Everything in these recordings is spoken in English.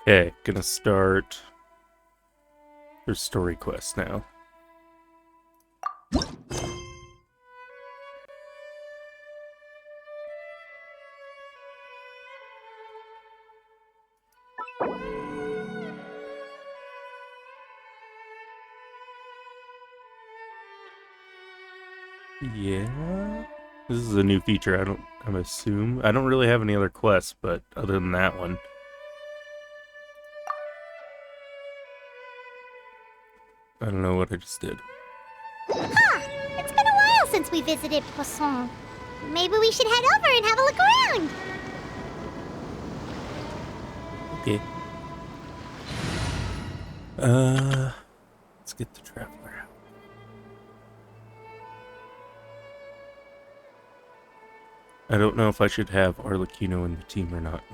Okay, gonna start their story quest now. Yeah, this is a new feature. I'm assume I don't really have any other quests, but other than that one. I don't know what I just did. Huh! It's been a while since we visited Poisson. Maybe we should head over and have a look around. Okay. Let's get the traveler out. I don't know if I should have Arlecchino in the team or not.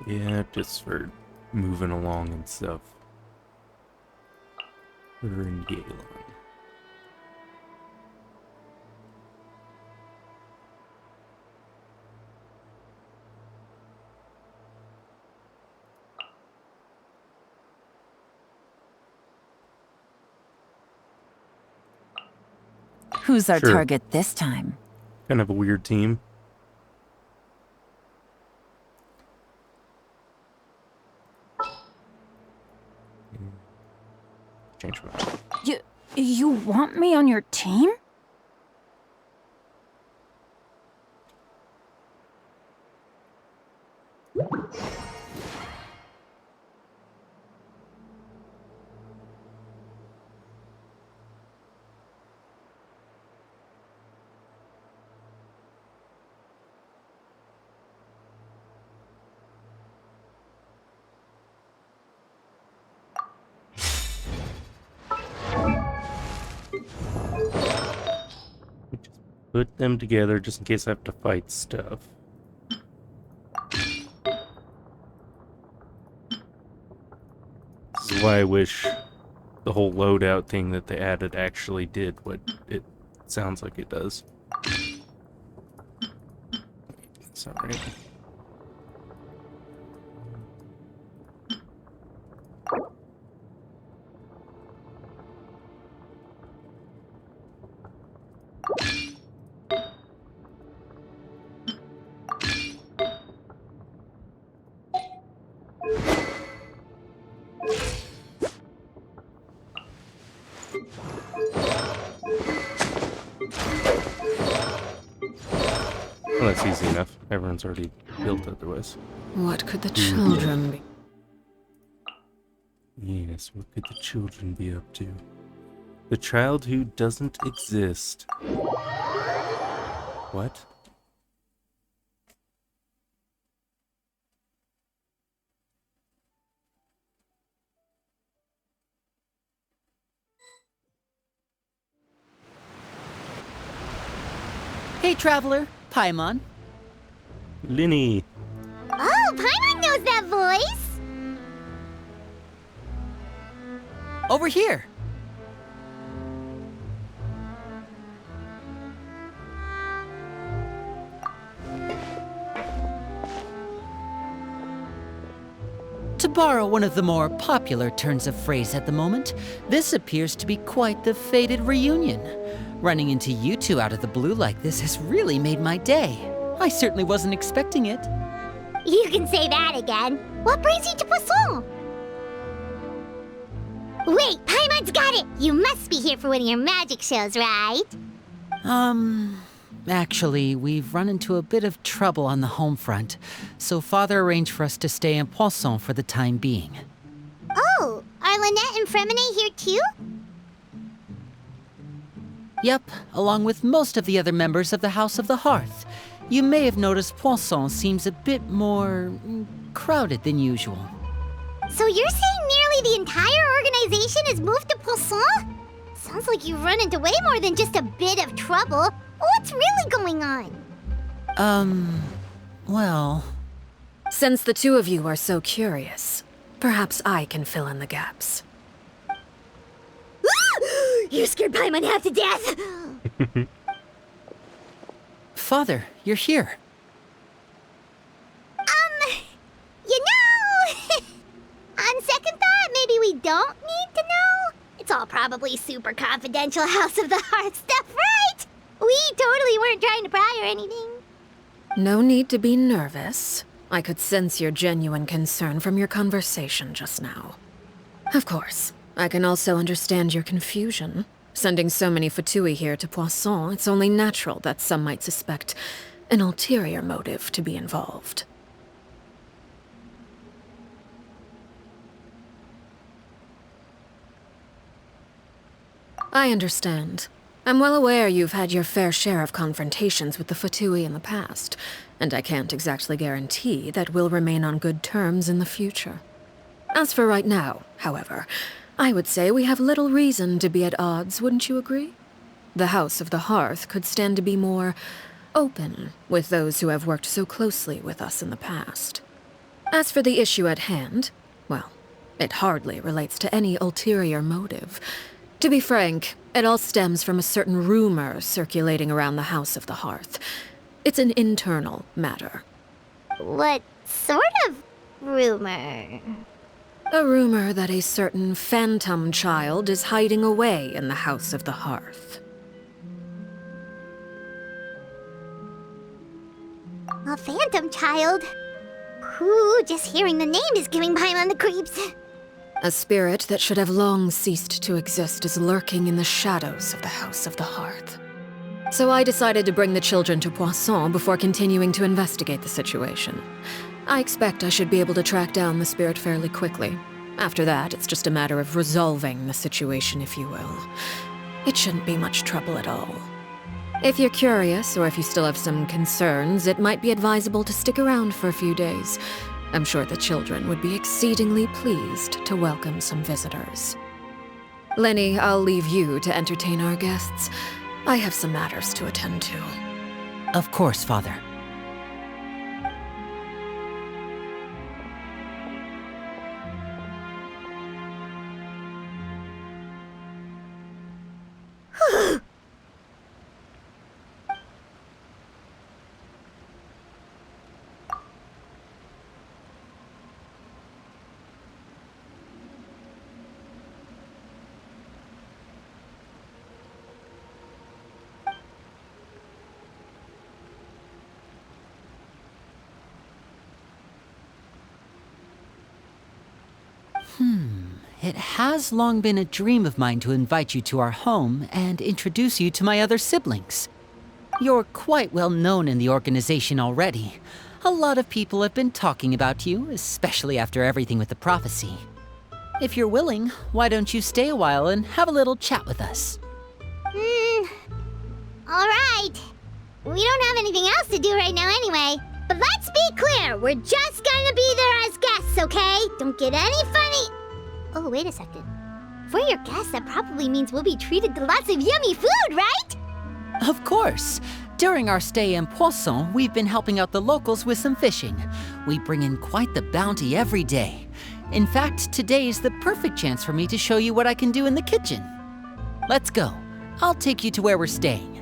Yeah, just for moving along and stuff. We're in Galen. Who's our Sure. target this time? Kind of a weird team. Change my mind. You want me on your team? Put them together just in case I have to fight stuff. This is why I wish the whole loadout thing that they added actually did what it sounds like it does. It's alright. Well, that's easy enough. Everyone's already built otherwise. What could the children be? Yes, what could the children be up to? The child who doesn't exist. What? Hey, traveler, Paimon. Linny! Oh, Paimon knows that voice! Over here. To borrow one of the more popular turns of phrase at the moment, this appears to be quite the fated reunion. Running into you two out of the blue like this has really made my day. I certainly wasn't expecting it. You can say that again. What brings you to Poisson? Wait, Paimon's got it! You must be here for one of your magic shows, right? Actually, we've run into a bit of trouble on the home front, so Father arranged for us to stay in Poisson for the time being. Oh, are Lynette and Fremine here too? Yep, along with most of the other members of the House of the Hearth. You may have noticed Poisson seems a bit more crowded than usual. So you're saying nearly the entire organization has moved to Poisson? Sounds like you've run into way more than just a bit of trouble. What's really going on? Well, Since the two of you are so curious, perhaps I can fill in the gaps. You scared Paimon half to death! Father, you're here. You know, on second thought, maybe we don't need to know. It's all probably super confidential House of the Hearth stuff, right? We totally weren't trying to pry or anything. No need to be nervous. I could sense your genuine concern from your conversation just now. Of course, I can also understand your confusion. Sending so many Fatui here to Poisson, it's only natural that some might suspect an ulterior motive to be involved. I understand. I'm well aware you've had your fair share of confrontations with the Fatui in the past, and I can't exactly guarantee that we'll remain on good terms in the future. As for right now, however, I would say we have little reason to be at odds, wouldn't you agree? The House of the Hearth could stand to be more open with those who have worked so closely with us in the past. As for the issue at hand, well, it hardly relates to any ulterior motive. To be frank, it all stems from a certain rumor circulating around the House of the Hearth. It's an internal matter. What sort of rumor? A rumor that a certain phantom child is hiding away in the House of the Hearth. A phantom child? Ooh, just hearing the name is giving Paimon the creeps. A spirit that should have long ceased to exist is lurking in the shadows of the House of the Hearth. So I decided to bring the children to Poisson before continuing to investigate the situation. I expect I should be able to track down the spirit fairly quickly. After that, it's just a matter of resolving the situation, if you will. It shouldn't be much trouble at all. If you're curious, or if you still have some concerns, it might be advisable to stick around for a few days. I'm sure the children would be exceedingly pleased to welcome some visitors. Lenny, I'll leave you to entertain our guests. I have some matters to attend to. Of course, Father. It has long been a dream of mine to invite you to our home and introduce you to my other siblings. You're quite well known in the organization already. A lot of people have been talking about you, especially after everything with the prophecy. If you're willing, why don't you stay a while and have a little chat with us? Alright. We don't have anything else to do right now anyway. But let's be clear, we're just gonna be there as guests, okay? Don't get any funny... Oh, wait a second. For your guests, that probably means we'll be treated to lots of yummy food, right? Of course. During our stay in Poisson, we've been helping out the locals with some fishing. We bring in quite the bounty every day. In fact, today is the perfect chance for me to show you what I can do in the kitchen. Let's go. I'll take you to where we're staying.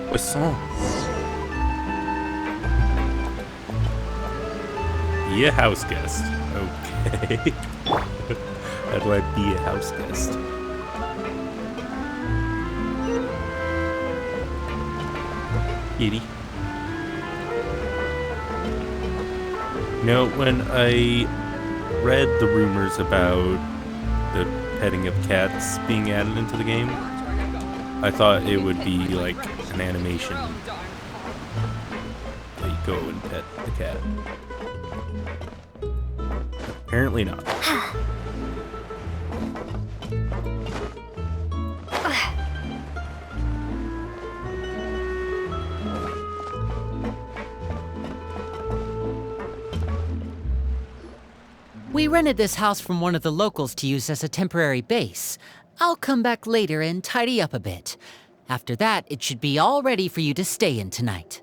Poisson. Be a house guest. Okay. How do I be a house guest? Kitty. You know, when I read the rumors about the petting of cats being added into the game, I thought it would be like an animation that you go and pet the cat. Apparently not. We rented this house from one of the locals to use as a temporary base. I'll come back later and tidy up a bit. After that, it should be all ready for you to stay in tonight.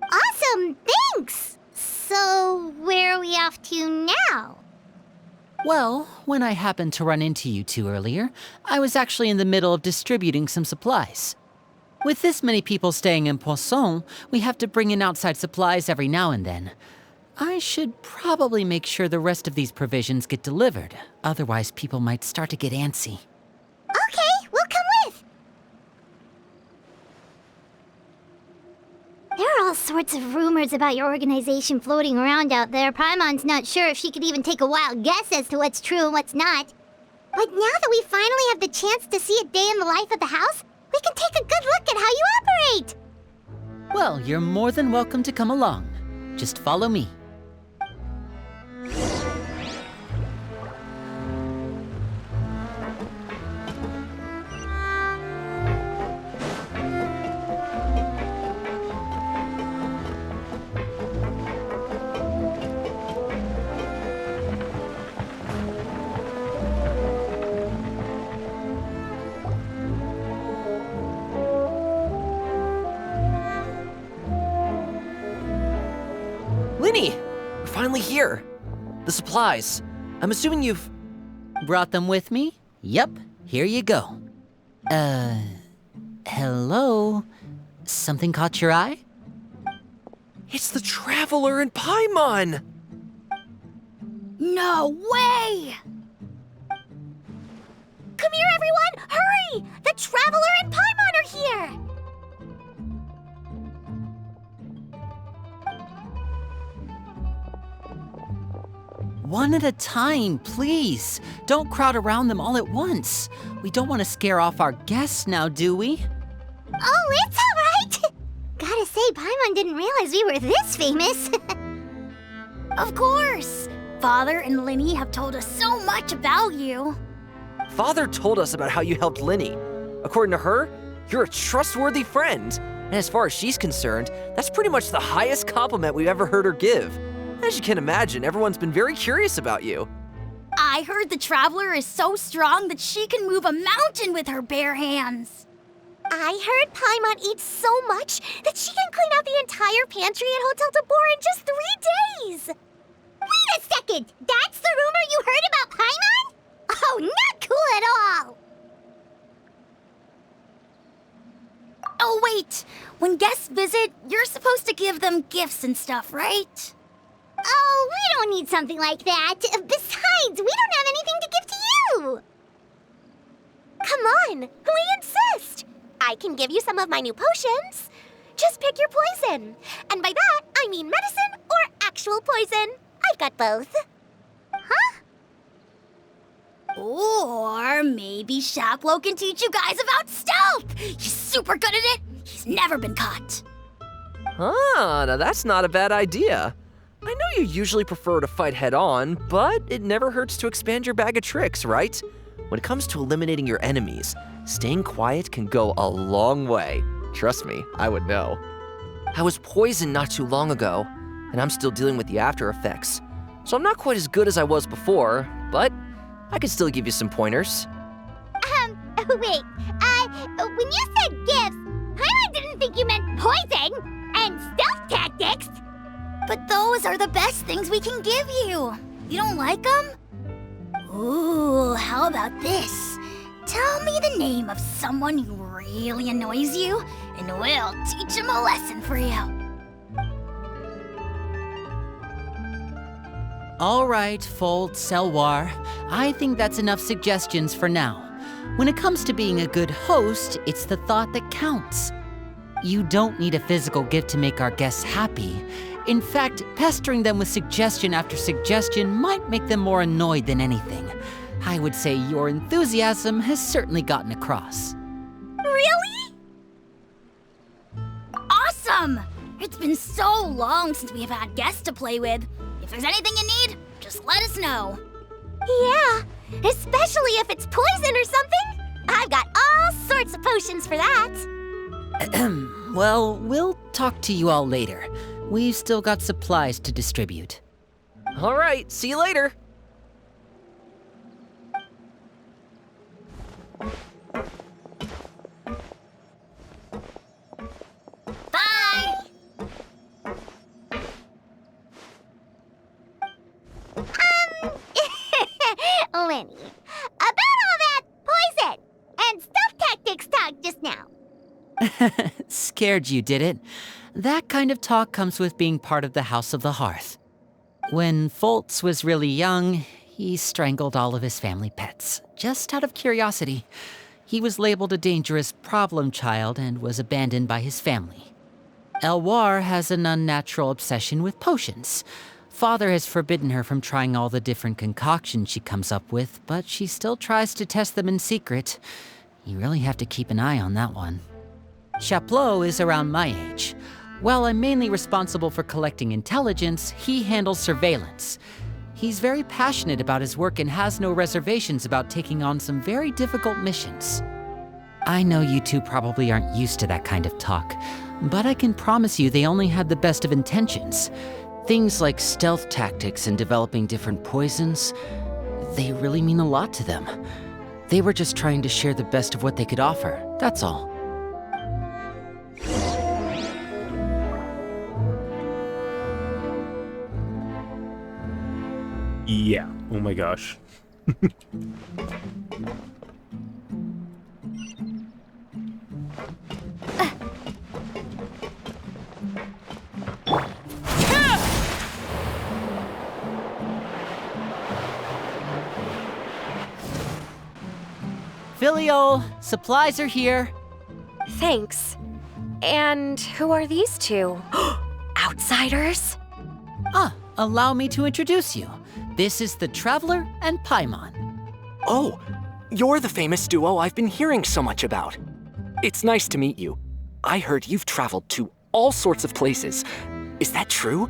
Awesome, thanks! So, where are we off to now? Well, when I happened to run into you two earlier, I was actually in the middle of distributing some supplies. With this many people staying in Poisson, we have to bring in outside supplies every now and then. I should probably make sure the rest of these provisions get delivered, otherwise people might start to get antsy. Okay, we'll come with! There are all sorts of rumors about your organization floating around out there. Paimon's not sure if she could even take a wild guess as to what's true and what's not. But now that we finally have the chance to see a day in the life of the house, we can take a good look at how you operate! Well, you're more than welcome to come along. Just follow me. Linny! We're finally here. The supplies. I'm assuming you've... Brought them with me? Yep, here you go. Hello? Something caught your eye? It's the Traveler and Paimon! No way! Come here, everyone! Hurry! The Traveler and Paimon are here! One at a time, please. Don't crowd around them all at once. We don't want to scare off our guests now, do we? Oh, it's all right! Gotta say, Paimon didn't realize we were this famous. Of course! Father and Linny have told us so much about you. Father told us about how you helped Linny. According to her, you're a trustworthy friend. And as far as she's concerned, that's pretty much the highest compliment we've ever heard her give. As you can imagine, everyone's been very curious about you. I heard the Traveler is so strong that she can move a mountain with her bare hands. I heard Paimon eats so much that she can clean out the entire pantry at Hotel de Boer in just 3 days. Wait a second! That's the rumor you heard about Paimon? Oh, not cool at all! Oh, wait! When guests visit, you're supposed to give them gifts and stuff, right? Oh, we don't need something like that. Besides, we don't have anything to give to you. Come on, we insist. I can give you some of my new potions. Just pick your poison. And by that, I mean medicine or actual poison. I've got both. Huh? Or maybe Shaplo can teach you guys about stealth. He's super good at it. He's never been caught. Ah, now that's not a bad idea. I know you usually prefer to fight head-on, but it never hurts to expand your bag of tricks, right? When it comes to eliminating your enemies, staying quiet can go a long way. Trust me, I would know. I was poisoned not too long ago, and I'm still dealing with the after effects. So I'm not quite as good as I was before, but I can still give you some pointers. Wait, when you said gifts, Paimon didn't think you meant poison and stealth tactics. But those are the best things we can give you. You don't like them? Ooh, how about this? Tell me the name of someone who really annoys you, and we'll teach him a lesson for you. All right, Fold, Selwar. I think that's enough suggestions for now. When it comes to being a good host, it's the thought that counts. You don't need a physical gift to make our guests happy. In fact, pestering them with suggestion after suggestion might make them more annoyed than anything. I would say your enthusiasm has certainly gotten across. Really? Awesome! It's been so long since we have had guests to play with. If there's anything you need, just let us know. Yeah, especially if it's poison or something. I've got all sorts of potions for that. Well, we'll talk to you all later. We've still got supplies to distribute. All right, see you later. Scared you, did it? That kind of talk comes with being part of the House of the Hearth. When Foltz was really young, he strangled all of his family pets, just out of curiosity. He was labeled a dangerous problem child and was abandoned by his family. Elwar has an unnatural obsession with potions. Father has forbidden her from trying all the different concoctions she comes up with, but she still tries to test them in secret. You really have to keep an eye on that one. Chaplot is around my age. While I'm mainly responsible for collecting intelligence, he handles surveillance. He's very passionate about his work and has no reservations about taking on some very difficult missions. I know you two probably aren't used to that kind of talk, but I can promise you they only had the best of intentions. Things like stealth tactics and developing different poisons, they really mean a lot to them. They were just trying to share the best of what they could offer, that's all. Yeah. Oh my gosh. Filial, supplies are here. Thanks. And who are these two? Outsiders? Allow me to introduce you. This is the Traveler and Paimon. Oh, you're the famous duo I've been hearing so much about. It's nice to meet you. I heard you've traveled to all sorts of places. Is that true?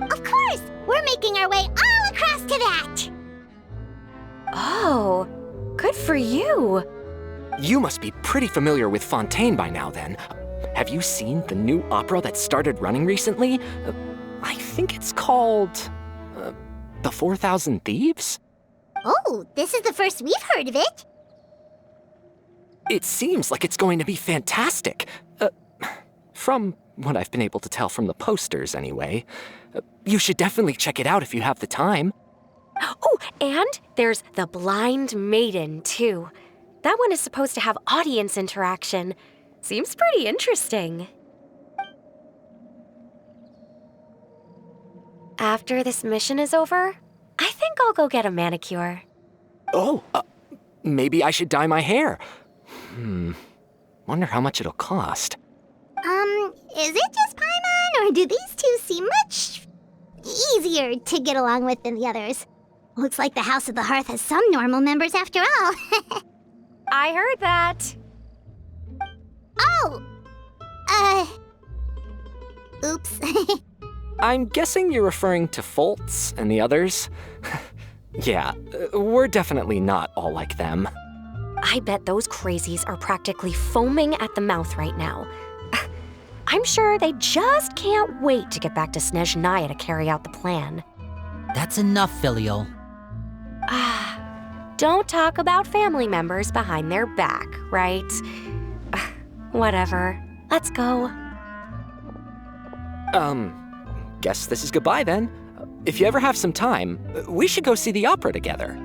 Of course! We're making our way all across to that! Oh, good for you. You must be pretty familiar with Fontaine by now then. Have you seen the new opera that started running recently? I think it's called... The 4,000 Thieves? Oh, this is the first we've heard of it. It seems like it's going to be fantastic. From what I've been able to tell from the posters, anyway. You should definitely check it out if you have the time. Oh, and there's the Blind Maiden, too. That one is supposed to have audience interaction. Seems pretty interesting. After this mission is over, I think I'll go get a manicure. Oh, maybe I should dye my hair. Wonder how much it'll cost. Is it just Paimon, or do these two seem much easier to get along with than the others? Looks like the House of the Hearth has some normal members after all. I heard that. Oh! Oops. I'm guessing you're referring to Foltz and the others? Yeah, we're definitely not all like them. I bet those crazies are practically foaming at the mouth right now. I'm sure they just can't wait to get back to Snezhnaya to carry out the plan. That's enough, Filial. Don't talk about family members behind their back, right? Whatever. Let's go. Guess this is goodbye then. If you ever have some time, we should go see the opera together.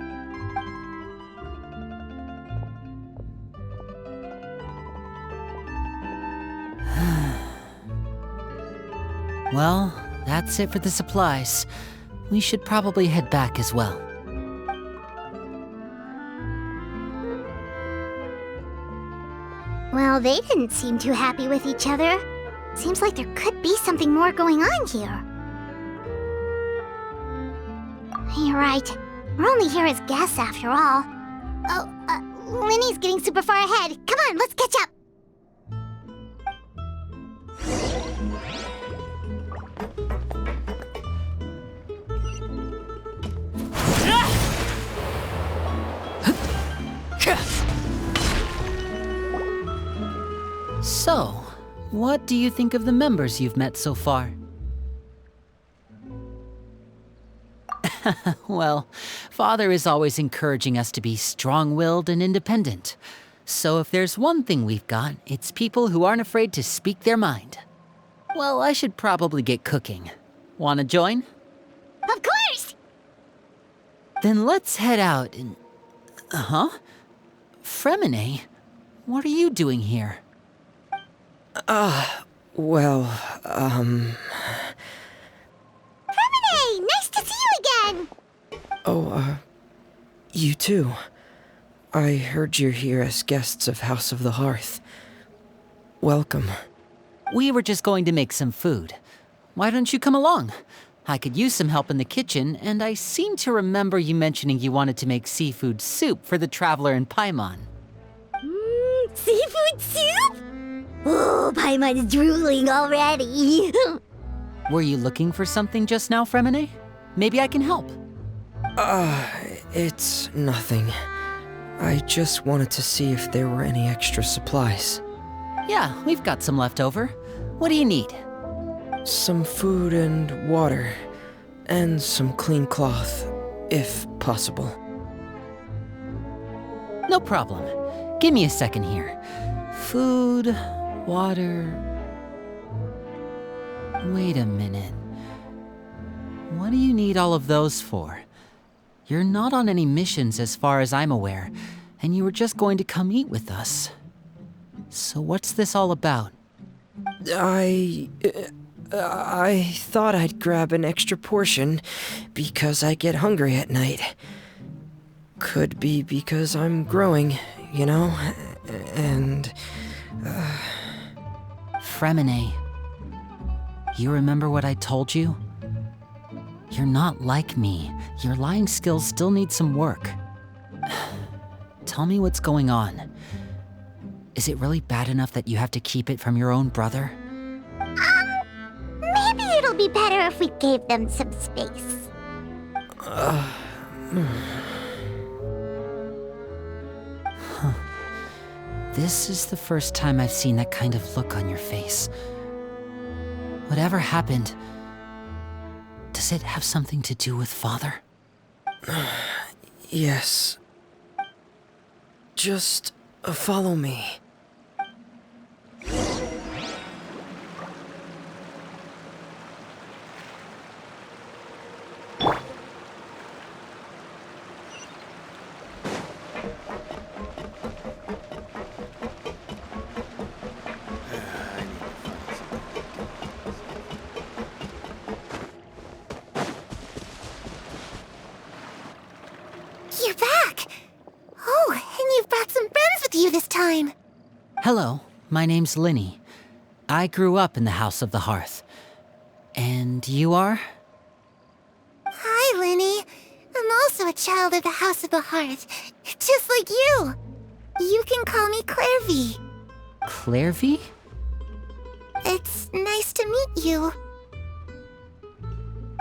Well, that's it for the supplies. We should probably head back as well. Well, they didn't seem too happy with each other. Seems like there could be something more going on here. You're right. We're only here as guests after all. Oh, Linny's getting super far ahead. Come on, let's catch up. So, what do you think of the members you've met so far? Well, Father is always encouraging us to be strong-willed and independent. So if there's one thing we've got, it's people who aren't afraid to speak their mind. Well, I should probably get cooking. Wanna join? Of course! Then let's head out and... Fremine? What are you doing here? Well, Hey, nice to see you again! you too. I heard you're here as guests of House of the Hearth. Welcome. We were just going to make some food. Why don't you come along? I could use some help in the kitchen, and I seem to remember you mentioning you wanted to make seafood soup for the traveler in Paimon. Seafood soup? Oh, Paimon's drooling already. Were you looking for something just now, Fremine? Maybe I can help. It's nothing. I just wanted to see if there were any extra supplies. Yeah, we've got some left over. What do you need? Some food and water, and some clean cloth, if possible. No problem. Give me a second here. Food, water... Wait a minute. What do you need all of those for? You're not on any missions as far as I'm aware, and you were just going to come eat with us. So what's this all about? I thought I'd grab an extra portion because I get hungry at night. Could be because I'm growing, you know, and... Fremine, you remember what I told you? You're not like me. Your lying skills still need some work. Tell me what's going on. Is it really bad enough that you have to keep it from your own brother? Maybe it'll be better if we gave them some space. This is the first time I've seen that kind of look on your face. Whatever happened, does it have something to do with Father? Yes. Just follow me. You're back! Oh, and you've brought some friends with you this time. Hello, my name's Linny. I grew up in the House of the Hearth. And you are? Hi, Linny. I'm also a child of the House of the Hearth, just like you. You can call me Clairvy. Clairvy? It's nice to meet you.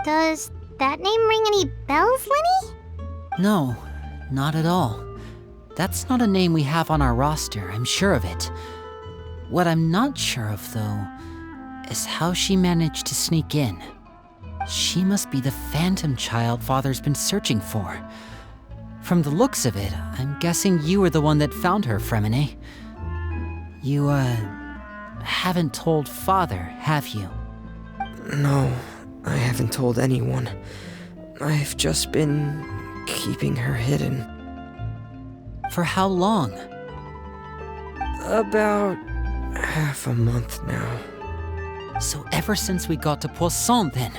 Does that name ring any bells, Linny? No, not at all. That's not a name we have on our roster, I'm sure of it. What I'm not sure of, though, is how she managed to sneak in. She must be the phantom child Father's been searching for. From the looks of it, I'm guessing you were the one that found her, Fremine. You, haven't told Father, have you? No, I haven't told anyone. I've just been keeping her hidden. For how long? About half a month now. So ever since we got to Poisson, then,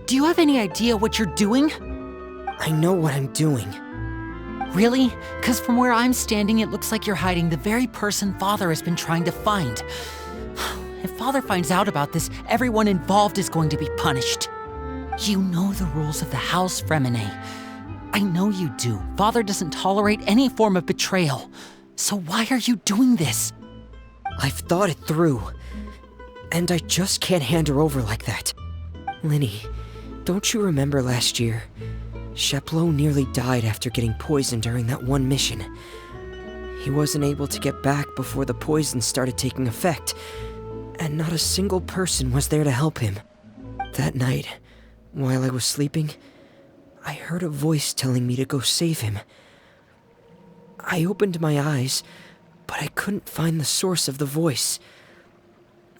do you have any idea what you're doing? I know what I'm doing. Really? Because from where I'm standing, it looks like you're hiding the very person Father has been trying to find. If Father finds out about this, everyone involved is going to be punished. You know the rules of the house, Fremine. I know you do. Father doesn't tolerate any form of betrayal. So why are you doing this? I've thought it through. And I just can't hand her over like that. Linny, don't you remember last year? Sheplo nearly died after getting poisoned during that one mission. He wasn't able to get back before the poison started taking effect, and not a single person was there to help him. That night, while I was sleeping, I heard a voice telling me to go save him. I opened my eyes, but I couldn't find the source of the voice.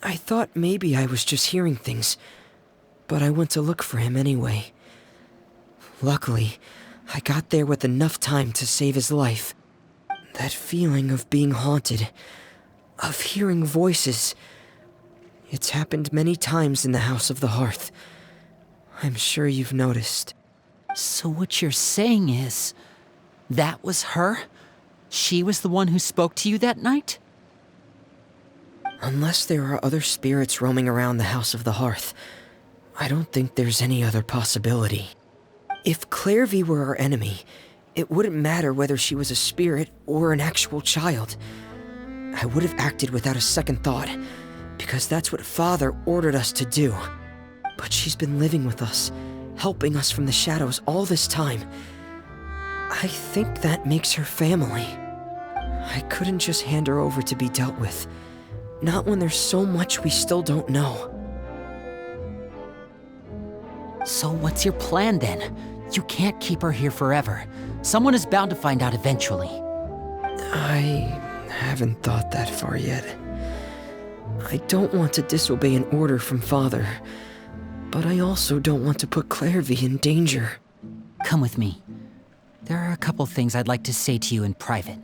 I thought maybe I was just hearing things, but I went to look for him anyway. Luckily, I got there with enough time to save his life. That feeling of being haunted, of hearing voices, It's happened many times in the House of the Hearth. I'm sure you've noticed. So what you're saying is, that was her? She was the one who spoke to you that night? Unless there are other spirits roaming around the House of the Hearth, I don't think there's any other possibility. If Clairvy were our enemy, it wouldn't matter whether she was a spirit or an actual child. I would have acted without a second thought, because that's what Father ordered us to do. But she's been living with us, helping us from the shadows all this time. I think that makes her family. I couldn't just hand her over to be dealt with. Not when there's so much we still don't know. So what's your plan then? You can't keep her here forever. Someone is bound to find out eventually. I haven't thought that far yet. I don't want to disobey an order from Father, but I also don't want to put Clairvy in danger. Come with me. There are a couple things I'd like to say to you in private.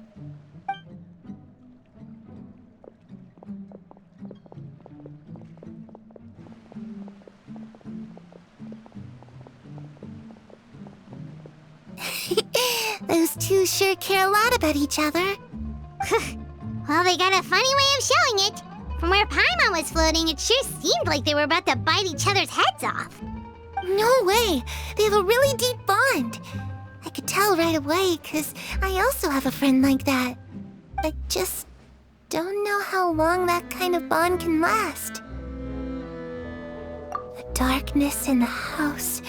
Those two sure care a lot about each other. Well, they got a funny way of showing it. From where Paimon was floating, it sure seemed like they were about to bite each other's heads off. No way! They have a really deep bond. I could tell right away, 'cause I also have a friend like that. I just don't know how long that kind of bond can last. The darkness in the house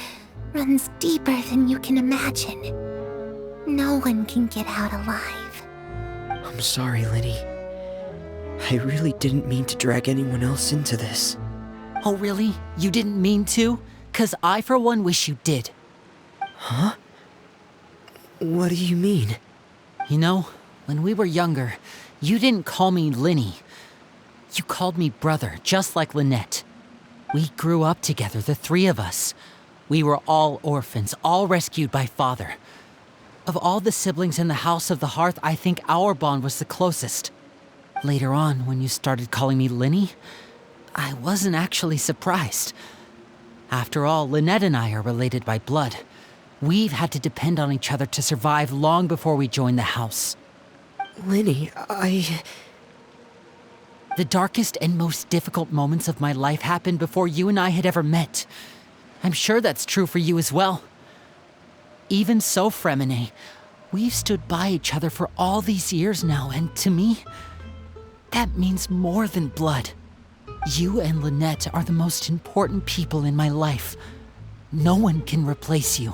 runs deeper than you can imagine. No one can get out alive. I'm sorry, Lenny. I really didn't mean to drag anyone else into this. Oh, really? You didn't mean to? 'Cause I, for one, wish you did. Huh? What do you mean? You know, when we were younger, you didn't call me Linny. You called me brother, just like Lynette. We grew up together, the three of us. We were all orphans, all rescued by Father. Of all the siblings in the House of the Hearth, I think our bond was the closest. Later on, when you started calling me Linny, I wasn't actually surprised. After all, Lynette and I are related by blood. We've had to depend on each other to survive long before we joined the house. Linny, The darkest and most difficult moments of my life happened before you and I had ever met. I'm sure that's true for you as well. Even so, Fremine, we've stood by each other for all these years now, and to me, that means more than blood. You and Lynette are the most important people in my life. No one can replace you.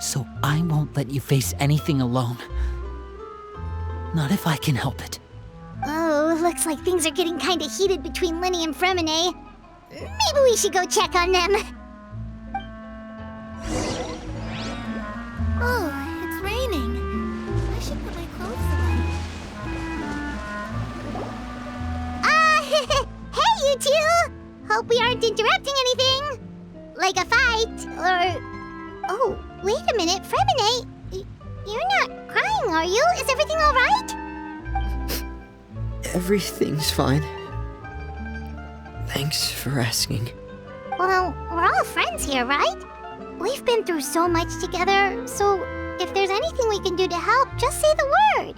So I won't let you face anything alone. Not if I can help it. Oh, looks like things are getting kinda heated between Linny and Fremine. Maybe we should go check on them. Oh, it's raining. I should put my clothes away. Hey, you two! Hope we aren't interrupting anything. Like a fight, or... Oh, wait a minute, Fremine. You're not crying, are you? Is everything alright? Everything's fine. Thanks for asking. Well, we're all friends here, right? We've been through so much together, so if there's anything we can do to help, just say the word.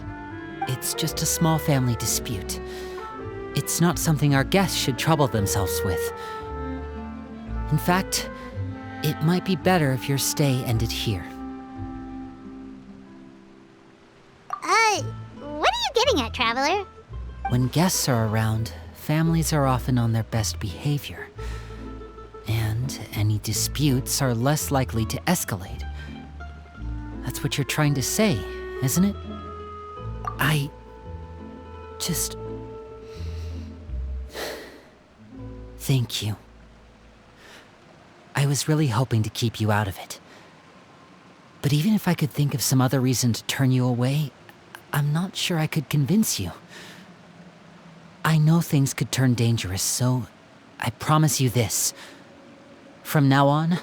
It's just a small family dispute. It's not something our guests should trouble themselves with. In fact, it might be better if your stay ended here. What are you getting at, Traveler? When guests are around, families are often on their best behavior. And any disputes are less likely to escalate. That's what you're trying to say, isn't it? I just... Thank you. I was really hoping to keep you out of it. But even if I could think of some other reason to turn you away, I'm not sure I could convince you. I know things could turn dangerous, so I promise you this. From now on,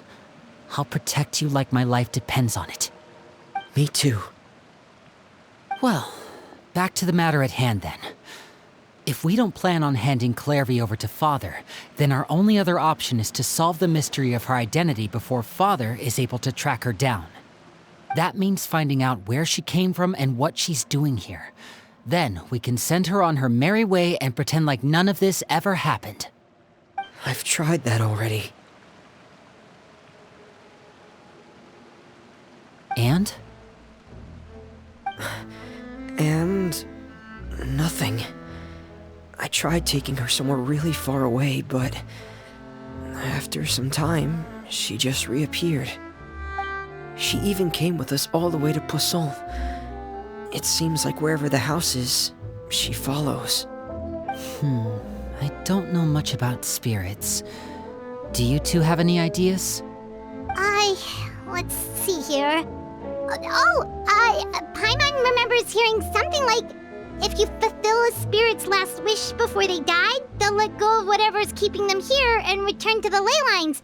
I'll protect you like my life depends on it. Me too. Well, back to the matter at hand then. If we don't plan on handing Clairvy over to Father, then our only other option is to solve the mystery of her identity before Father is able to track her down. That means finding out where she came from and what she's doing here. Then we can send her on her merry way and pretend like none of this ever happened. I've tried that already. And? And... nothing. I tried taking her somewhere really far away, but... after some time, she just reappeared. She even came with us all the way to Poisson. It seems like wherever the house is, she follows. I don't know much about spirits. Do you two have any ideas? Let's see here. Paimon remembers hearing something like, if you fulfill a spirit's last wish before they died, they'll let go of whatever's keeping them here and return to the ley lines.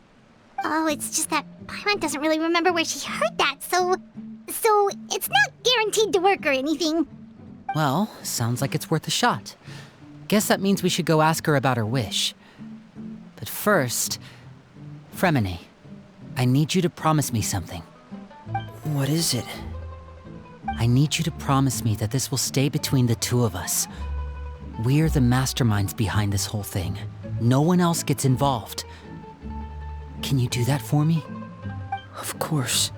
Oh, it's just that Paimon doesn't really remember where she heard that, so it's not guaranteed to work or anything. Well, sounds like it's worth a shot. Guess that means we should go ask her about her wish. But first, Fremine, I need you to promise me something. What is it? I need you to promise me that this will stay between the two of us. We're the masterminds behind this whole thing. No one else gets involved. Can you do that for me? Of course.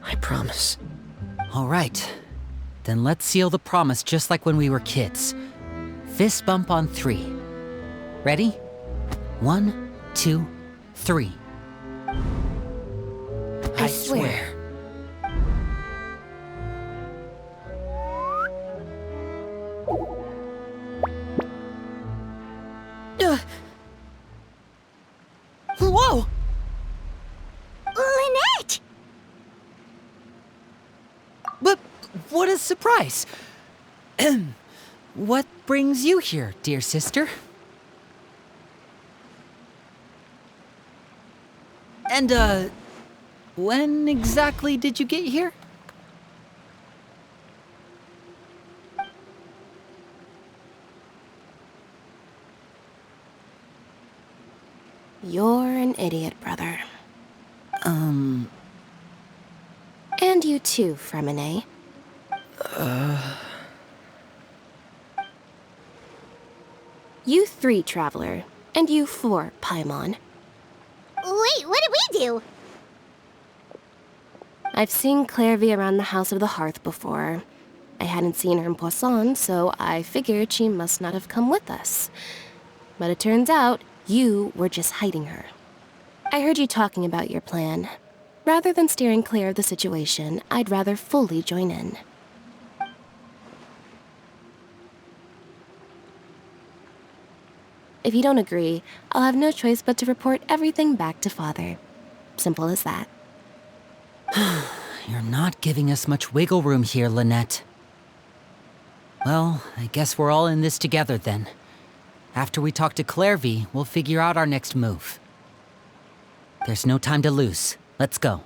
I promise. All right. Then let's seal the promise just like when we were kids. Fist bump on 3. Ready? 1, 2, 3. I swear. Whoa! Lynette! But what a surprise! What brings you here, dear sister? And, when exactly did you get here? You're an idiot, brother. And you too, Fremine. You 3, Traveler. And you 4, Paimon. Wait, what did we do? I've seen Clairvy around the House of the Hearth before. I hadn't seen her in Poisson, so I figured she must not have come with us. But it turns out, you were just hiding her. I heard you talking about your plan. Rather than steering clear of the situation, I'd rather fully join in. If you don't agree, I'll have no choice but to report everything back to Father. Simple as that. You're not giving us much wiggle room here, Lynette. Well, I guess we're all in this together then. After we talk to Clairvy, we'll figure out our next move. There's no time to lose. Let's go.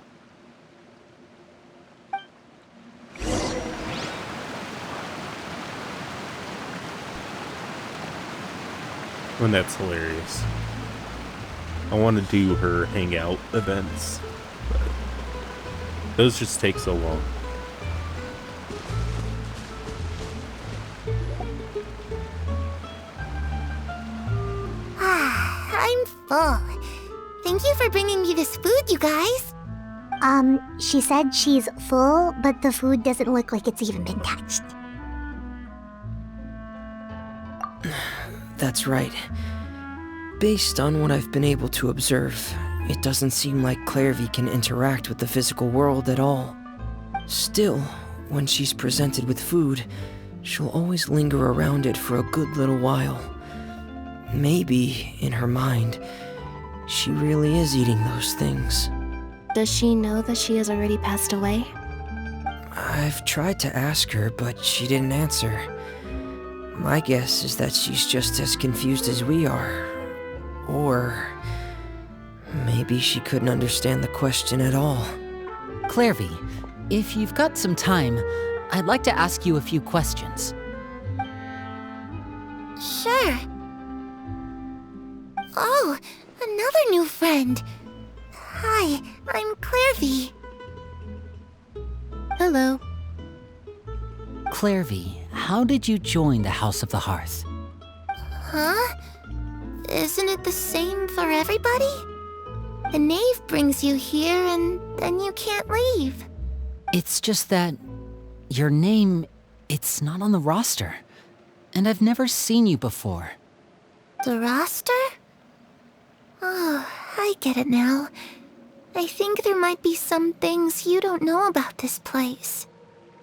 And that's hilarious. I want to do her hangout events, but those just take so long. I'm full. Thank you for bringing me this food, you guys. She said she's full, but the food doesn't look like it's even been touched. That's right. Based on what I've been able to observe, it doesn't seem like Clairvy can interact with the physical world at all. Still, when she's presented with food, she'll always linger around it for a good little while. Maybe, in her mind, she really is eating those things. Does she know that she has already passed away? I've tried to ask her, but she didn't answer. My guess is that she's just as confused as we are. Or maybe she couldn't understand the question at all. Clairvy, if you've got some time, I'd like to ask you a few questions. Sure. Oh, another new friend. Hi, I'm Clairvy. Hello. Clairvy, how did you join the House of the Hearth? Huh? Isn't it the same for everybody? The knave brings you here and then you can't leave. It's just that your name, it's not on the roster. And I've never seen you before. The roster? Oh, I get it now. I think there might be some things you don't know about this place.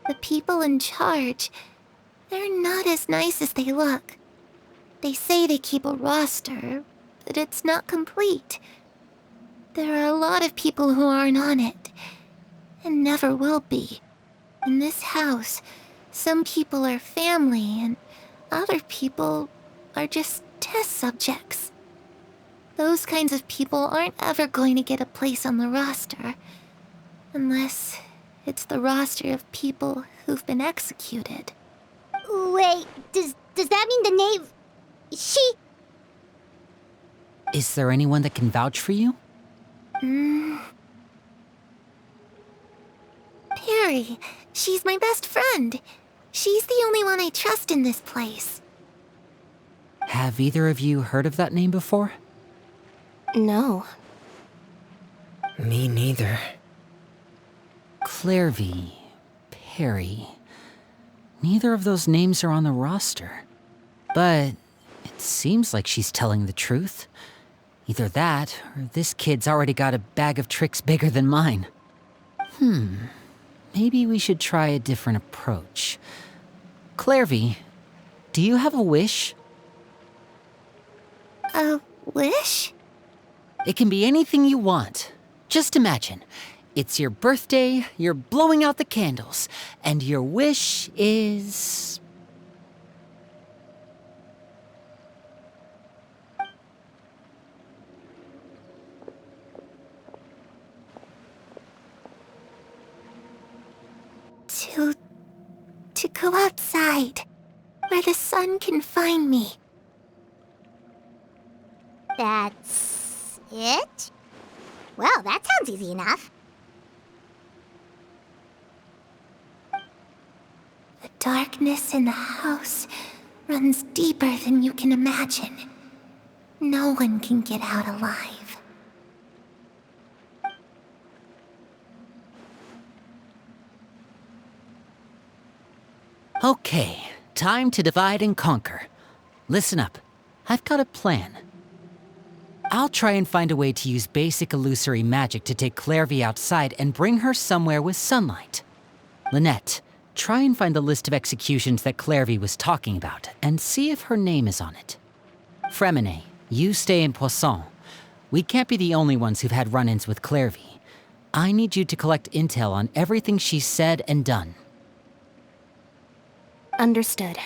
The people in charge, they're not as nice as they look. They say they keep a roster, but it's not complete. There are a lot of people who aren't on it, and never will be. In this house, some people are family, and other people are just test subjects. Those kinds of people aren't ever going to get a place on the roster, unless it's the roster of people who've been executed. Wait, does that mean the knave... She... Is there anyone that can vouch for you? Perry. She's my best friend. She's the only one I trust in this place. Have either of you heard of that name before? No. Me neither. Clairvy, Perry. Neither of those names are on the roster. But it seems like she's telling the truth. Either that, or this kid's already got a bag of tricks bigger than mine. Maybe we should try a different approach. Clairvy, do you have a wish? A wish? It can be anything you want. Just imagine. It's your birthday, you're blowing out the candles, and your wish is... To go outside, where the sun can find me. That's... it? Well, that sounds easy enough. The darkness in the house runs deeper than you can imagine. No one can get out alive. Okay, time to divide and conquer. Listen up, I've got a plan. I'll try and find a way to use basic illusory magic to take Clairvy outside and bring her somewhere with sunlight. Lynette, try and find the list of executions that Clairvy was talking about and see if her name is on it. Fremine, you stay in Poisson. We can't be the only ones who've had run-ins with Clairvy. I need you to collect intel on everything she's said and done. Understood.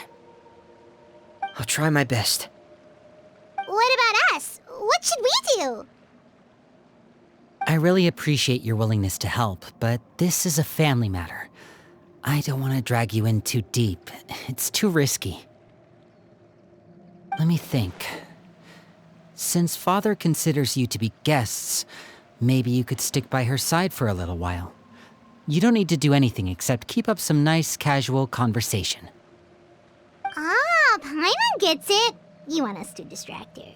I'll try my best. What about us? What should we do? I really appreciate your willingness to help, but this is a family matter. I don't want to drag you in too deep. It's too risky. Let me think. Since Father considers you to be guests, maybe you could stick by her side for a little while. You don't need to do anything except keep up some nice, casual conversation. Ah, Paimon gets it. You want us to distract her.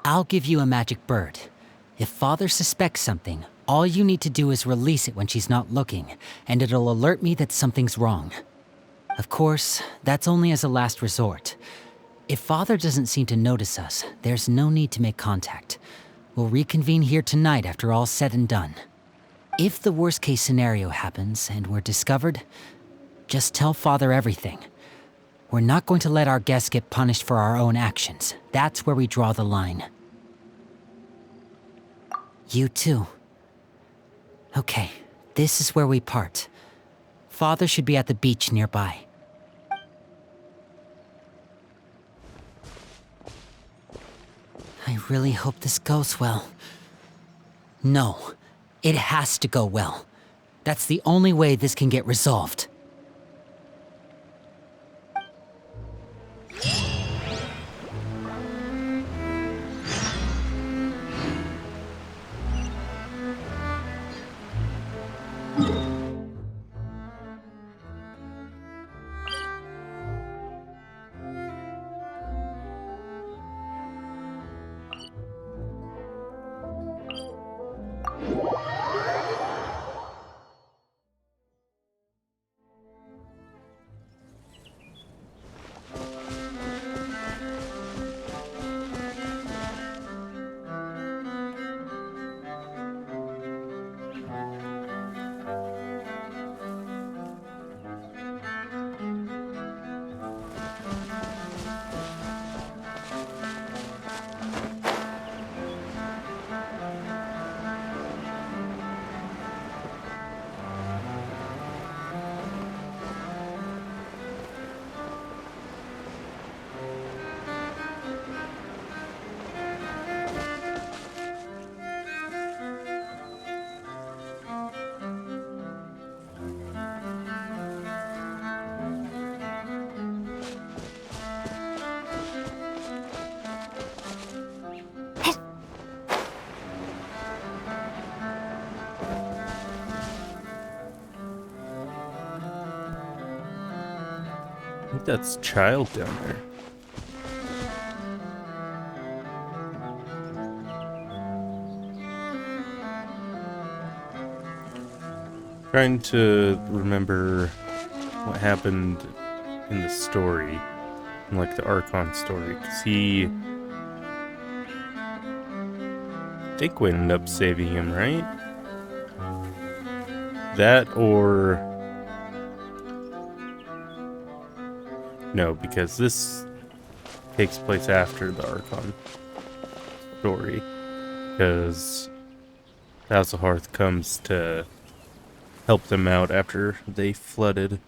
I'll give you a magic bird. If Father suspects something, all you need to do is release it when she's not looking, and it'll alert me that something's wrong. Of course, that's only as a last resort. If Father doesn't seem to notice us, there's no need to make contact. We'll reconvene here tonight after all's said and done. If the worst-case scenario happens and we're discovered, just tell Father everything. We're not going to let our guests get punished for our own actions. That's where we draw the line. You too. Okay, this is where we part. Father should be at the beach nearby. I really hope this goes well. No, it has to go well. That's the only way this can get resolved. think that's Child down there. Trying to remember what happened in the story, in like the Archon story, because he, I think we ended up saving him, right? That or no, because this takes place after the Archon story, because House of Hearth comes to help them out after they flooded.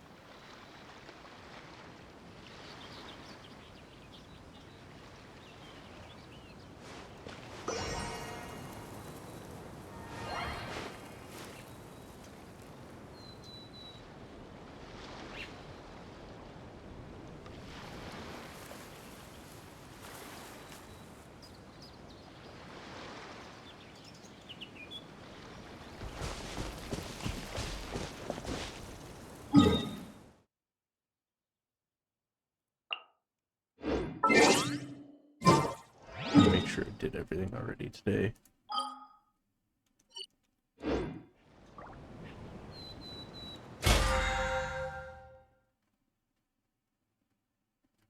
Make sure I did everything already today.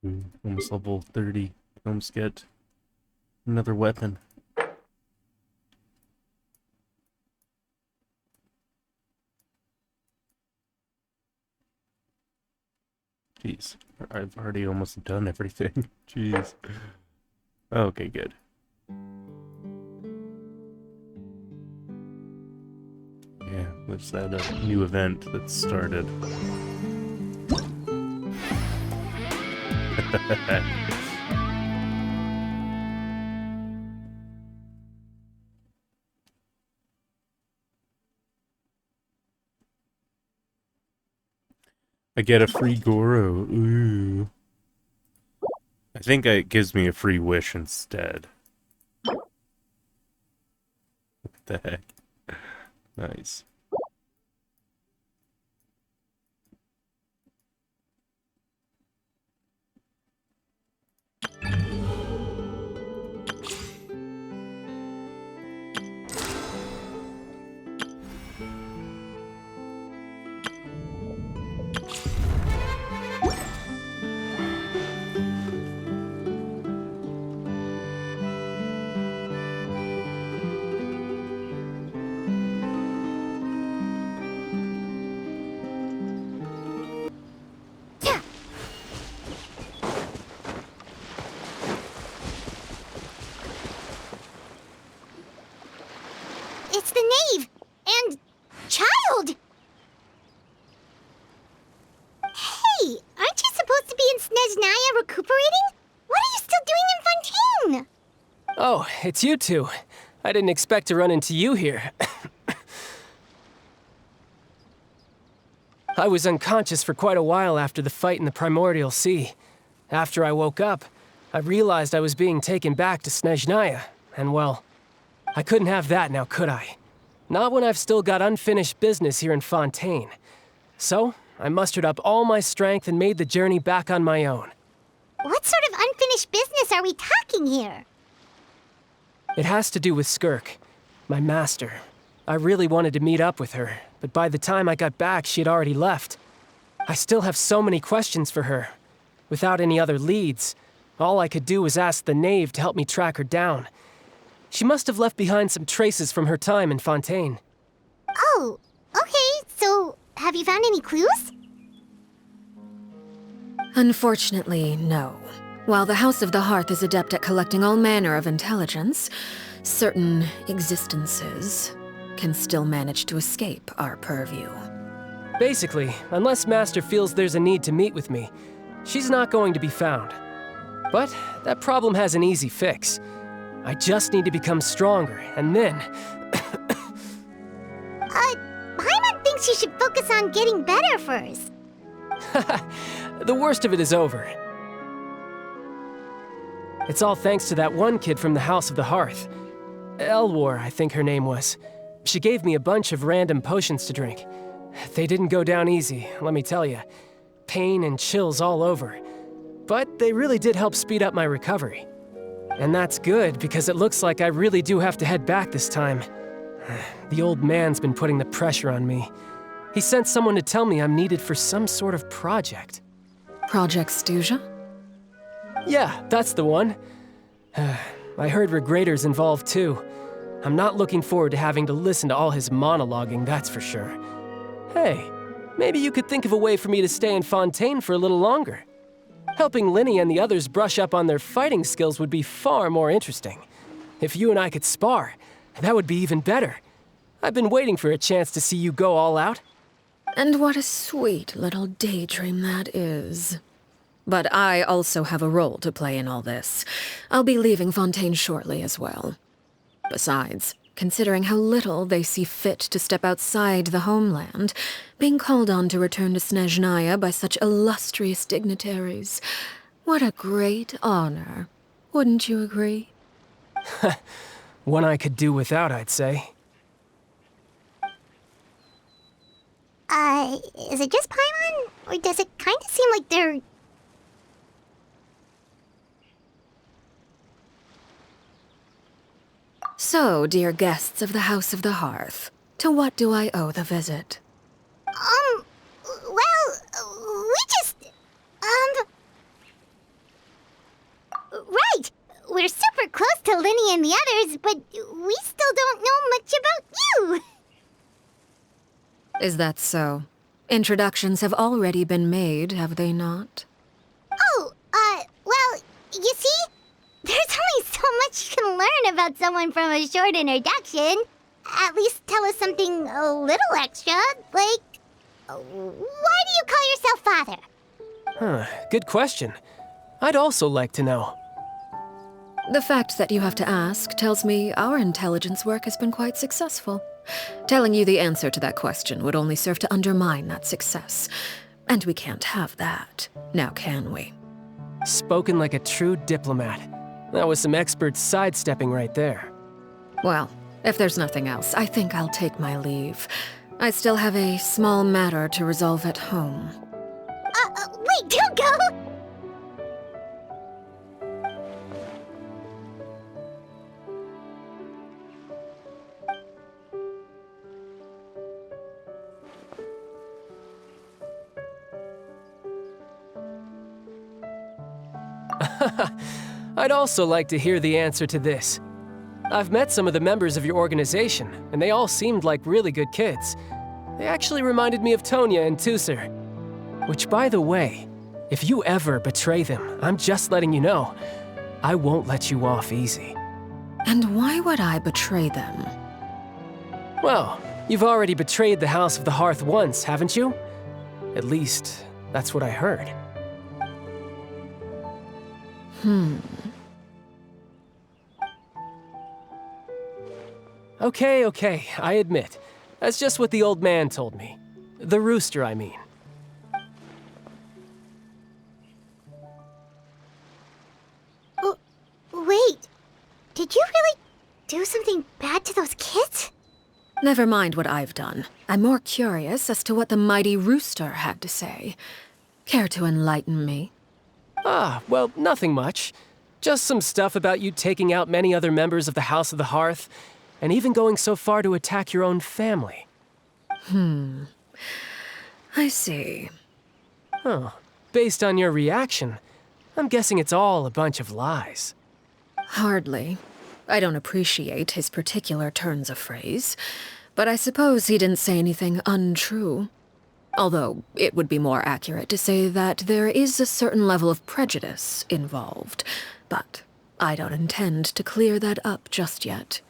Ooh, almost level 30. Almost get another weapon. Jeez, I've already almost done everything. Jeez. Okay, good. Yeah, there's that new event that started. I get a free Goro. Ooh. I think it gives me a free wish instead. What the heck? Nice. It's the Knave! And Child! Hey, aren't you supposed to be in Snezhnaya recuperating? What are you still doing in Fontaine? Oh, it's you two. I didn't expect to run into you here. I was unconscious for quite a while after the fight in the Primordial Sea. After I woke up, I realized I was being taken back to Snezhnaya, and well, I couldn't have that now, could I? Not when I've still got unfinished business here in Fontaine. So, I mustered up all my strength and made the journey back on my own. What sort of unfinished business are we talking here? It has to do with Skirk, my master. I really wanted to meet up with her, but by the time I got back, she had already left. I still have so many questions for her. Without any other leads, all I could do was ask the Knave to help me track her down. She must have left behind some traces from her time in Fontaine. Oh, okay, so have you found any clues? Unfortunately, no. While the House of the Hearth is adept at collecting all manner of intelligence, certain existences can still manage to escape our purview. Basically, unless Master feels there's a need to meet with me, she's not going to be found. But that problem has an easy fix. I just need to become stronger, and then... Paimon thinks you should focus on getting better first. The worst of it is over. It's all thanks to that one kid from the House of the Hearth. Elwar, I think her name was. She gave me a bunch of random potions to drink. They didn't go down easy, let me tell you. pain and chills all over. But they really did help speed up my recovery. And that's good, because it looks like I really do have to head back this time. The old man's been putting the pressure on me. He sent someone to tell me I'm needed for some sort of project. Project Stuja? Yeah, that's the one. I heard Regrator's involved too. I'm not looking forward to having to listen to all his monologuing, that's for sure. Hey, maybe you could think of a way for me to stay in Fontaine for a little longer. Helping Linny and the others brush up on their fighting skills would be far more interesting. If you and I could spar, that would be even better. I've been waiting for a chance to see you go all out. And what a sweet little daydream that is. But I also have a role to play in all this. I'll be leaving Fontaine shortly as well. Besides, considering how little they see fit to step outside the homeland, being called on to return to Snezhnaya by such illustrious dignitaries, what a great honor. Wouldn't you agree? One I could do without, I'd say. Is it just Paimon? Or does it kind of seem like they're... So, dear guests of the House of the Hearth, to what do I owe the visit? Well, we just... Right! We're super close to Linny and the others, but we still don't know much about you! Is that so? Introductions have already been made, have they not? Oh, well, you see? There's only so much you can learn about someone from a short introduction. At least tell us something a little extra, like... Why do you call yourself father? Huh, good question. I'd also like to know. The fact that you have to ask tells me our intelligence work has been quite successful. Telling you the answer to that question would only serve to undermine that success. And we can't have that, now can we? Spoken like a true diplomat. That was some expert sidestepping right there. Well, if there's nothing else, I think I'll take my leave. I still have a small matter to resolve at home. Wait, don't go! I'd also like to hear the answer to this. I've met some of the members of your organization, and they all seemed like really good kids. They actually reminded me of Tonya and Tusser. Which, by the way, if you ever betray them, I'm just letting you know, I won't let you off easy. And why would I betray them? Well, you've already betrayed the House of the Hearth once, haven't you? At least, that's what I heard. Okay, I admit. That's just what the old man told me. The rooster, I mean. Oh, wait. Did you really do something bad to those kids? Never mind what I've done. I'm more curious as to what the mighty rooster had to say. Care to enlighten me? Well, nothing much. Just some stuff about you taking out many other members of the House of the Hearth, and even going so far to attack your own family. I see. Huh. Based on your reaction, I'm guessing it's all a bunch of lies. Hardly. I don't appreciate his particular turns of phrase, but I suppose he didn't say anything untrue. Although, it would be more accurate to say that there is a certain level of prejudice involved, but I don't intend to clear that up just yet.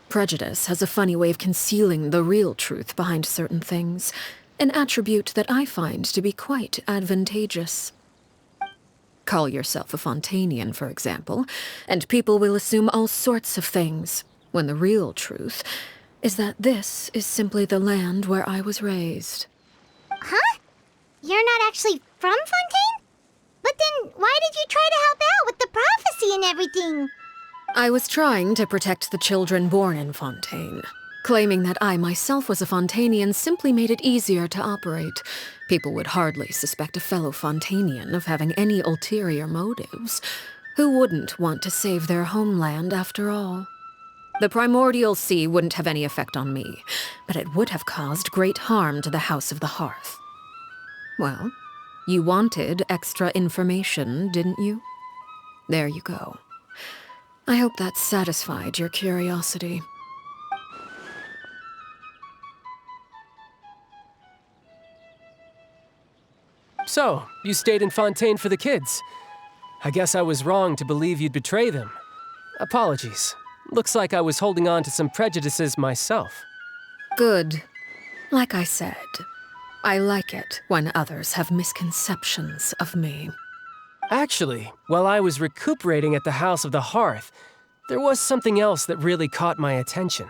Prejudice has a funny way of concealing the real truth behind certain things, an attribute that I find to be quite advantageous. Call yourself a Fontainian, for example, and people will assume all sorts of things, when the real truth is that this is simply the land where I was raised. Huh? You're not actually from Fontaine? But then why did you try to help out with the prophecy and everything? I was trying to protect the children born in Fontaine. claiming that I myself was a Fontanian simply made it easier to operate. People would hardly suspect a fellow Fontanian of having any ulterior motives. Who wouldn't want to save their homeland, after all? The primordial sea wouldn't have any effect on me, but it would have caused great harm to the House of the Hearth. Well, you wanted extra information, didn't you? There you go. I hope that satisfied your curiosity. So, you stayed in Fontaine for the kids. I guess I was wrong to believe you'd betray them. Apologies. Looks like I was holding on to some prejudices myself. Good. Like I said, I like it when others have misconceptions of me. Actually, while I was recuperating at the House of the Hearth, there was something else that really caught my attention.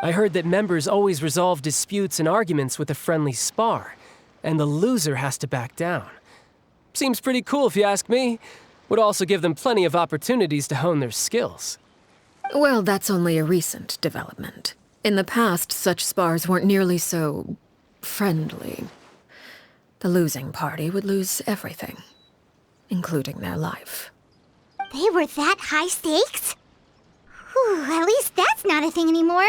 I heard that members always resolve disputes and arguments with a friendly spar, and the loser has to back down. Seems pretty cool if you ask me. Would also give them plenty of opportunities to hone their skills. Well, that's only a recent development. In the past, such spars weren't nearly so friendly. The losing party would lose everything, including their life. They were that high stakes? Whew, at least that's not a thing anymore.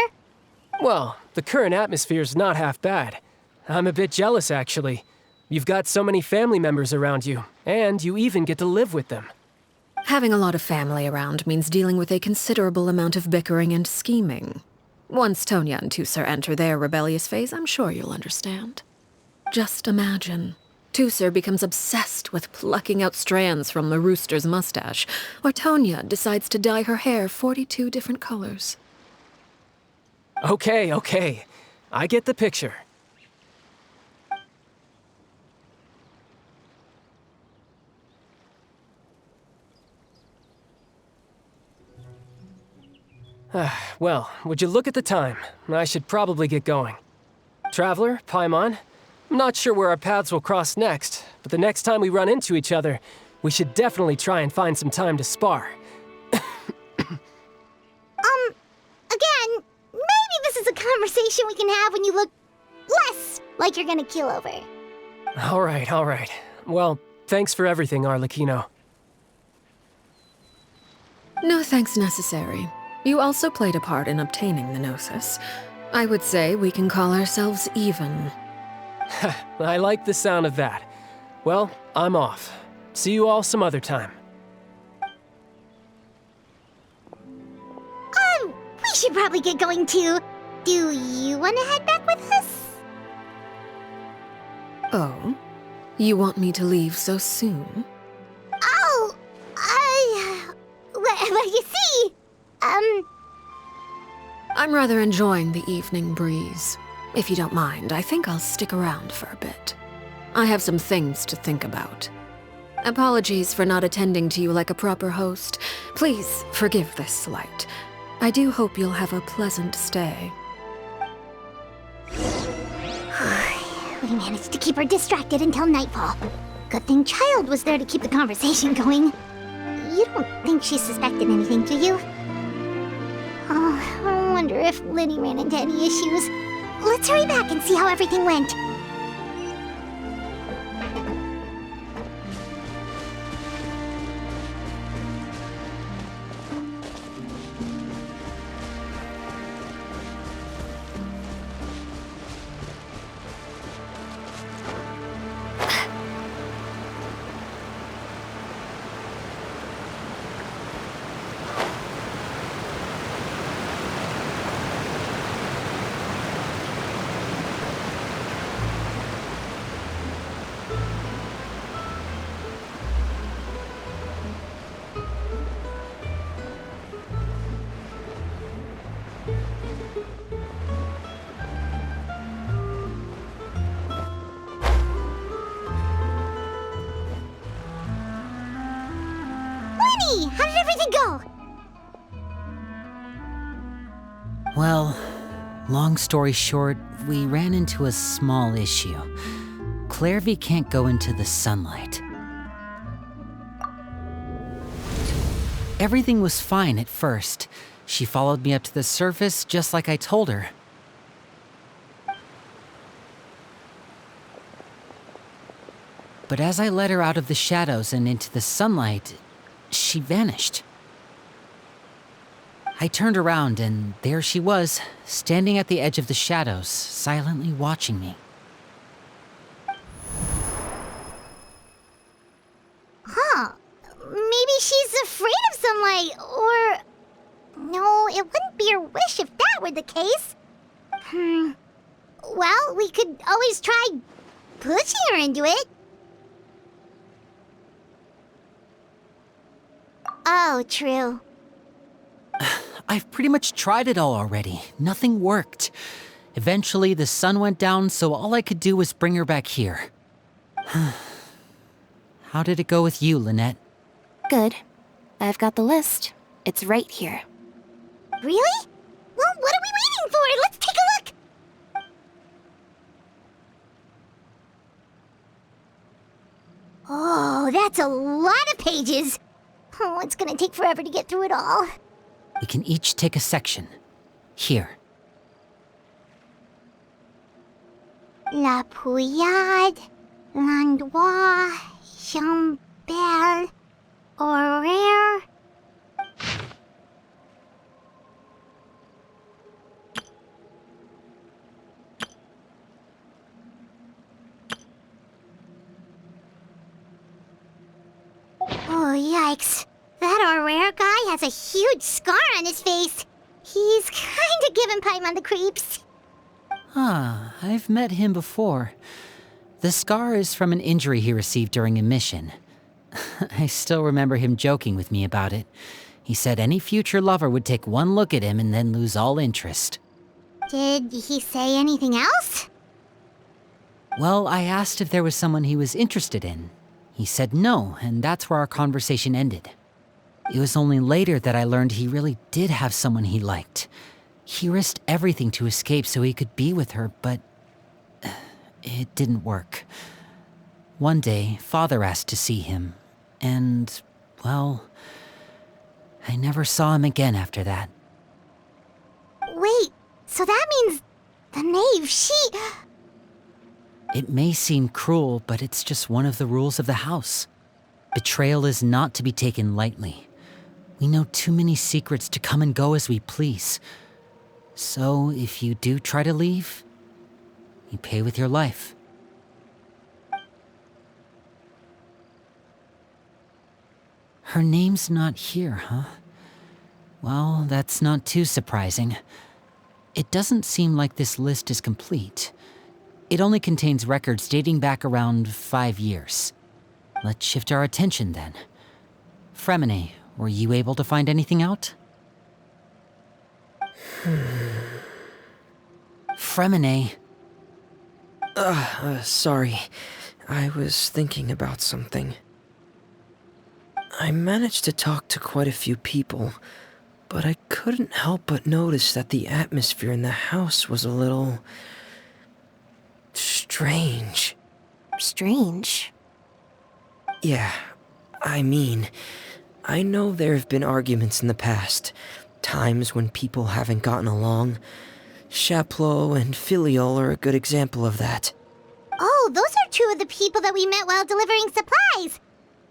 Well, the current atmosphere's not half bad. I'm a bit jealous, actually. You've got so many family members around you, and you even get to live with them. Having a lot of family around means dealing with a considerable amount of bickering and scheming. Once Tonya and Tusser enter their rebellious phase, I'm sure you'll understand. Just imagine. Tusser becomes obsessed with plucking out strands from the rooster's mustache, or Tonya decides to dye her hair 42 different colors. Okay. I get the picture. Well, would you look at the time? I should probably get going. Traveler, Paimon, I'm not sure where our paths will cross next, but the next time we run into each other, we should definitely try and find some time to spar. Again, maybe this is a conversation we can have when you look less like you're gonna keel over. All right. Well, thanks for everything, Arlecchino. No thanks necessary. You also played a part in obtaining the Gnosis. I would say we can call ourselves even. I like the sound of that. Well, I'm off. See you all some other time. We should probably get going too. Do you want to head back with us? Oh? You want me to leave so soon? Oh, well, you see, I'm rather enjoying the evening breeze. If you don't mind, I think I'll stick around for a bit. I have some things to think about. Apologies for not attending to you like a proper host. Please forgive this slight. I do hope you'll have a pleasant stay. We managed to keep her distracted until nightfall. Good thing Child was there to keep the conversation going. You don't think she suspected anything, do you? Oh, I wonder if Liddy ran into any issues. Let's hurry back and see how everything went. How did everything go? Well, long story short, we ran into a small issue. Clairvy can't go into the sunlight. Everything was fine at first. She followed me up to the surface just like I told her, but as I led her out of the shadows and into the sunlight, she vanished. I turned around, and there she was, standing at the edge of the shadows, silently watching me. Huh. Maybe she's afraid of sunlight, or... No, it wouldn't be her wish if that were the case. Well, we could always try pushing her into it. Oh, true. I've pretty much tried it all already. Nothing worked. Eventually, the sun went down, so all I could do was bring her back here. How did it go with you, Lynette? Good. I've got the list. It's right here. Really? Well, what are we waiting for? Let's take a look! Oh, that's a lot of pages. Oh, it's gonna take forever to get through it all. We can each take a section. Here. La Pouillade, L'Endroit, Chambel, Horaire. Oh, yikes. That Horaire guy has a huge scar on his face. He's kinda giving Paimon the creeps. Ah, I've met him before. The scar is from an injury he received during a mission. I still remember him joking with me about it. He said any future lover would take one look at him and then lose all interest. Did he say anything else? Well, I asked if there was someone he was interested in. He said no, and that's where our conversation ended. It was only later that I learned he really did have someone he liked. He risked everything to escape so he could be with her, but it didn't work. One day, Father asked to see him, and, well, I never saw him again after that. Wait, so that means the knave, she... It may seem cruel, but it's just one of the rules of the house. Betrayal is not to be taken lightly. We know too many secrets to come and go as we please. So, if you do try to leave, you pay with your life. Her name's not here, huh? Well, that's not too surprising. It doesn't seem like this list is complete. It only contains records dating back around 5 years. Let's shift our attention then. Fremine, were you able to find anything out? Fremine. Sorry. I was thinking about something. I managed to talk to quite a few people, but I couldn't help but notice that the atmosphere in the house was a little... strange. Strange? Yeah, I mean, I know there have been arguments in the past, times when people haven't gotten along. Chaplot and Filiol are a good example of that. Oh, those are two of the people that we met while delivering supplies.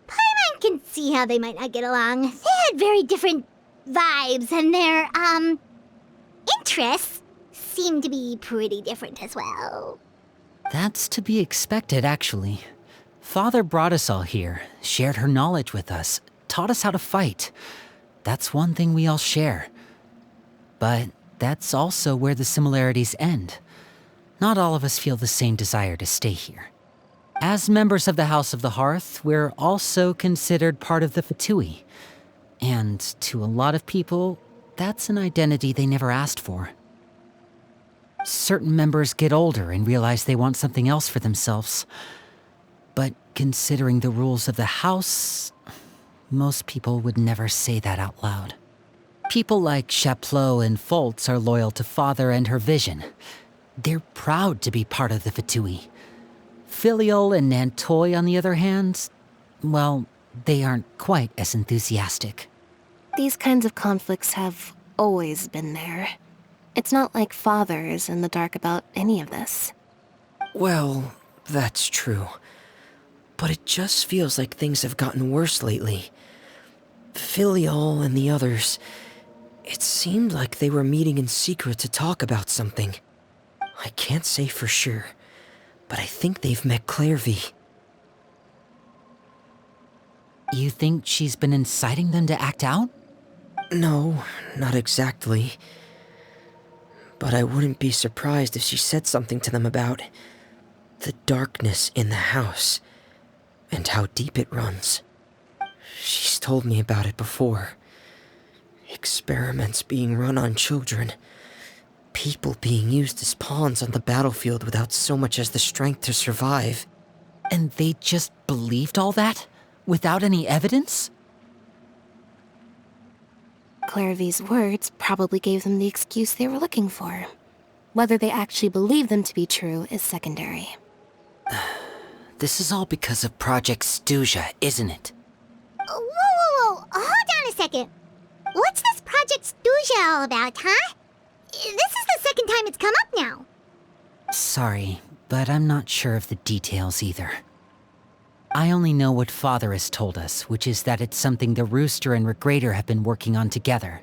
Paimon can see how they might not get along. They had very different vibes, and their, interests seem to be pretty different as well. That's to be expected, actually. Father brought us all here, shared her knowledge with us, taught us how to fight. That's one thing we all share. But that's also where the similarities end. Not all of us feel the same desire to stay here. As members of the House of the Hearth, we're also considered part of the Fatui. And to a lot of people, that's an identity they never asked for. Certain members get older and realize they want something else for themselves. But considering the rules of the house, most people would never say that out loud. People like Chaplot and Foltz are loyal to Father and her vision. They're proud to be part of the Fatui. Filiol and Nantoy, on the other hand, well, they aren't quite as enthusiastic. These kinds of conflicts have always been there. It's not like Father is in the dark about any of this. Well, that's true. But it just feels like things have gotten worse lately. Filial and the others, it seemed like they were meeting in secret to talk about something. I can't say for sure, but I think they've met Clairvy. You think she's been inciting them to act out? No, not exactly. But I wouldn't be surprised if she said something to them about the darkness in the house and how deep it runs. She's told me about it before. Experiments being run on children. People being used as pawns on the battlefield without so much as the strength to survive. And they just believed all that? Without any evidence? Clairvy's words probably gave them the excuse they were looking for. Whether they actually believe them to be true is secondary. This is all because of Project Stuja, isn't it? Whoa. Hold on a second. What's this Project Stuja all about, huh? This is the second time it's come up now. Sorry, but I'm not sure of the details either. I only know what Father has told us, which is that it's something the Rooster and Regrator have been working on together.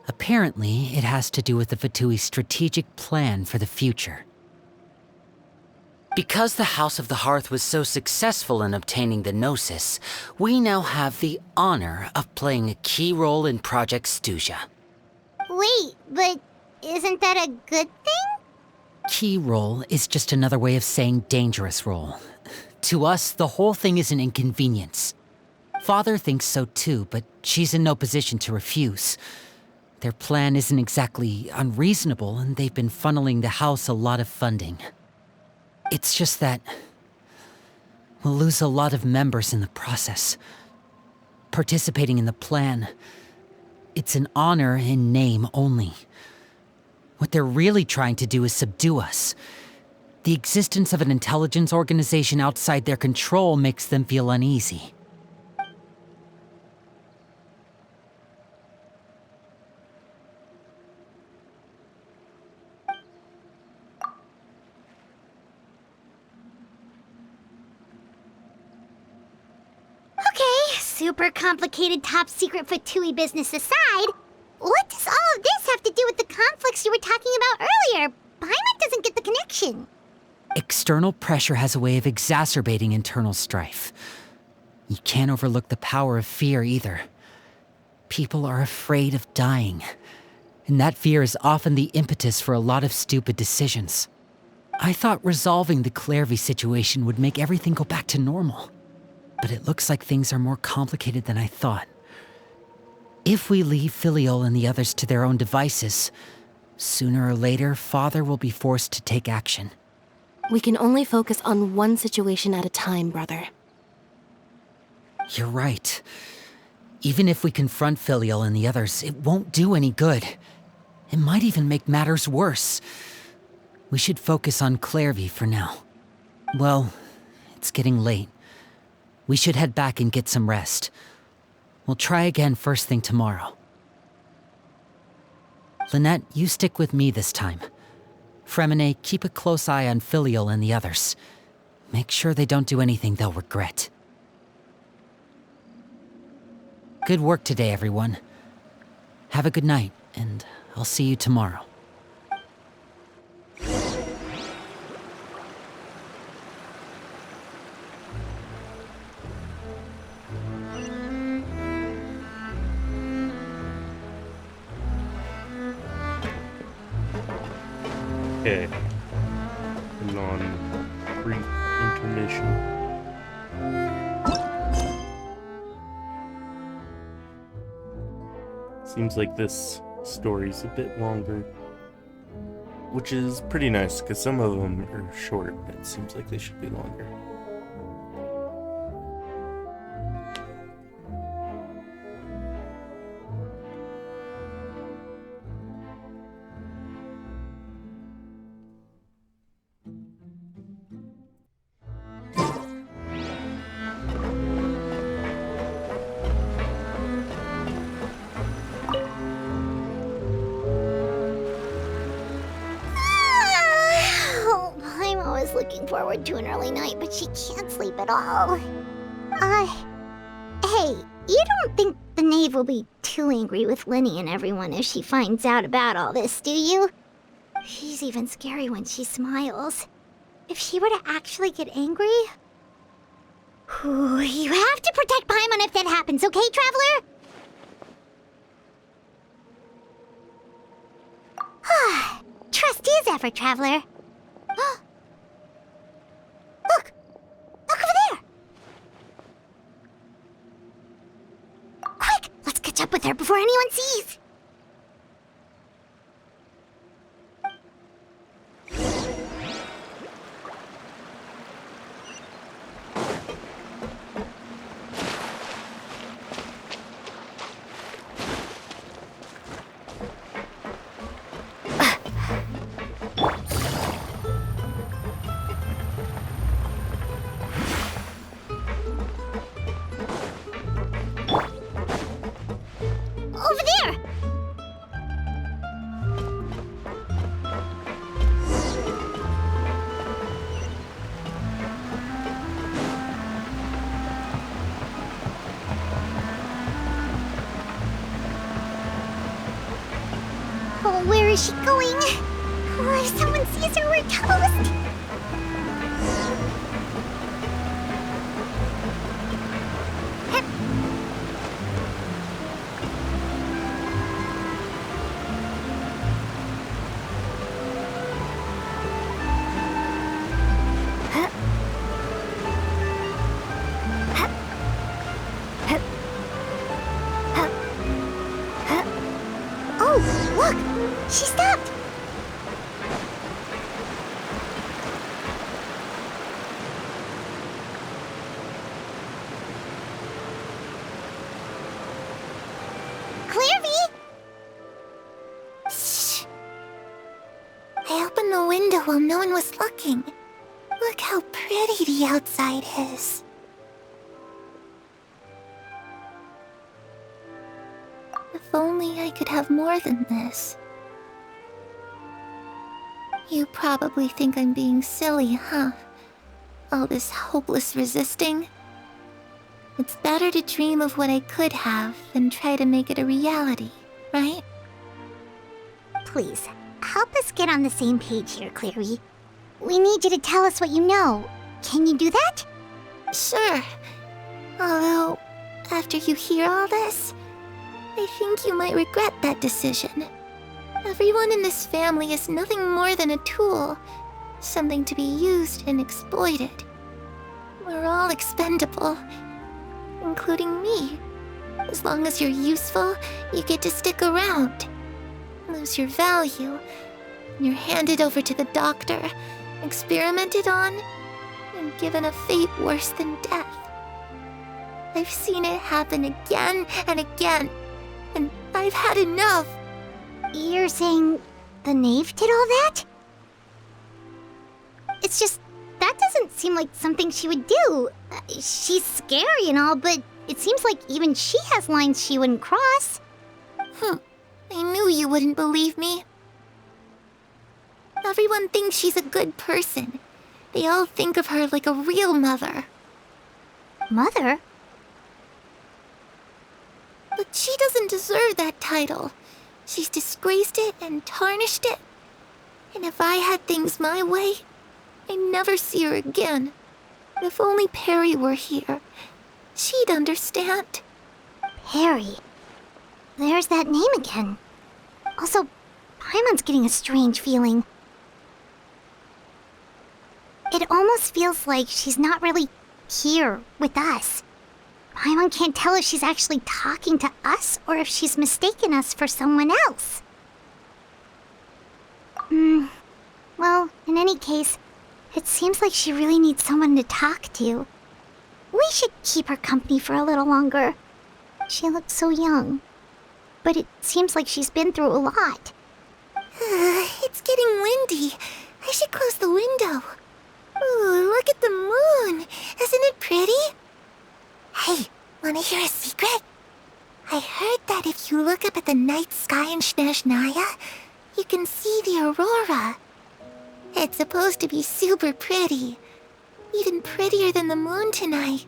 Apparently, it has to do with the Fatui's strategic plan for the future. Because the House of the Hearth was so successful in obtaining the Gnosis, we now have the honor of playing a key role in Project Stuja. Wait, but isn't that a good thing? Key role is just another way of saying dangerous role. To us, the whole thing is an inconvenience. Father thinks so too, but she's in no position to refuse. Their plan isn't exactly unreasonable, and they've been funneling the house a lot of funding. It's just that we'll lose a lot of members in the process. Participating in the plan, it's an honor in name only. What they're really trying to do is subdue us. The existence of an intelligence organization outside their control makes them feel uneasy. Okay, super complicated top secret Fatui business aside, what does all of this have to do with the conflicts you were talking about earlier? Paimon doesn't get the connection. External pressure has a way of exacerbating internal strife. You can't overlook the power of fear either. People are afraid of dying, and that fear is often the impetus for a lot of stupid decisions. I thought resolving the Clairvy situation would make everything go back to normal, but it looks like things are more complicated than I thought. If we leave Filial and the others to their own devices, sooner or later, Father will be forced to take action. We can only focus on one situation at a time, brother. You're right. Even if we confront Filial and the others, it won't do any good. It might even make matters worse. We should focus on Clairvy for now. Well, it's getting late. We should head back and get some rest. We'll try again first thing tomorrow. Lynette, you stick with me this time. Fremine, keep a close eye on Filial and the others. Make sure they don't do anything they'll regret. Good work today, everyone. Have a good night, and I'll see you tomorrow. Okay. And on brief intermission. Seems like this story's a bit longer, which is pretty nice because some of them are short, but it seems like they should be longer. forward to an early night, but she can't sleep at all. Hey, you don't think the knave will be too angry with Lenny and everyone if she finds out about all this, do you? She's even scary when she smiles. If she were to actually get angry... You have to protect Paimon if that happens, okay, Traveler? Trust is ever, Traveler. Look! Look over there! Quick! Let's catch up with her before anyone sees! Over there! Oh, where is she going? Oh, if someone sees her, we're toast! Oh, look! She stopped! Clairvy! Shh. I opened the window while no one was looking. Look how pretty the outside is. If only I could have more than this. You probably think I'm being silly, huh? All this hopeless resisting. It's better to dream of what I could have than try to make it a reality, right? Please, help us get on the same page here, Clary. We need you to tell us what you know. Can you do that? Sure. Although, after you hear all this, I think you might regret that decision. Everyone in this family is nothing more than a tool, something to be used and exploited. We're all expendable, including me. As long as you're useful, you get to stick around. Lose your value, and you're handed over to the doctor, experimented on, and given a fate worse than death. I've seen it happen again and again, and I've had enough. You're saying the knave did all that? It's just, that doesn't seem like something she would do. She's scary and all, but it seems like even she has lines she wouldn't cross. I knew you wouldn't believe me. Everyone thinks she's a good person. They all think of her like a real mother. Mother? But she doesn't deserve that title. She's disgraced it and tarnished it. And if I had things my way, I'd never see her again. If only Perry were here, she'd understand. Perry. There's that name again. Also, Paimon's getting a strange feeling. It almost feels like she's not really here with us. Paimon can't tell if she's actually talking to us or if she's mistaken us for someone else. Well, in any case, it seems like she really needs someone to talk to. We should keep her company for a little longer. She looks so young. But it seems like she's been through a lot. It's getting windy. I should close the window. Ooh, look at the moon. Isn't it pretty? Hey, wanna hear a secret? I heard that if you look up at the night sky in Snezhnaya, you can see the aurora. It's supposed to be super pretty, even prettier than the moon tonight.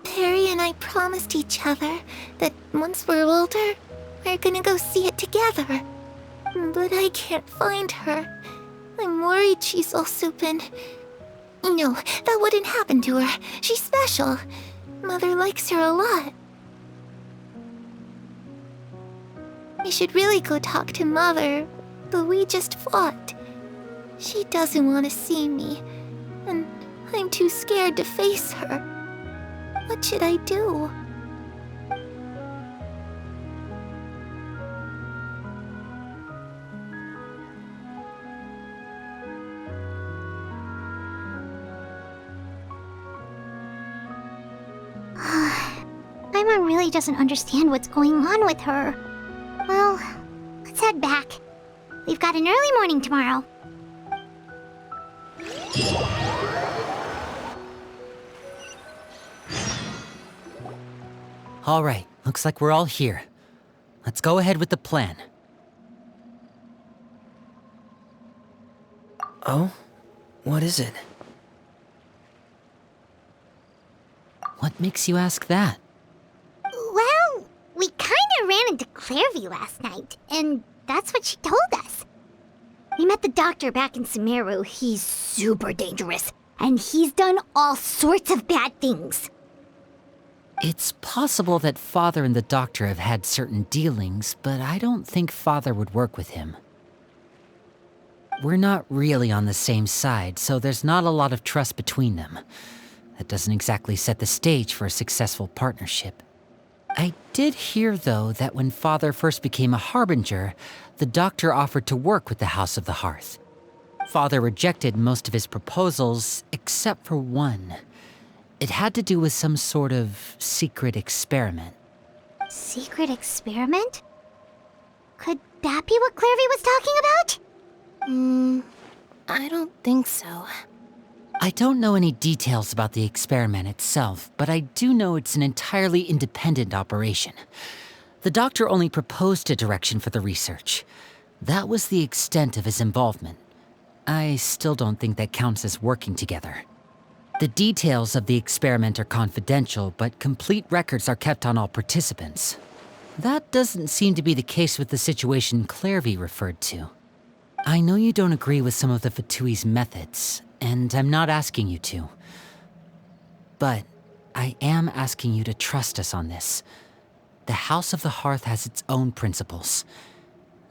Perry and I promised each other that once we're older, we're gonna go see it together. But I can't find her. I'm worried she's also been... No, that wouldn't happen to her. She's special. Mother likes her a lot. I should really go talk to Mother, but we just fought. She doesn't want to see me, and I'm too scared to face her. What should I do? Paimon really doesn't understand what's going on with her. Well, let's head back. We've got an early morning tomorrow. All right, looks like we're all here. Let's go ahead with the plan. Oh? What is it? What makes you ask that? Well, we kinda ran into Clairvy last night, and that's what she told us. We met the doctor back in Sumeru. He's super dangerous, and he's done all sorts of bad things. It's possible that Father and the Doctor have had certain dealings, but I don't think Father would work with him. We're not really on the same side, so there's not a lot of trust between them. That doesn't exactly set the stage for a successful partnership. I did hear, though, that when Father first became a Harbinger, the Doctor offered to work with the House of the Hearth. Father rejected most of his proposals, except for one. It had to do with some sort of secret experiment. Secret experiment? Could that be what Clairvy was talking about? I don't think so. I don't know any details about the experiment itself, but I do know it's an entirely independent operation. The Doctor only proposed a direction for the research. That was the extent of his involvement. I still don't think that counts as working together. The details of the experiment are confidential, but complete records are kept on all participants. That doesn't seem to be the case with the situation Clairvy referred to. I know you don't agree with some of the Fatui's methods, and I'm not asking you to. But I am asking you to trust us on this. The House of the Hearth has its own principles.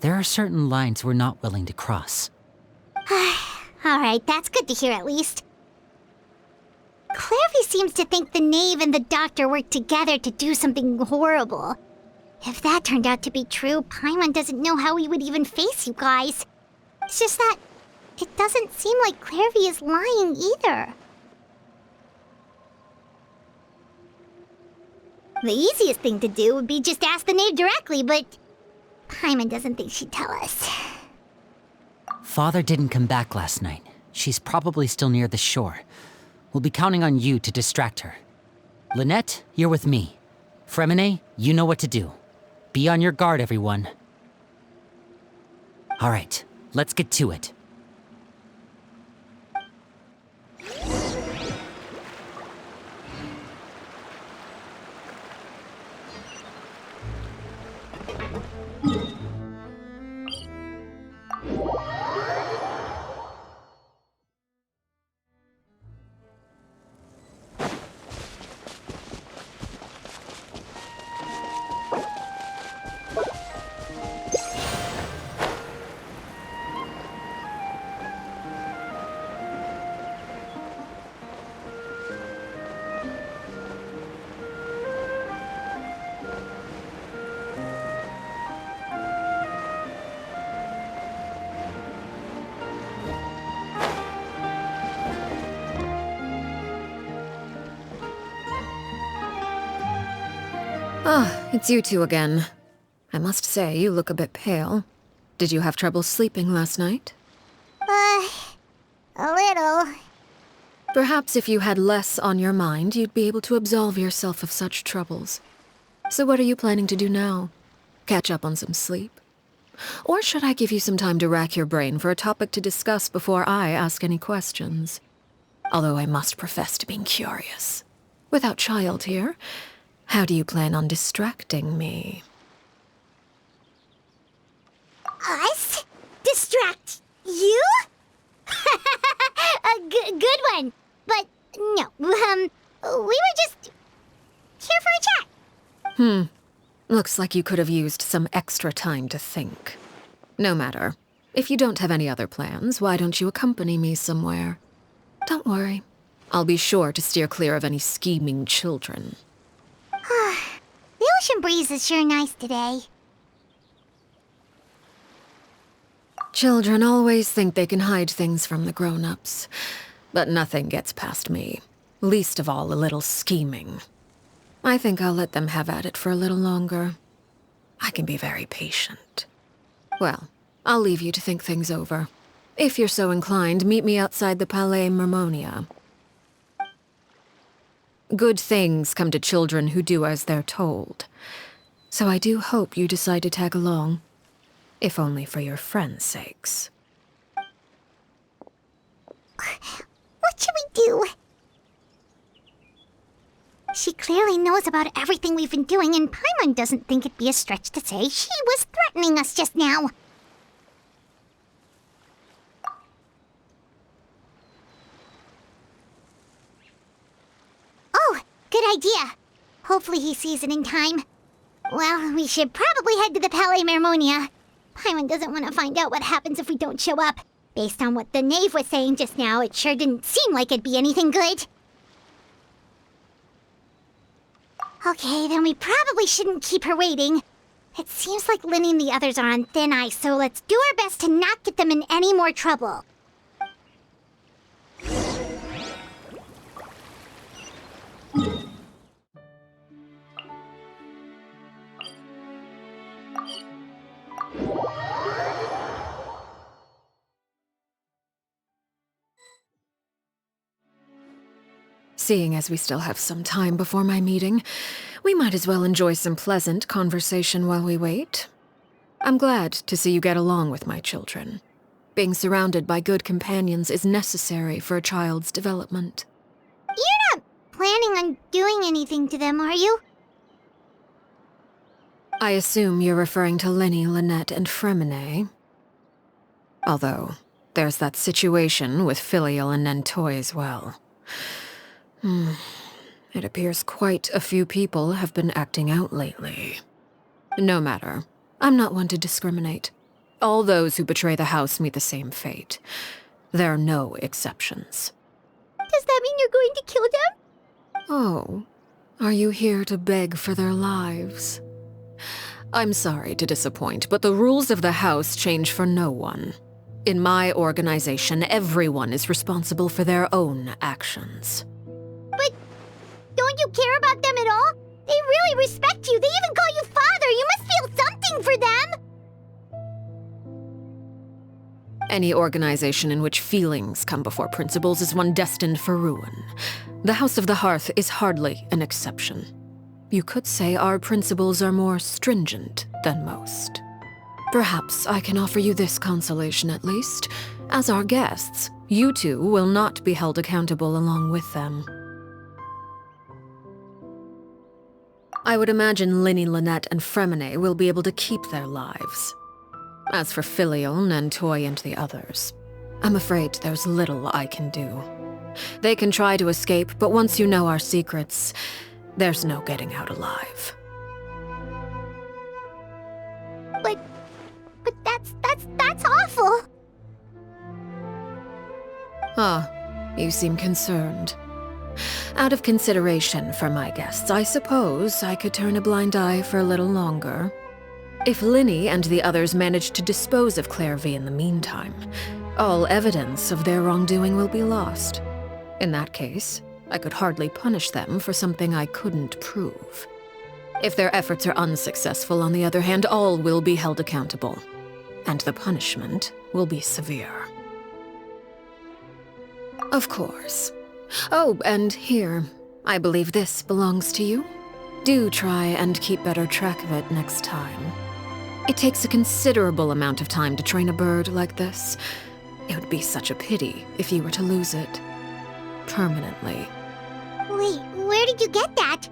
There are certain lines we're not willing to cross. Alright, that's good to hear at least. Clairvy seems to think the Knave and the Doctor worked together to do something horrible. If that turned out to be true, Paimon doesn't know how he would even face you guys. It's just that it doesn't seem like Clairvy is lying either. The easiest thing to do would be just ask the Knave directly, but Paimon doesn't think she'd tell us. Father didn't come back last night. She's probably still near the shore. We'll be counting on you to distract her. Lynette, you're with me. Fremine, you know what to do. Be on your guard, everyone. All right, let's get to it. Ah, it's you two again. I must say, you look a bit pale. Did you have trouble sleeping last night? A little. Perhaps if you had less on your mind, you'd be able to absolve yourself of such troubles. So what are you planning to do now? Catch up on some sleep? Or should I give you some time to rack your brain for a topic to discuss before I ask any questions? Although I must profess to being curious. Without child here, how do you plan on distracting me? Us? Distract you? A good one. But no, we were just here for a chat. Looks like you could have used some extra time to think. No matter. If you don't have any other plans, why don't you accompany me somewhere? Don't worry. I'll be sure to steer clear of any scheming children. The ocean breeze is sure nice today. Children always think they can hide things from the grown-ups. But nothing gets past me. Least of all a little scheming. I think I'll let them have at it for a little longer. I can be very patient. Well, I'll leave you to think things over. If you're so inclined, meet me outside the Palais Mermonia. Good things come to children who do as they're told. So I do hope you decide to tag along. If only for your friends' sakes. What should we do? She clearly knows about everything we've been doing, and Paimon doesn't think it'd be a stretch to say she was threatening us just now. Oh, good idea. Hopefully he sees it in time. Well, we should probably head to the Palais Mermonia. Paimon doesn't want to find out what happens if we don't show up. Based on what the knave was saying just now, it sure didn't seem like it'd be anything good. Okay, then we probably shouldn't keep her waiting. It seems like Lynnie and the others are on thin ice, so let's do our best to not get them in any more trouble. Seeing as we still have some time before my meeting, we might as well enjoy some pleasant conversation while we wait. I'm glad to see you get along with my children. Being surrounded by good companions is necessary for a child's development. You're not planning on doing anything to them, are you? I assume you're referring to Lynnie, Lynette, and Fremine. Although, there's that situation with Filial and Nentoy as well. It appears quite a few people have been acting out lately. No matter. I'm not one to discriminate. All those who betray the house meet the same fate. There are no exceptions. Does that mean you're going to kill them? Oh, are you here to beg for their lives? I'm sorry to disappoint, but the rules of the house change for no one. In my organization, everyone is responsible for their own actions. But don't you care about them at all? They really respect you. They even call you father. You must feel something for them. Any organization in which feelings come before principles is one destined for ruin. The House of the Hearth is hardly an exception. You could say our principles are more stringent than most. Perhaps I can offer you this consolation at least. As our guests, you two will not be held accountable along with them. I would imagine Lynnie, Lynette, and Fremine will be able to keep their lives. As for Filial, Nentoy, and the others, I'm afraid there's little I can do. They can try to escape, but once you know our secrets, there's no getting out alive. But that's awful. You seem concerned. Out of consideration for my guests, I suppose I could turn a blind eye for a little longer. If Lynnie and the others manage to dispose of Clairvy in the meantime, all evidence of their wrongdoing will be lost. In that case, I could hardly punish them for something I couldn't prove. If their efforts are unsuccessful, on the other hand, all will be held accountable. And the punishment will be severe. Of course. Oh, and here, I believe this belongs to you. Do try and keep better track of it next time. It takes a considerable amount of time to train a bird like this. It would be such a pity if you were to lose it. permanently. Wait, where did you get that?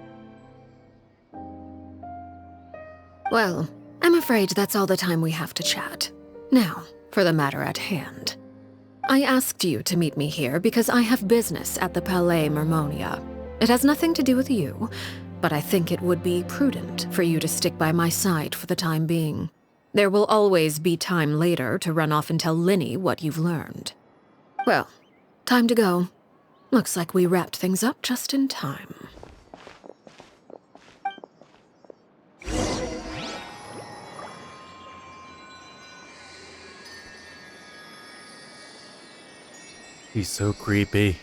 Well, I'm afraid that's all the time we have to chat. Now, for the matter at hand. I asked you to meet me here because I have business at the Palais Mermonia. It has nothing to do with you, but I think it would be prudent for you to stick by my side for the time being. There will always be time later to run off and tell Linny what you've learned. Well, time to go. Looks like we wrapped things up just in time. He's so creepy.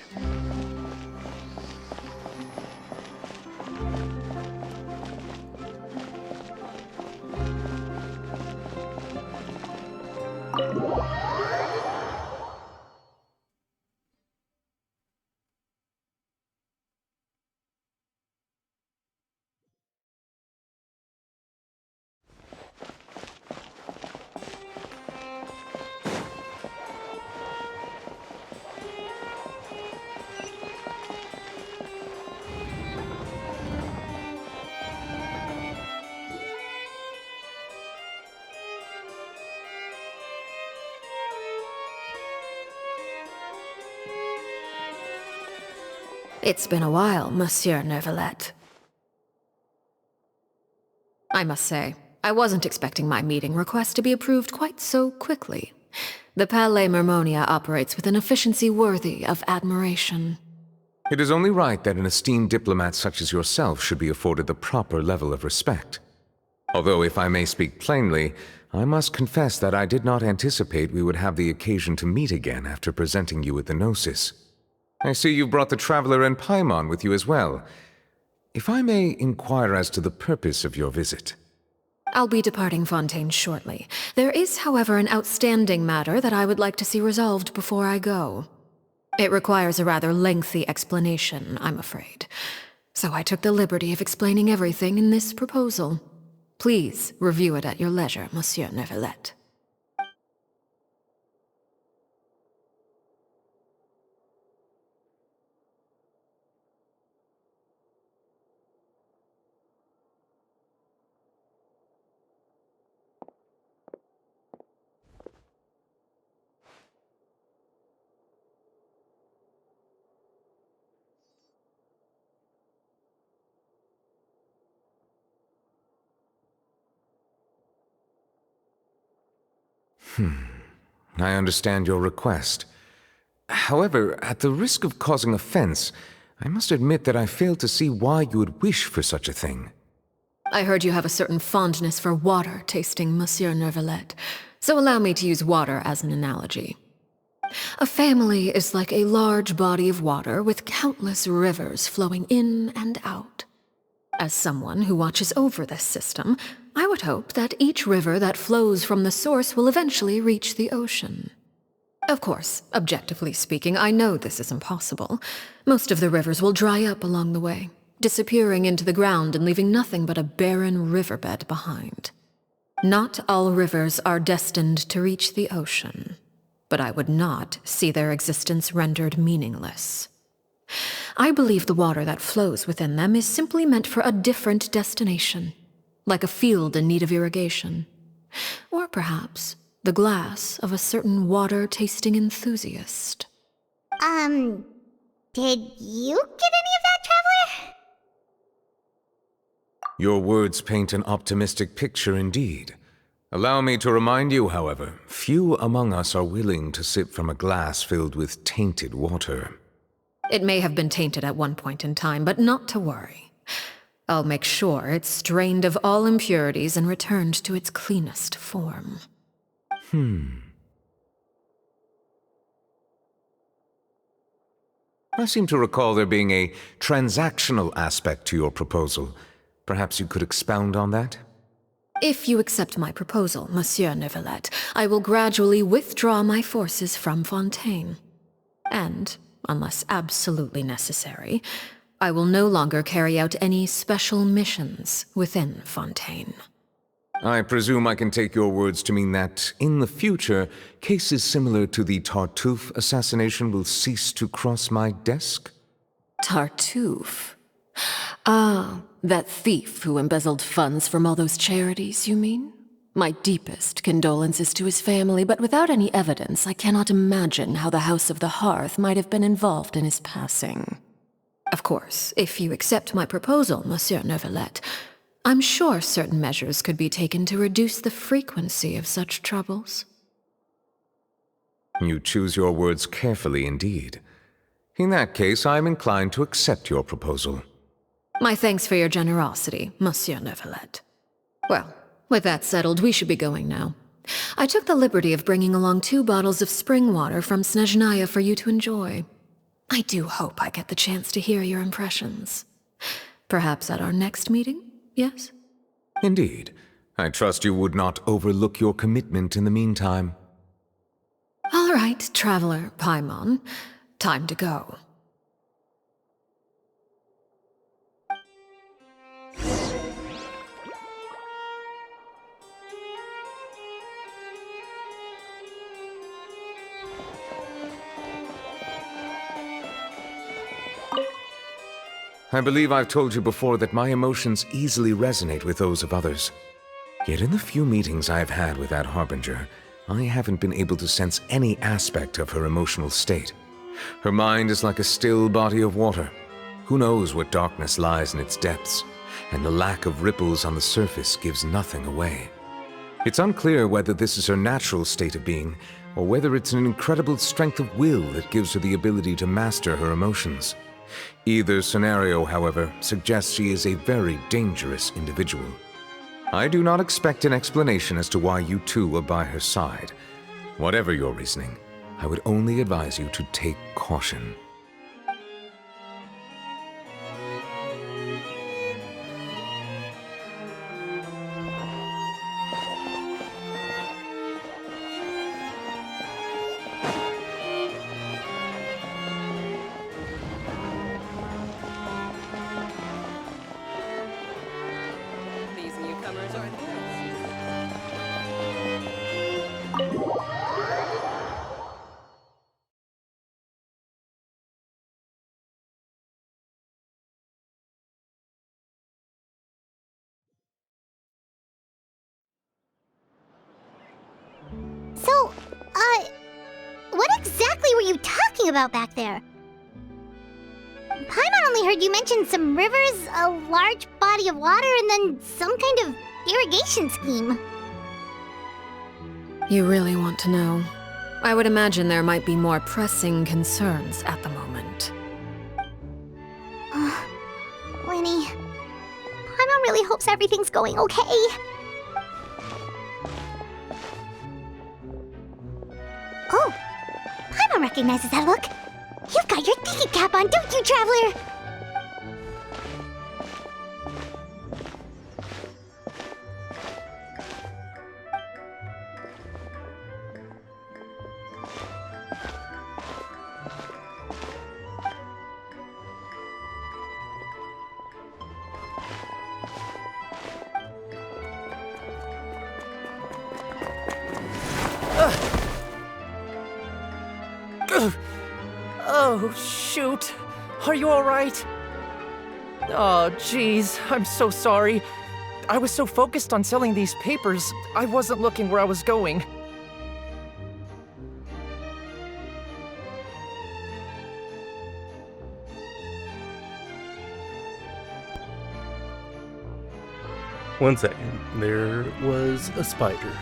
It's been a while, Monsieur Neuvillette. I must say, I wasn't expecting my meeting request to be approved quite so quickly. The Palais Mermonia operates with an efficiency worthy of admiration. It is only right that an esteemed diplomat such as yourself should be afforded the proper level of respect. Although, if I may speak plainly, I must confess that I did not anticipate we would have the occasion to meet again after presenting you with the Gnosis. I see you brought the Traveler and Paimon with you as well. If I may inquire as to the purpose of your visit. I'll be departing Fontaine shortly. There is, however, an outstanding matter that I would like to see resolved before I go. It requires a rather lengthy explanation, I'm afraid. So I took the liberty of explaining everything in this proposal. Please review it at your leisure, Monsieur Neuvillette. I understand your request. However, at the risk of causing offense, I must admit that I fail to see why you would wish for such a thing. I heard you have a certain fondness for water tasting, Monsieur Neuvillette, so allow me to use water as an analogy. A family is like a large body of water with countless rivers flowing in and out. As someone who watches over this system, I would hope that each river that flows from the source will eventually reach the ocean. Of course, objectively speaking, I know this is impossible. Most of the rivers will dry up along the way, disappearing into the ground and leaving nothing but a barren riverbed behind. Not all rivers are destined to reach the ocean, but I would not see their existence rendered meaningless. I believe the water that flows within them is simply meant for a different destination, like a field in need of irrigation. Or perhaps the glass of a certain water-tasting enthusiast. Did you get any of that, Traveler? Your words paint an optimistic picture indeed. Allow me to remind you, however, few among us are willing to sip from a glass filled with tainted water. It may have been tainted at one point in time, but not to worry. I'll make sure it's strained of all impurities and returned to its cleanest form. I seem to recall there being a transactional aspect to your proposal. Perhaps you could expound on that? If you accept my proposal, Monsieur Neuvillette, I will gradually withdraw my forces from Fontaine. And, unless absolutely necessary, I will no longer carry out any special missions within Fontaine. I presume I can take your words to mean that, in the future, cases similar to the Tartuffe assassination will cease to cross my desk? Tartuffe? Ah, that thief who embezzled funds from all those charities, you mean? My deepest condolences to his family, but without any evidence, I cannot imagine how the House of the Hearth might have been involved in his passing. Of course, if you accept my proposal, Monsieur Neuvillette, I'm sure certain measures could be taken to reduce the frequency of such troubles. You choose your words carefully indeed. In that case, I am inclined to accept your proposal. My thanks for your generosity, Monsieur Neuvillette. Well, with that settled, we should be going now. I took the liberty of bringing along 2 bottles of spring water from Snezhnaya for you to enjoy. I do hope I get the chance to hear your impressions. Perhaps at our next meeting? Yes? Indeed. I trust you would not overlook your commitment in the meantime. All right, Traveler Paimon. Time to go. I believe I've told you before that my emotions easily resonate with those of others. Yet in the few meetings I've had with that Harbinger, I haven't been able to sense any aspect of her emotional state. Her mind is like a still body of water. Who knows what darkness lies in its depths, and the lack of ripples on the surface gives nothing away. It's unclear whether this is her natural state of being, or whether it's an incredible strength of will that gives her the ability to master her emotions. Either scenario, however, suggests she is a very dangerous individual. I do not expect an explanation as to why you two are by her side. Whatever your reasoning, I would only advise you to take caution. So, what exactly were you talking about back there? Paimon only heard you mention some rivers, a large body of water, and then some kind of irrigation scheme. You really want to know? I would imagine there might be more pressing concerns at the moment. Winnie, Paimon really hopes everything's going okay. Oh, Paimon recognizes that look. You've got your tiki cap on, don't you, Traveler? Oh, shoot. Are you alright? Oh, jeez. I'm so sorry. I was so focused on selling these papers, I wasn't looking where I was going. One second. There was a spider.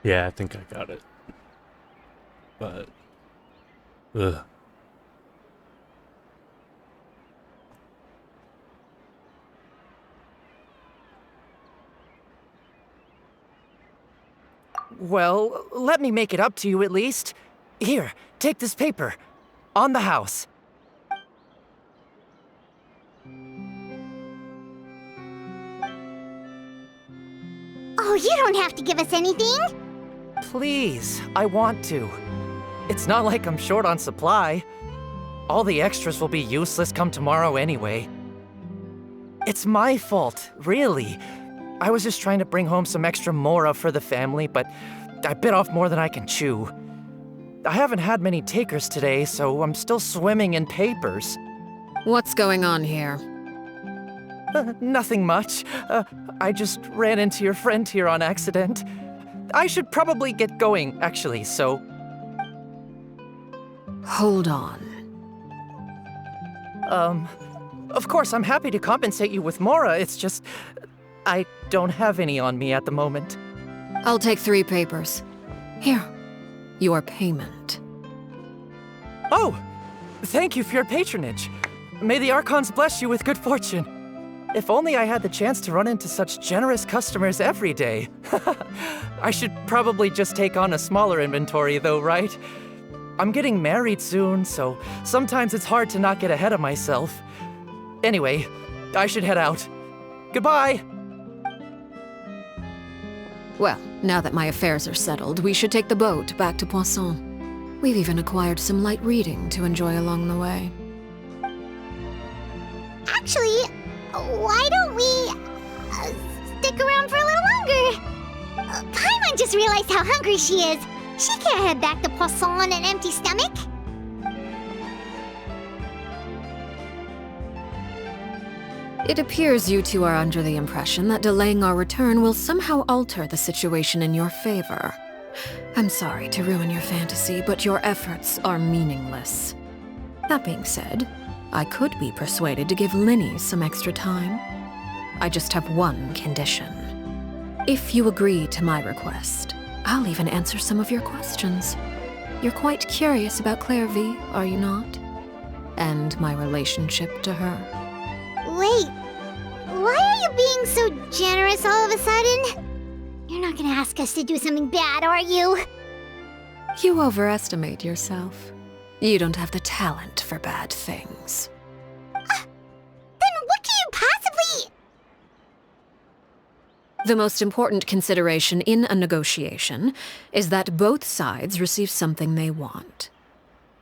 Yeah, I think I got it. But, ugh. Well, let me make it up to you at least. Here, take this paper. On the house. Oh, you don't have to give us anything. Please, I want to. It's not like I'm short on supply. All the extras will be useless come tomorrow anyway. It's my fault, really. I was just trying to bring home some extra mora for the family, but I bit off more than I can chew. I haven't had many takers today, so I'm still swimming in papers. What's going on here? Nothing much. I just ran into your friend here on accident. I should probably get going, actually, so... Hold on. Of course, I'm happy to compensate you with mora, it's just... I don't have any on me at the moment. I'll take 3 papers. Here, your payment. Oh! Thank you for your patronage. May the Archons bless you with good fortune. If only I had the chance to run into such generous customers every day. I should probably just take on a smaller inventory though, right? I'm getting married soon, so sometimes it's hard to not get ahead of myself. Anyway, I should head out. Goodbye! Well, now that my affairs are settled, we should take the boat back to Poisson. We've even acquired some light reading to enjoy along the way. Actually, why don't we stick around for a little longer? Paimon just realized how hungry she is. She can't head back to Poisson on an empty stomach. It appears you two are under the impression that delaying our return will somehow alter the situation in your favor. I'm sorry to ruin your fantasy, but your efforts are meaningless. That being said, I could be persuaded to give Linny some extra time. I just have one condition. If you agree to my request, I'll even answer some of your questions. You're quite curious about Claire V, are you not? And my relationship to her. Wait, why are you being so generous all of a sudden? You're not gonna ask us to do something bad, are you? You overestimate yourself. You don't have the talent for bad things. Then what can you possibly... The most important consideration in a negotiation is that both sides receive something they want.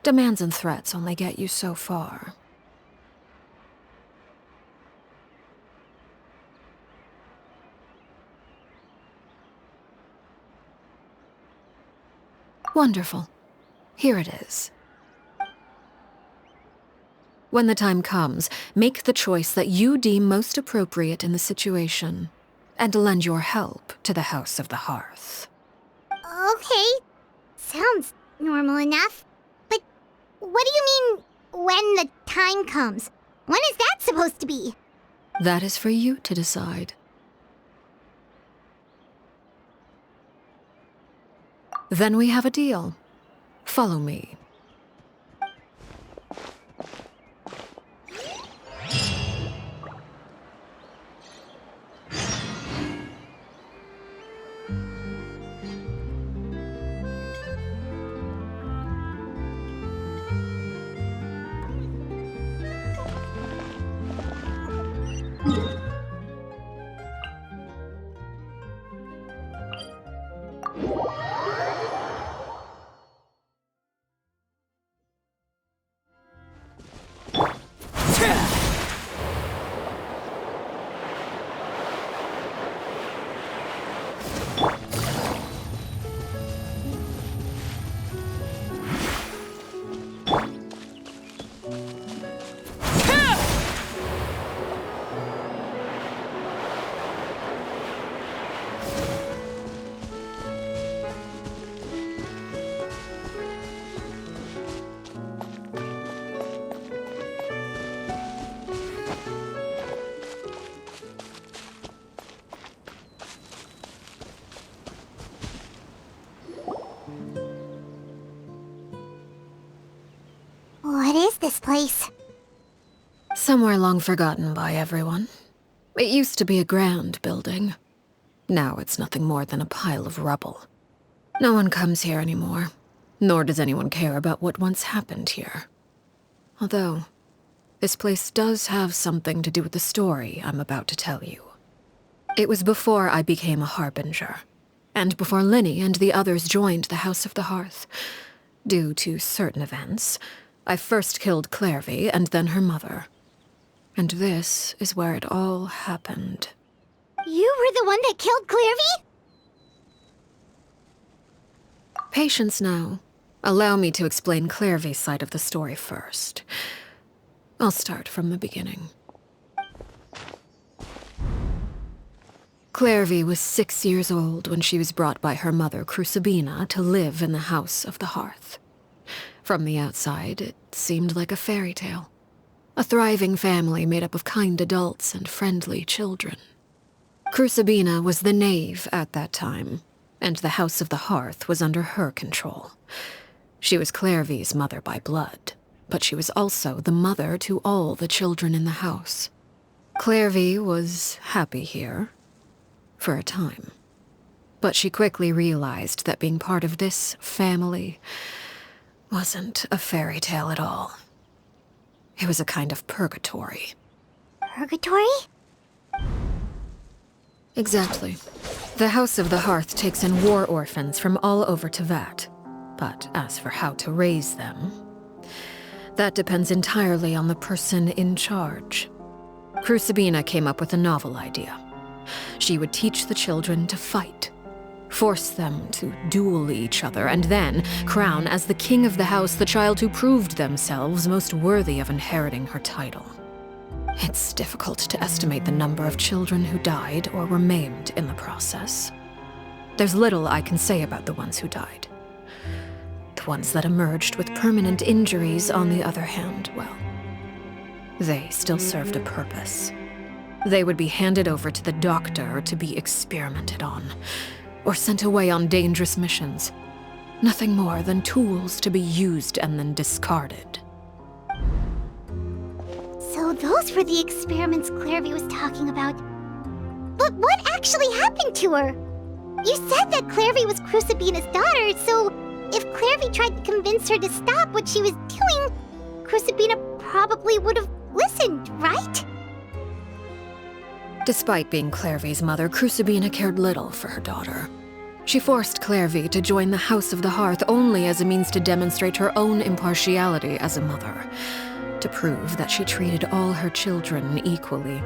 Demands and threats only get you so far. Wonderful. Here it is. When the time comes, make the choice that you deem most appropriate in the situation, and lend your help to the House of the Hearth. Okay, sounds normal enough. But what do you mean, when the time comes? When is that supposed to be? That is for you to decide. Then we have a deal. Follow me. this place? Somewhere long forgotten by everyone. It used to be a grand building. Now it's nothing more than a pile of rubble. No one comes here anymore, nor does anyone care about what once happened here. Although, this place does have something to do with the story I'm about to tell you. It was before I became a Harbinger, and before Linny and the others joined the House of the Hearth. Due to certain events, I first killed Clairvy and then her mother. And this is where it all happened. You were the one that killed Clairvy? Patience now. Allow me to explain Clairvy's side of the story first. I'll start from the beginning. Clairvy was 6 years old when she was brought by her mother, Crucibina, to live in the House of the Hearth. From the outside, it seemed like a fairy tale. A thriving family made up of kind adults and friendly children. Crucibina was the knave at that time, and the House of the Hearth was under her control. She was Clairvy's mother by blood, but she was also the mother to all the children in the house. Clairvy was happy here, for a time. But she quickly realized that being part of this family wasn't a fairy tale at all. It was a kind of purgatory. Purgatory? Exactly. The House of the Hearth takes in war orphans from all over Tevat. But as for how to raise them, that depends entirely on the person in charge. Crucibina came up with a novel idea. She would teach the children to fight, force them to duel each other, and then crown as the king of the house the child who proved themselves most worthy of inheriting her title. It's difficult to estimate the number of children who died or were maimed in the process. There's little I can say about the ones who died. The ones that emerged with permanent injuries, on the other hand, well, they still served a purpose. They would be handed over to the doctor to be experimented on, or sent away on dangerous missions. Nothing more than tools to be used and then discarded. So those were the experiments Clairvy was talking about. But what actually happened to her? You said that Clairvy was Crucibina's daughter, so if Clairvy tried to convince her to stop what she was doing, Crucibina probably would have listened, right? Despite being Clairvy's mother, Crucibina cared little for her daughter. She forced Clairvy to join the House of the Hearth only as a means to demonstrate her own impartiality as a mother, to prove that she treated all her children equally.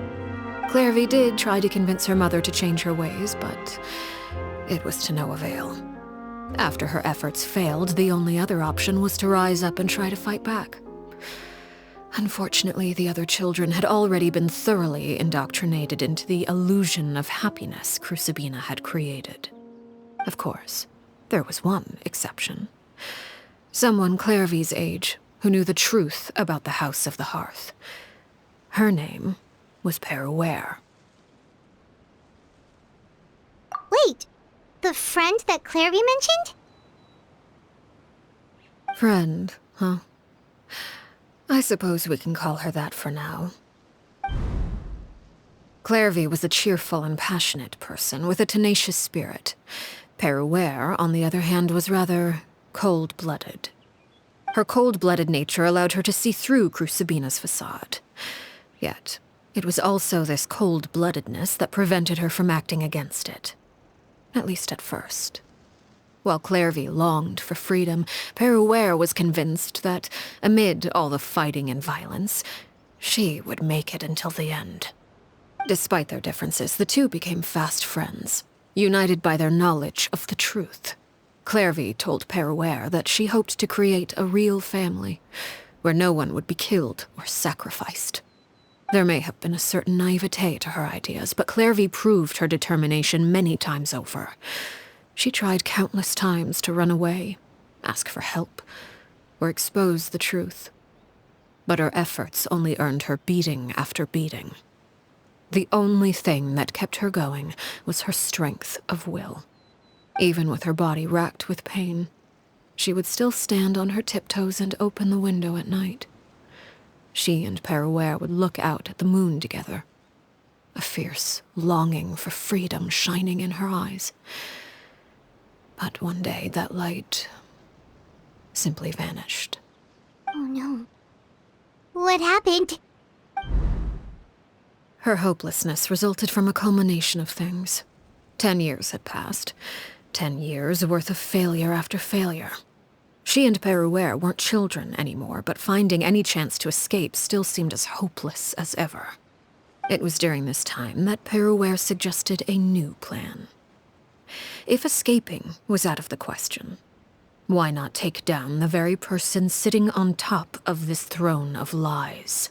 Clairvy did try to convince her mother to change her ways, but it was to no avail. After her efforts failed, the only other option was to rise up and try to fight back. Unfortunately, the other children had already been thoroughly indoctrinated into the illusion of happiness Crucibina had created. Of course, there was one exception. Someone Clairvy's age who knew the truth about the House of the Hearth. Her name was Peruere. Wait, the friend that Clairvy mentioned? Friend, huh? I suppose we can call her that for now. Clairvy was a cheerful and passionate person with a tenacious spirit. Peruere, on the other hand, was rather cold-blooded. Her cold-blooded nature allowed her to see through Crucibina's facade. Yet, it was also this cold-bloodedness that prevented her from acting against it. At least at first. While Clairvy longed for freedom, Peruere was convinced that, amid all the fighting and violence, she would make it until the end. Despite their differences, the two became fast friends, united by their knowledge of the truth. Clairvy told Peruere that she hoped to create a real family, where no one would be killed or sacrificed. There may have been a certain naivete to her ideas, but Clairvy proved her determination many times over. She tried countless times to run away, ask for help, or expose the truth. But her efforts only earned her beating after beating. The only thing that kept her going was her strength of will. Even with her body racked with pain, she would still stand on her tiptoes and open the window at night. she and Peruere would look out at the moon together, a fierce longing for freedom shining in her eyes. But one day that light simply vanished. Oh no. What happened? Her hopelessness resulted from a culmination of things. 10 years had passed. 10 years worth of failure after failure. She and Peruere weren't children anymore, but finding any chance to escape still seemed as hopeless as ever. It was during this time that Peruere suggested a new plan. If escaping was out of the question, why not take down the very person sitting on top of this throne of lies?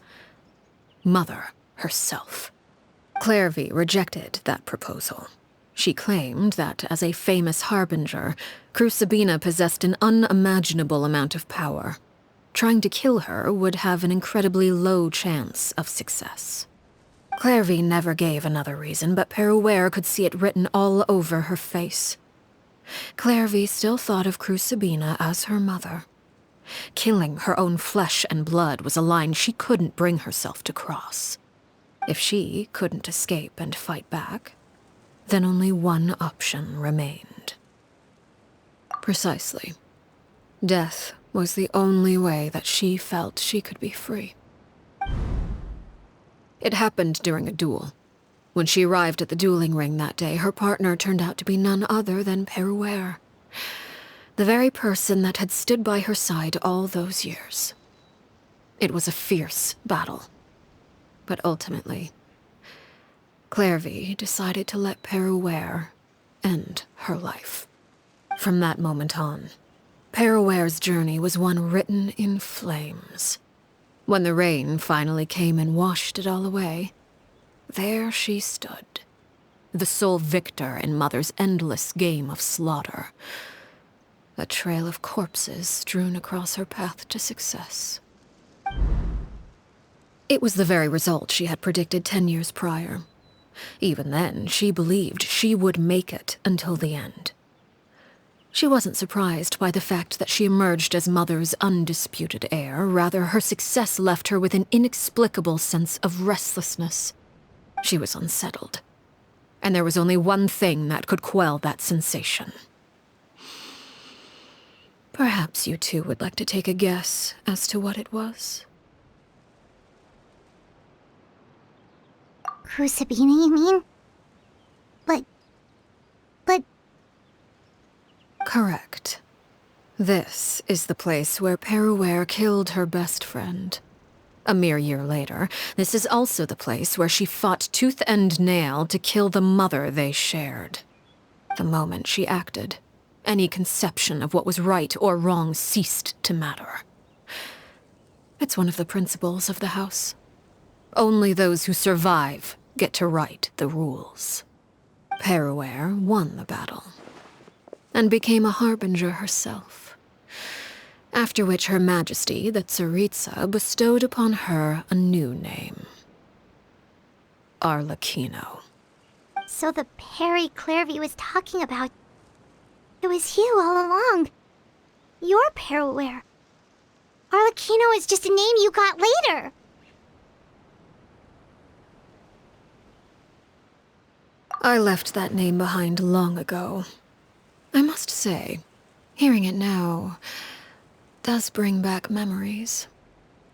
Mother herself. Clairvy rejected that proposal. She claimed that, as a famous harbinger, Crucibina possessed an unimaginable amount of power. Trying to kill her would have an incredibly low chance of success. Clairvy never gave another reason, but Peruere could see it written all over her face. Clairvy still thought of Crucibina as her mother. Killing her own flesh and blood was a line she couldn't bring herself to cross. If she couldn't escape and fight back, then only one option remained. Precisely. Death was the only way that she felt she could be free. It happened during a duel. When she arrived at the dueling ring that day, her partner turned out to be none other than Peruere, the very person that had stood by her side all those years. It was a fierce battle. But ultimately, Clairvy decided to let Peruere end her life. From that moment on, Peruere's journey was one written in flames. When the rain finally came and washed it all away, there she stood, the sole victor in Mother's endless game of slaughter, a trail of corpses strewn across her path to success. It was the very result she had predicted 10 years prior. Even then, she believed she would make it until the end. She wasn't surprised by the fact that she emerged as Mother's undisputed heir. Rather, her success left her with an inexplicable sense of restlessness. She was unsettled, and there was only one thing that could quell that sensation. Perhaps you two would like to take a guess as to what it was? Crucibina, you mean? But... Correct. This is the place where Peruere killed her best friend. A mere year later, this is also the place where she fought tooth and nail to kill the mother they shared. The moment she acted, any conception of what was right or wrong ceased to matter. It's one of the principles of the house. Only those who survive get to write the rules. Peruere won the battle, and became a harbinger herself. After which Her Majesty, the Tsaritsa, bestowed upon her a new name. Arlecchino. So the Perry Clairvy was talking about... It was you all along. You're Peruere. Arlecchino is just a name you got later. I left that name behind long ago. I must say, hearing it now does bring back memories.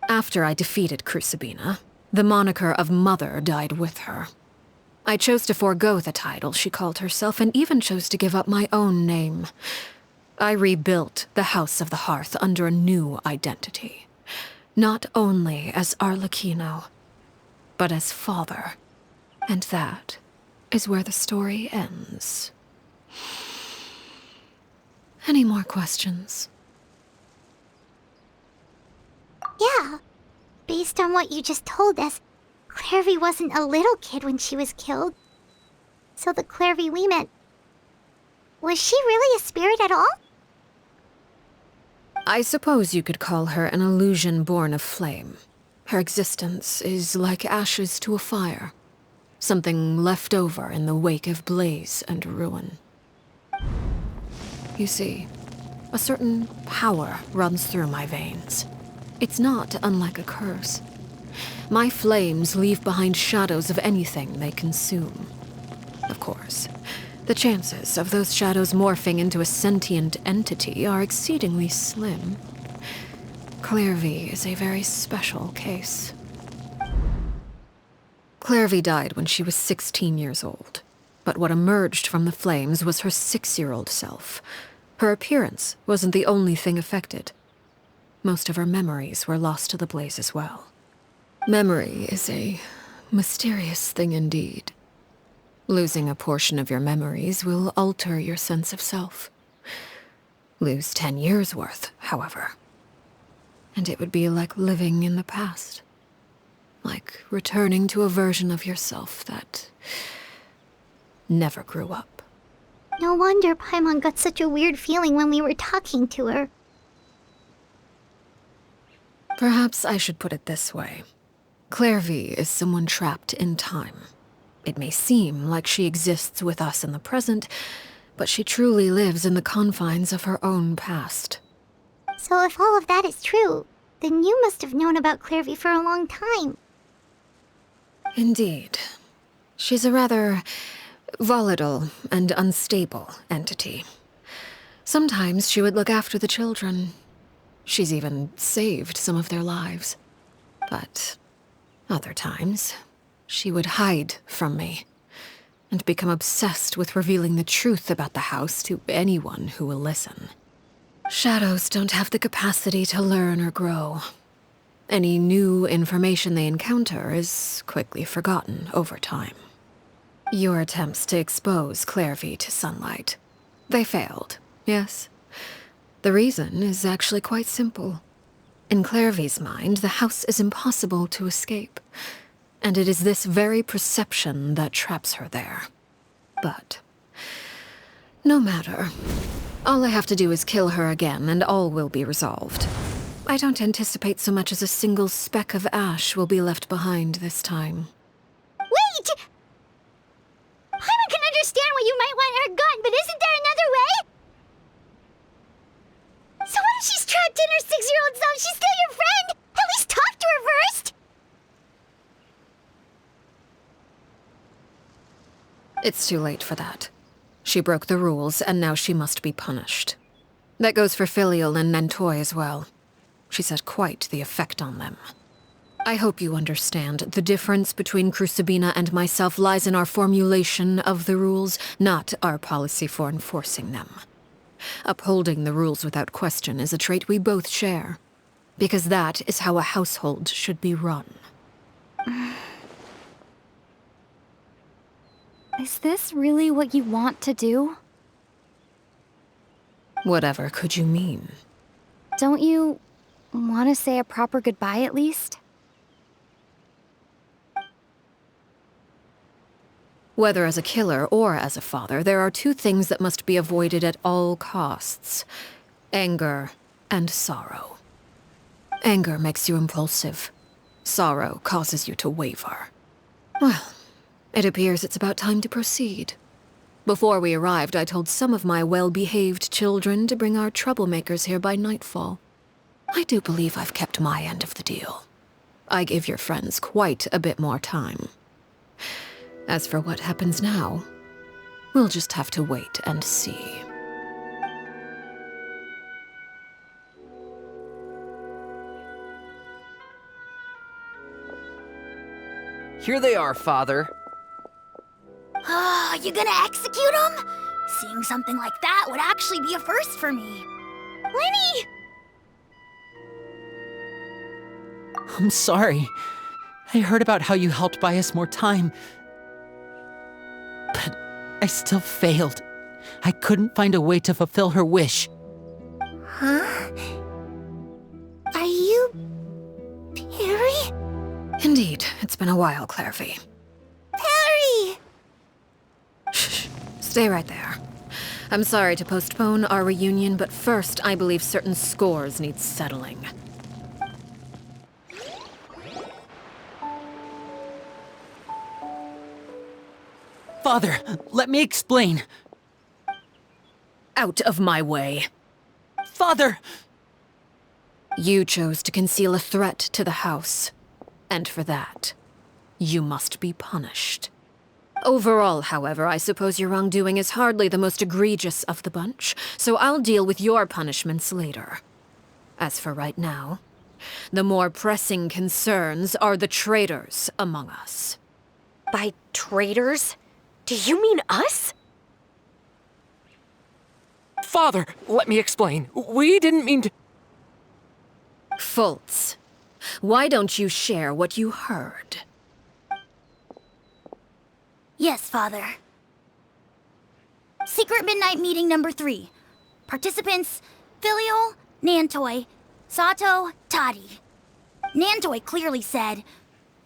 After I defeated Crucibina, the moniker of Mother died with her. I chose to forego the title she called herself, and even chose to give up my own name. I rebuilt the House of the Hearth under a new identity. Not only as Arlecchino, but as father. And that is where the story ends. Any more questions? Yeah. Based on what you just told us, Clairvy wasn't a little kid when she was killed. So the Clairvy we met... Was she really a spirit at all? I suppose you could call her an illusion born of flame. Her existence is like ashes to a fire. Something left over in the wake of blaze and ruin. You see, a certain power runs through my veins. It's not unlike a curse. My flames leave behind shadows of anything they consume. Of course, the chances of those shadows morphing into a sentient entity are exceedingly slim. Clairvy is a very special case. Clairvy died when she was 16 years old, but what emerged from the flames was her 6-year-old self. Her appearance wasn't the only thing affected. Most of her memories were lost to the blaze as well. Memory is a mysterious thing indeed. Losing a portion of your memories will alter your sense of self. Lose 10 years' worth, however, and it would be like living in the past. Like returning to a version of yourself that never grew up. No wonder Paimon got such a weird feeling when we were talking to her. Perhaps I should put it this way. Clairvy is someone trapped in time. It may seem like she exists with us in the present, but she truly lives in the confines of her own past. So if all of that is true, then you must have known about Clairvy for a long time. Indeed. She's a rather volatile and unstable entity. Sometimes she would look after the children. She's even saved some of their lives. But other times, she would hide from me and become obsessed with revealing the truth about the house to anyone who will listen. Shadows don't have the capacity to learn or grow. Any new information they encounter is quickly forgotten over time. Your attempts to expose Clairvy to sunlight, they failed, yes? The reason is actually quite simple. In Clairvy's mind, the house is impossible to escape, and it is this very perception that traps her there. But no matter. All I have to do is kill her again, and all will be resolved. I don't anticipate so much as a single speck of ash will be left behind this time. Wait! Paimon can understand why you might want her gone, but isn't there another way? So what if she's trapped in her 6-year-old self? She's still your friend! At least talk to her first! It's too late for that. She broke the rules, and now she must be punished. That goes for Filial and Nantoy as well. She's had quite the effect on them. I hope you understand the difference between Crucibina and myself lies in our formulation of the rules, not our policy for enforcing them. Upholding the rules without question is a trait we both share, because that is how a household should be run. Is this really what you want to do? Whatever could you mean? Don't you want to say a proper goodbye at least? Whether as a killer or as a father, there are two things that must be avoided at all costs: anger and sorrow. Anger makes you impulsive. Sorrow causes you to waver. Well, it appears it's about time to proceed. Before we arrived, I told some of my well-behaved children to bring our troublemakers here by nightfall. I do believe I've kept my end of the deal. I gave your friends quite a bit more time. As for what happens now, we'll just have to wait and see. Here they are, Father. You gonna execute him? Seeing something like that would actually be a first for me. Lenny! I'm sorry. I heard about how you helped buy us more time. But I still failed. I couldn't find a way to fulfill her wish. Huh? Are you... Perry? Indeed, it's been a while, Clairvy. Perry! Shh, stay right there. I'm sorry to postpone our reunion, but first I believe certain scores need settling. Father, let me explain. Out of my way. Father! You chose to conceal a threat to the house. And for that, you must be punished. Overall, however, I suppose your wrongdoing is hardly the most egregious of the bunch, so I'll deal with your punishments later. As for right now, the more pressing concerns are the traitors among us. By traitors? Do you mean us? Father, let me explain. We didn't mean to... Fultz, why don't you share what you heard? Yes, Father. Secret Midnight Meeting number 3. Participants, Filial, Nantoi, Sato, Toddy. Nantoi clearly said,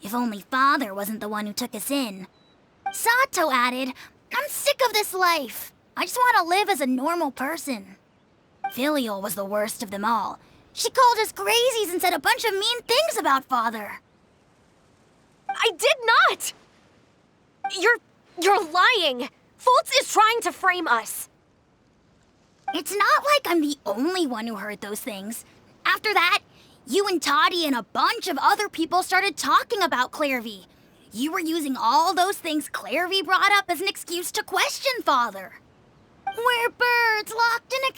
if only Father wasn't the one who took us in. Sato added, I'm sick of this life. I just want to live as a normal person. Filial was the worst of them all. She called us crazies and said a bunch of mean things about Father. I did not! You're lying! Fultz is trying to frame us! It's not like I'm the only one who heard those things. After that, you and Toddy and a bunch of other people started talking about Clairvy. You were using all those things Clairvy brought up as an excuse to question Father. We're birds locked in a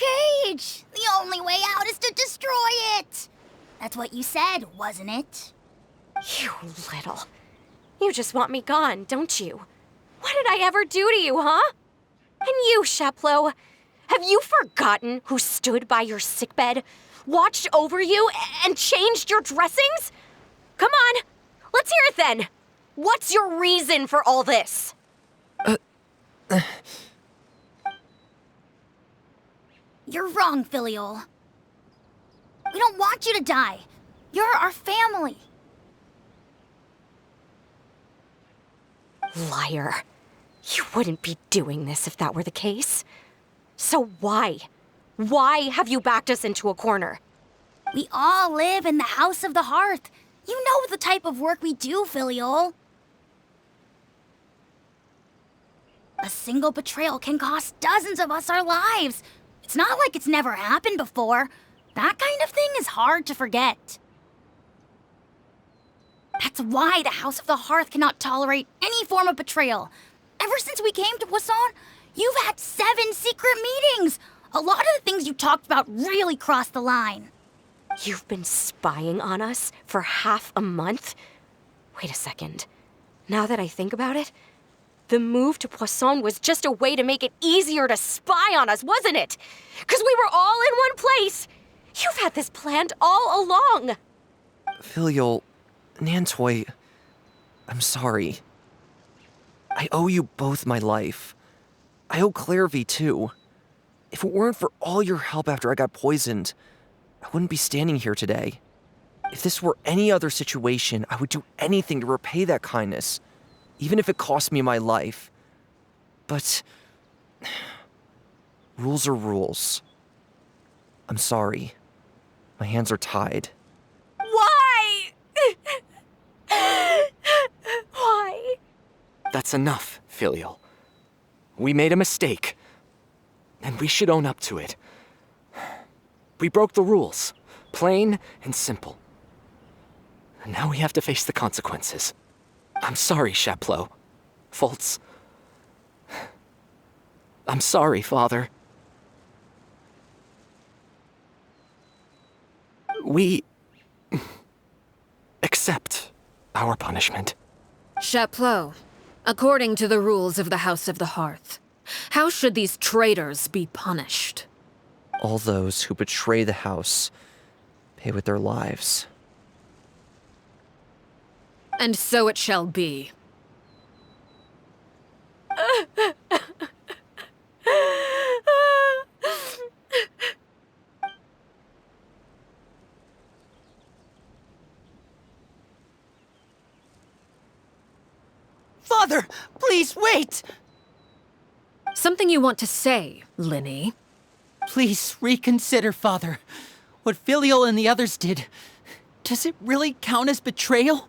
cage. The only way out is to destroy it. That's what you said, wasn't it? You little... You just want me gone, don't you? What did I ever do to you, huh? And you, Sheplo, have you forgotten who stood by your sickbed, watched over you, and changed your dressings? Come on, let's hear it then. What's your reason for all this? You're wrong, Filial. We don't want you to die. You're our family. Liar. You wouldn't be doing this if that were the case. So why? Why have you backed us into a corner? We all live in the House of the Hearth. You know the type of work we do, Filial. A single betrayal can cost dozens of us our lives. It's not like it's never happened before. That kind of thing is hard to forget. That's why the House of the Hearth cannot tolerate any form of betrayal. Ever since we came to Poisson, you've had 7 secret meetings. A lot of the things you talked about really crossed the line. You've been spying on us for half a month? Wait a second. Now that I think about it, the move to Poisson was just a way to make it easier to spy on us, wasn't it? Because we were all in one place. You've had this planned all along. Filial, Nantoi, I'm sorry. I owe you both my life. I owe Clairvy too. If it weren't for all your help after I got poisoned, I wouldn't be standing here today. If this were any other situation, I would do anything to repay that kindness, even if it cost me my life. But rules are rules. I'm sorry. My hands are tied. Why? Why? That's enough, Filial. We made a mistake, and we should own up to it. We broke the rules, plain and simple. And now we have to face the consequences. I'm sorry, Sheplo. Fultz. I'm sorry, Father. We accept our punishment. Sheplo, according to the rules of the House of the Hearth, how should these traitors be punished? All those who betray the house pay with their lives. And so it shall be. Father, please wait! Something you want to say, Linny? Please reconsider, Father. What Filial and the others did, does it really count as betrayal?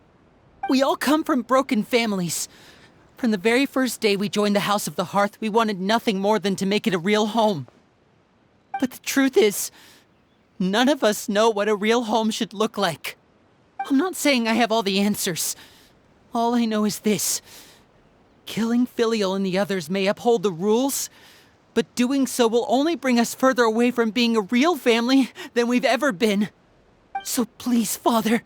We all come from broken families. From the very first day we joined the House of the Hearth, we wanted nothing more than to make it a real home. But the truth is, none of us know what a real home should look like. I'm not saying I have all the answers. All I know is this. Killing Filial and the others may uphold the rules, but doing so will only bring us further away from being a real family than we've ever been. So please, Father,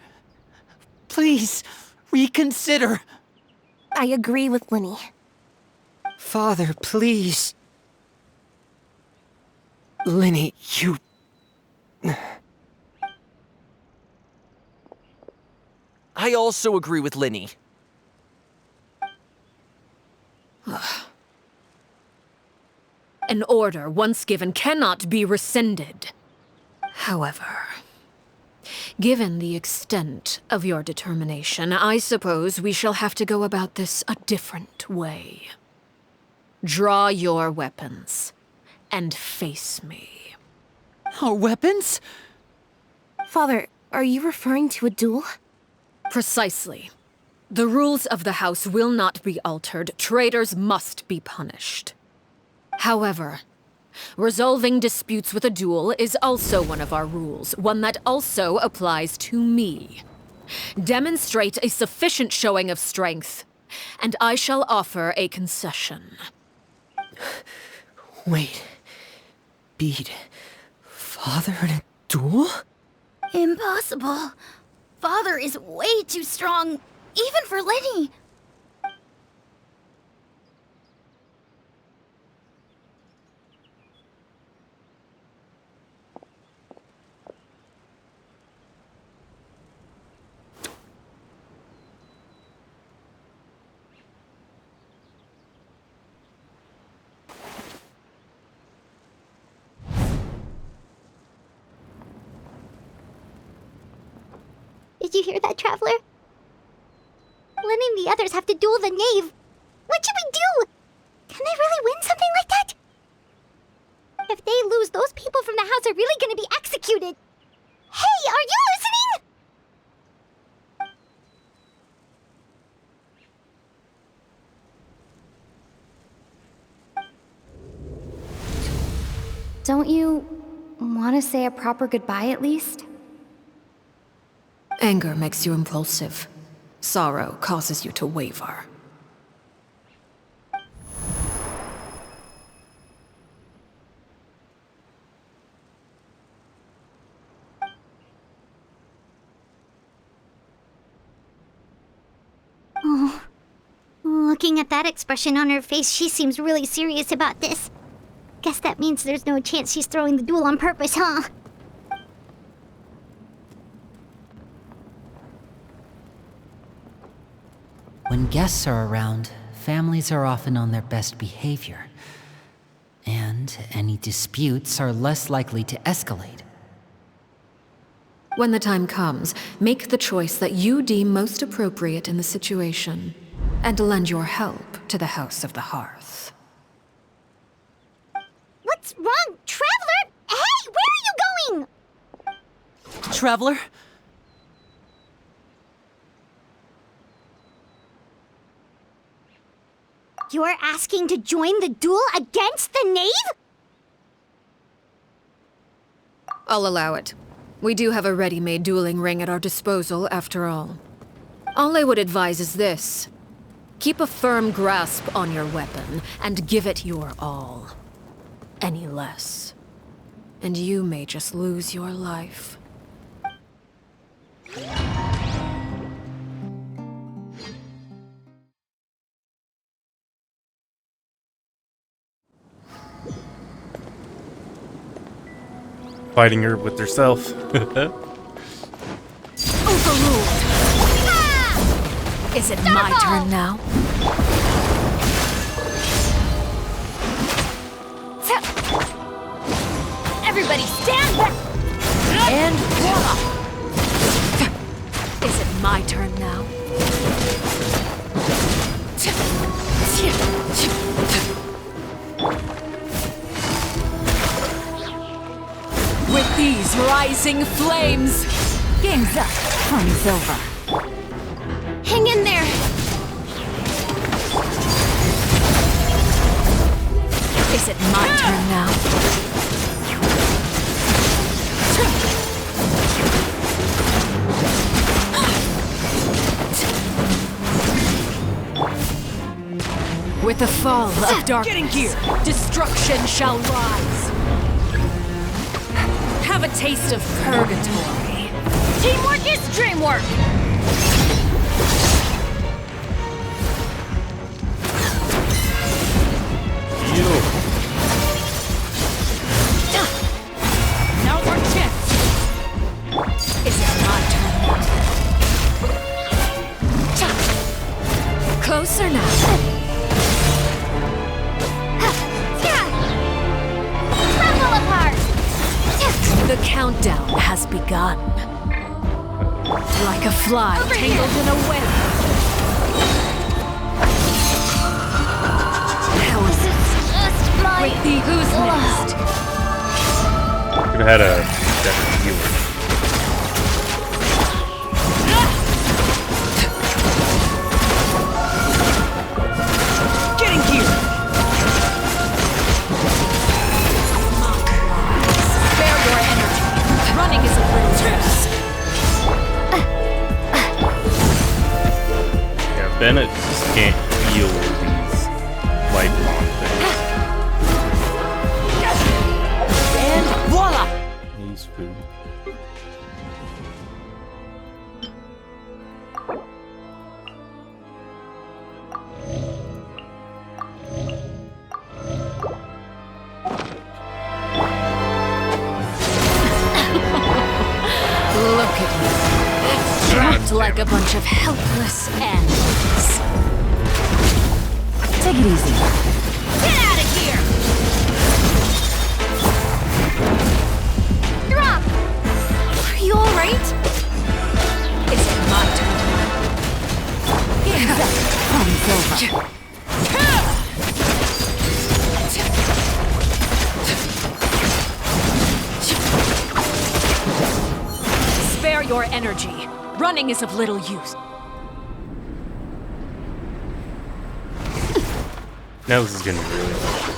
please, reconsider. I agree with Linny. Father, please. Linny, you... I also agree with Linny. An order once given cannot be rescinded. However, given the extent of your determination, I suppose we shall have to go about this a different way. Draw your weapons and face me. Our weapons? Father, are you referring to a duel? Precisely. The rules of the house will not be altered. Traitors must be punished. However, resolving disputes with a duel is also one of our rules, one that also applies to me. Demonstrate a sufficient showing of strength, and I shall offer a concession. Wait. Beat Father in a duel? Impossible. Father is way too strong, even for Lenny. Did you hear that, Traveler? Lenny and the others have to duel the knave. What should we do? Can they really win something like that? If they lose, those people from the house are really gonna be executed. Hey, are you listening? Don't you want to say a proper goodbye at least? Anger makes you impulsive. Sorrow causes you to waver. Oh, looking at that expression on her face, she seems really serious about this. Guess that means there's no chance she's throwing the duel on purpose, huh? When guests are around, families are often on their best behavior. And any disputes are less likely to escalate. When the time comes, make the choice that you deem most appropriate in the situation, and lend your help to the House of the Hearth. What's wrong, Traveler? Hey, where are you going? Traveler? You're asking to join the duel against the knave? I'll allow it. We do have a ready-made dueling ring at our disposal, after all. All I would advise is this. Keep a firm grasp on your weapon, and give it your all. Any less, and you may just lose your life. Fighting her with herself. Overruled! Is it my turn now? Everybody stand back! And voila! Is it my turn now? With these rising flames, Game's up. Fun's over. Hang in there! is it my turn now? With the fall of darkness, destruction shall rise. Have a taste of purgatory. Teamwork is dreamwork! Now for chance! Is it my turn? Closer now. Crumble apart! The countdown has begun. Like a fly tangled in a web. How is it? Just my... With the who's next? Could have had a death healer. Getting here! Spare your energy. Running is a little risk. Yeah, Bennett just can't heal these lifelong things. And voila! He's food. Look at me. Trapped like a bunch of helpless animals. Take it easy. Get out of here! Drop! Are you alright? Is it my turn? Yeah, that fun's over. Spare your energy. Running is of little use. Now this is gonna be really hard.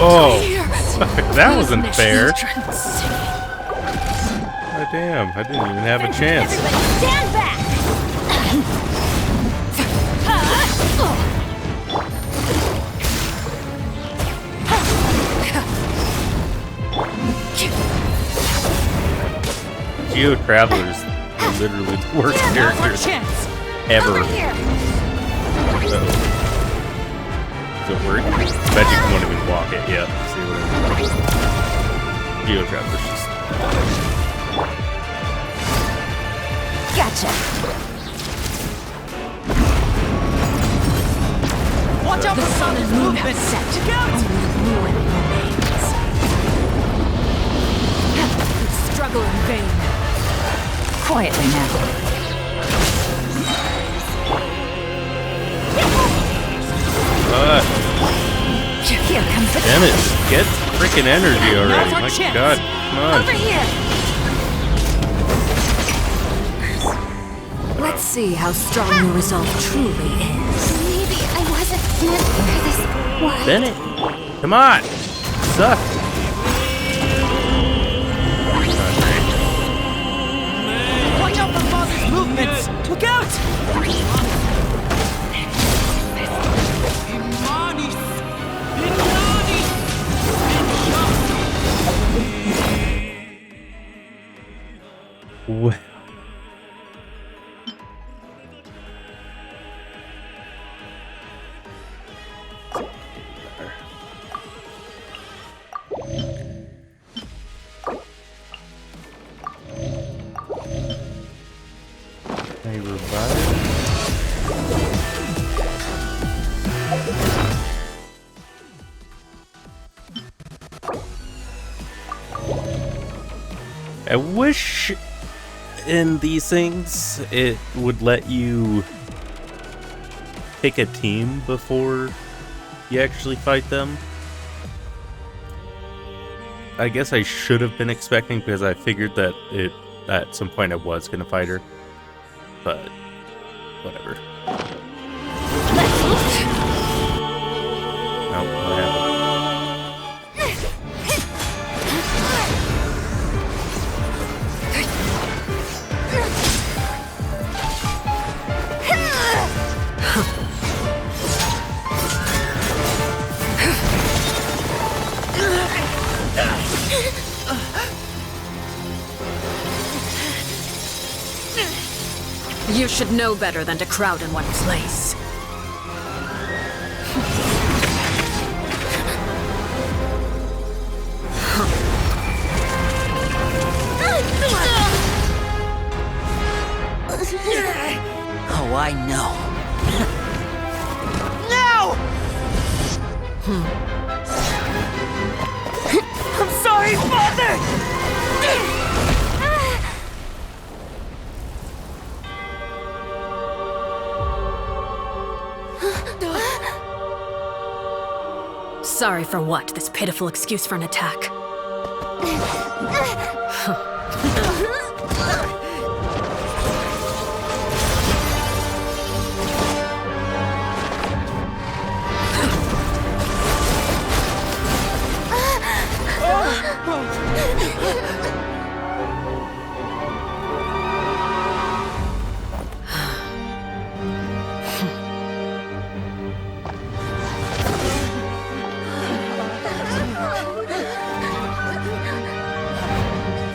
Oh, that wasn't fair. Oh, damn, I didn't even have a chance. Everybody stand back! Geo Travelers are literally the worst characters ever. Uh-oh. Does it work? Magic won't even walk it. Yeah, see what I mean? Geo Travelers just... Gotcha. Watch out! The sun and moon have set. Only the ruin remains. Struggle in vain. Quietly now. Here comes the Damn it, just get freaking energy already. My god, come on. Over here. Let's see how strong your resolve truly is. Maybe I wasn't meant for this world. Bennett, come on. Suck. Watch out for Father's movements. Look out! What? Hey, revive. I wish in these things it would let you pick a team before you actually fight them. I guess I should have been expecting, because I figured that at some point I was going to fight her. But whatever. Nope, what happened? You should know better than to crowd in one place. Oh, I know. No! I'm sorry, Father! Sorry for what? This pitiful excuse for an attack?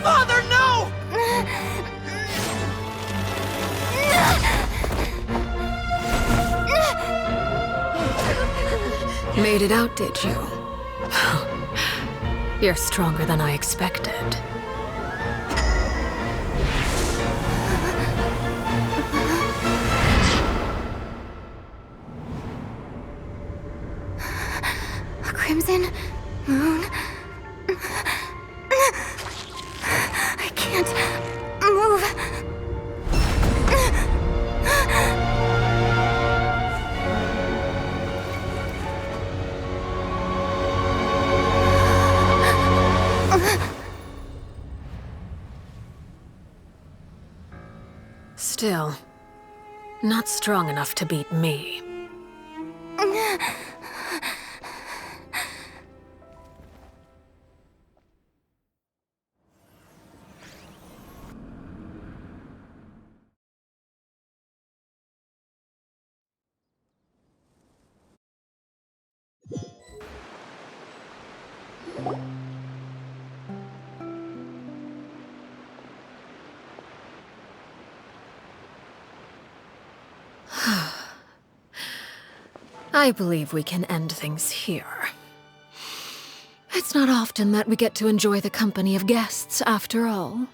Father, no! Made it out, did you? You're stronger than I expected. A crimson moon. I can't move. Still, not strong enough to beat me. I believe we can end things here. It's not often that we get to enjoy the company of guests, after all.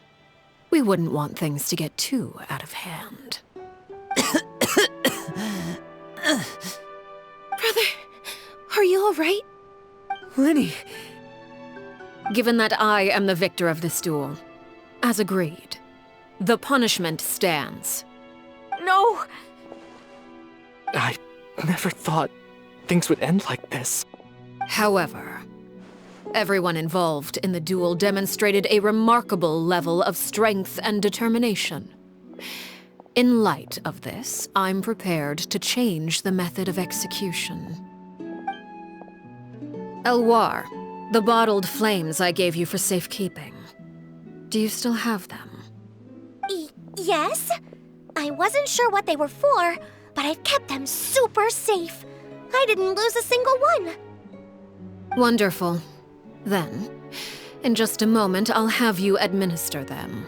We wouldn't want things to get too out of hand. Brother, are you all right? Lenny. Given that I am the victor of this duel, as agreed, the punishment stands. No! I never thought things would end like this. However, everyone involved in the duel demonstrated a remarkable level of strength and determination. In light of this, I'm prepared to change the method of execution. Elwar, the bottled flames I gave you for safekeeping. Do you still have them? Yes? I wasn't sure what they were for, but I've kept them super safe. I didn't lose a single one. Wonderful. Then, in just a moment, I'll have you administer them.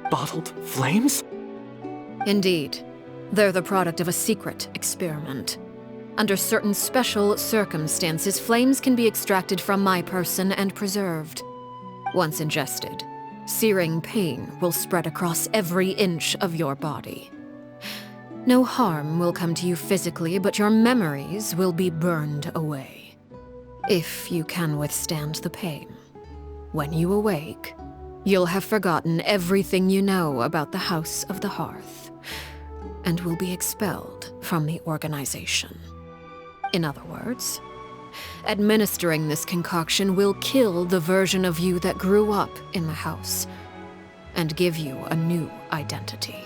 Bottled flames? Indeed. They're the product of a secret experiment. Under certain special circumstances, flames can be extracted from my person and preserved. Once ingested, searing pain will spread across every inch of your body. No harm will come to you physically, but your memories will be burned away. If you can withstand the pain. When you awake, you'll have forgotten everything you know about the House of the Hearth. and will be expelled from the organization. In other words, administering this concoction will kill the version of you that grew up in the house and give you a new identity.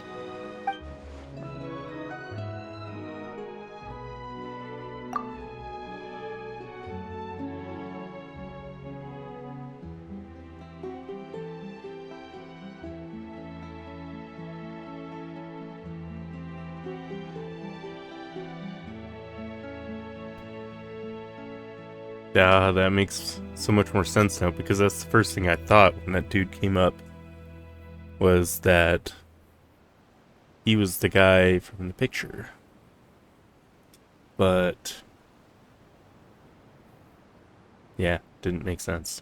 Yeah, that makes so much more sense now, because that's the first thing I thought when that dude came up, was that he was the guy from the picture. But yeah, didn't make sense.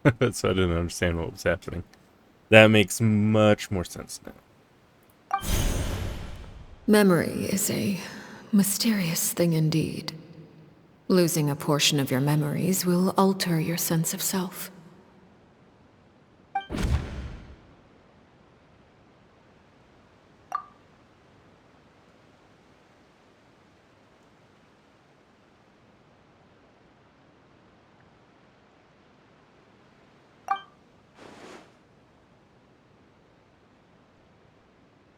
So I didn't understand what was happening. That makes much more sense now. Memory is a mysterious thing indeed. Losing a portion of your memories will alter your sense of self.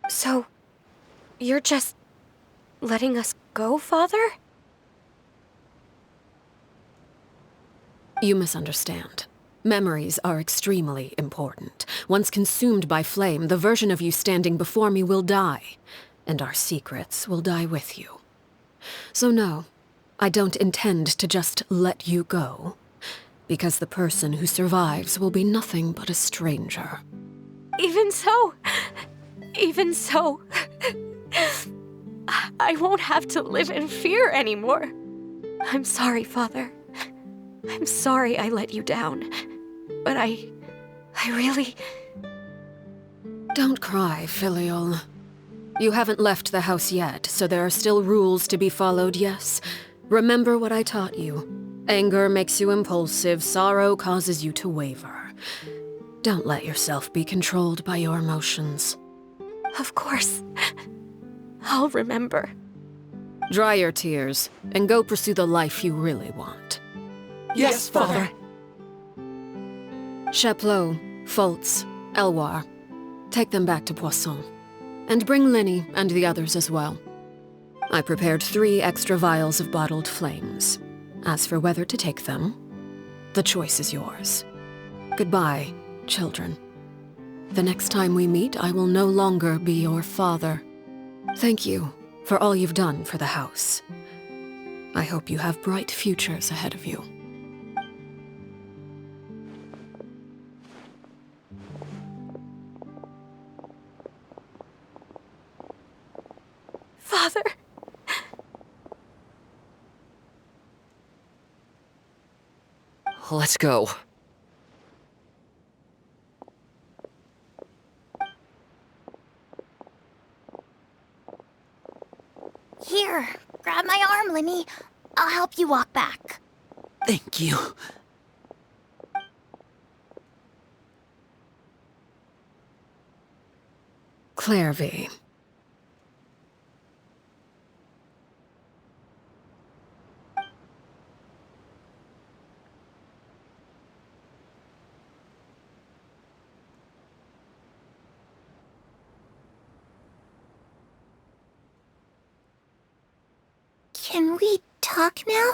So, you're just letting us go, Father? You misunderstand. Memories are extremely important. Once consumed by flame, the version of you standing before me will die, and our secrets will die with you. So no, I don't intend to just let you go, because the person who survives will be nothing but a stranger. Even so, I won't have to live in fear anymore. I'm sorry, Father. I'm sorry I let you down. But I really... Don't cry, Filial. You haven't left the house yet, so there are still rules to be followed, yes? Remember what I taught you. Anger makes you impulsive, sorrow causes you to waver. Don't let yourself be controlled by your emotions. Of course. I'll remember. Dry your tears, and go pursue the life you really want. Yes, Father. Chaplot, Foltz, Elwar, take them back to Poisson. And bring Linny and the others as well. I prepared 3 extra vials of bottled flames. As for whether to take them, the choice is yours. Goodbye, children. The next time we meet, I will no longer be your father. Thank you for all you've done for the house. I hope you have bright futures ahead of you. Father. Let's go. Here, grab my arm, Linny. I'll help you walk back. Thank you. Clairvy. Can we talk now?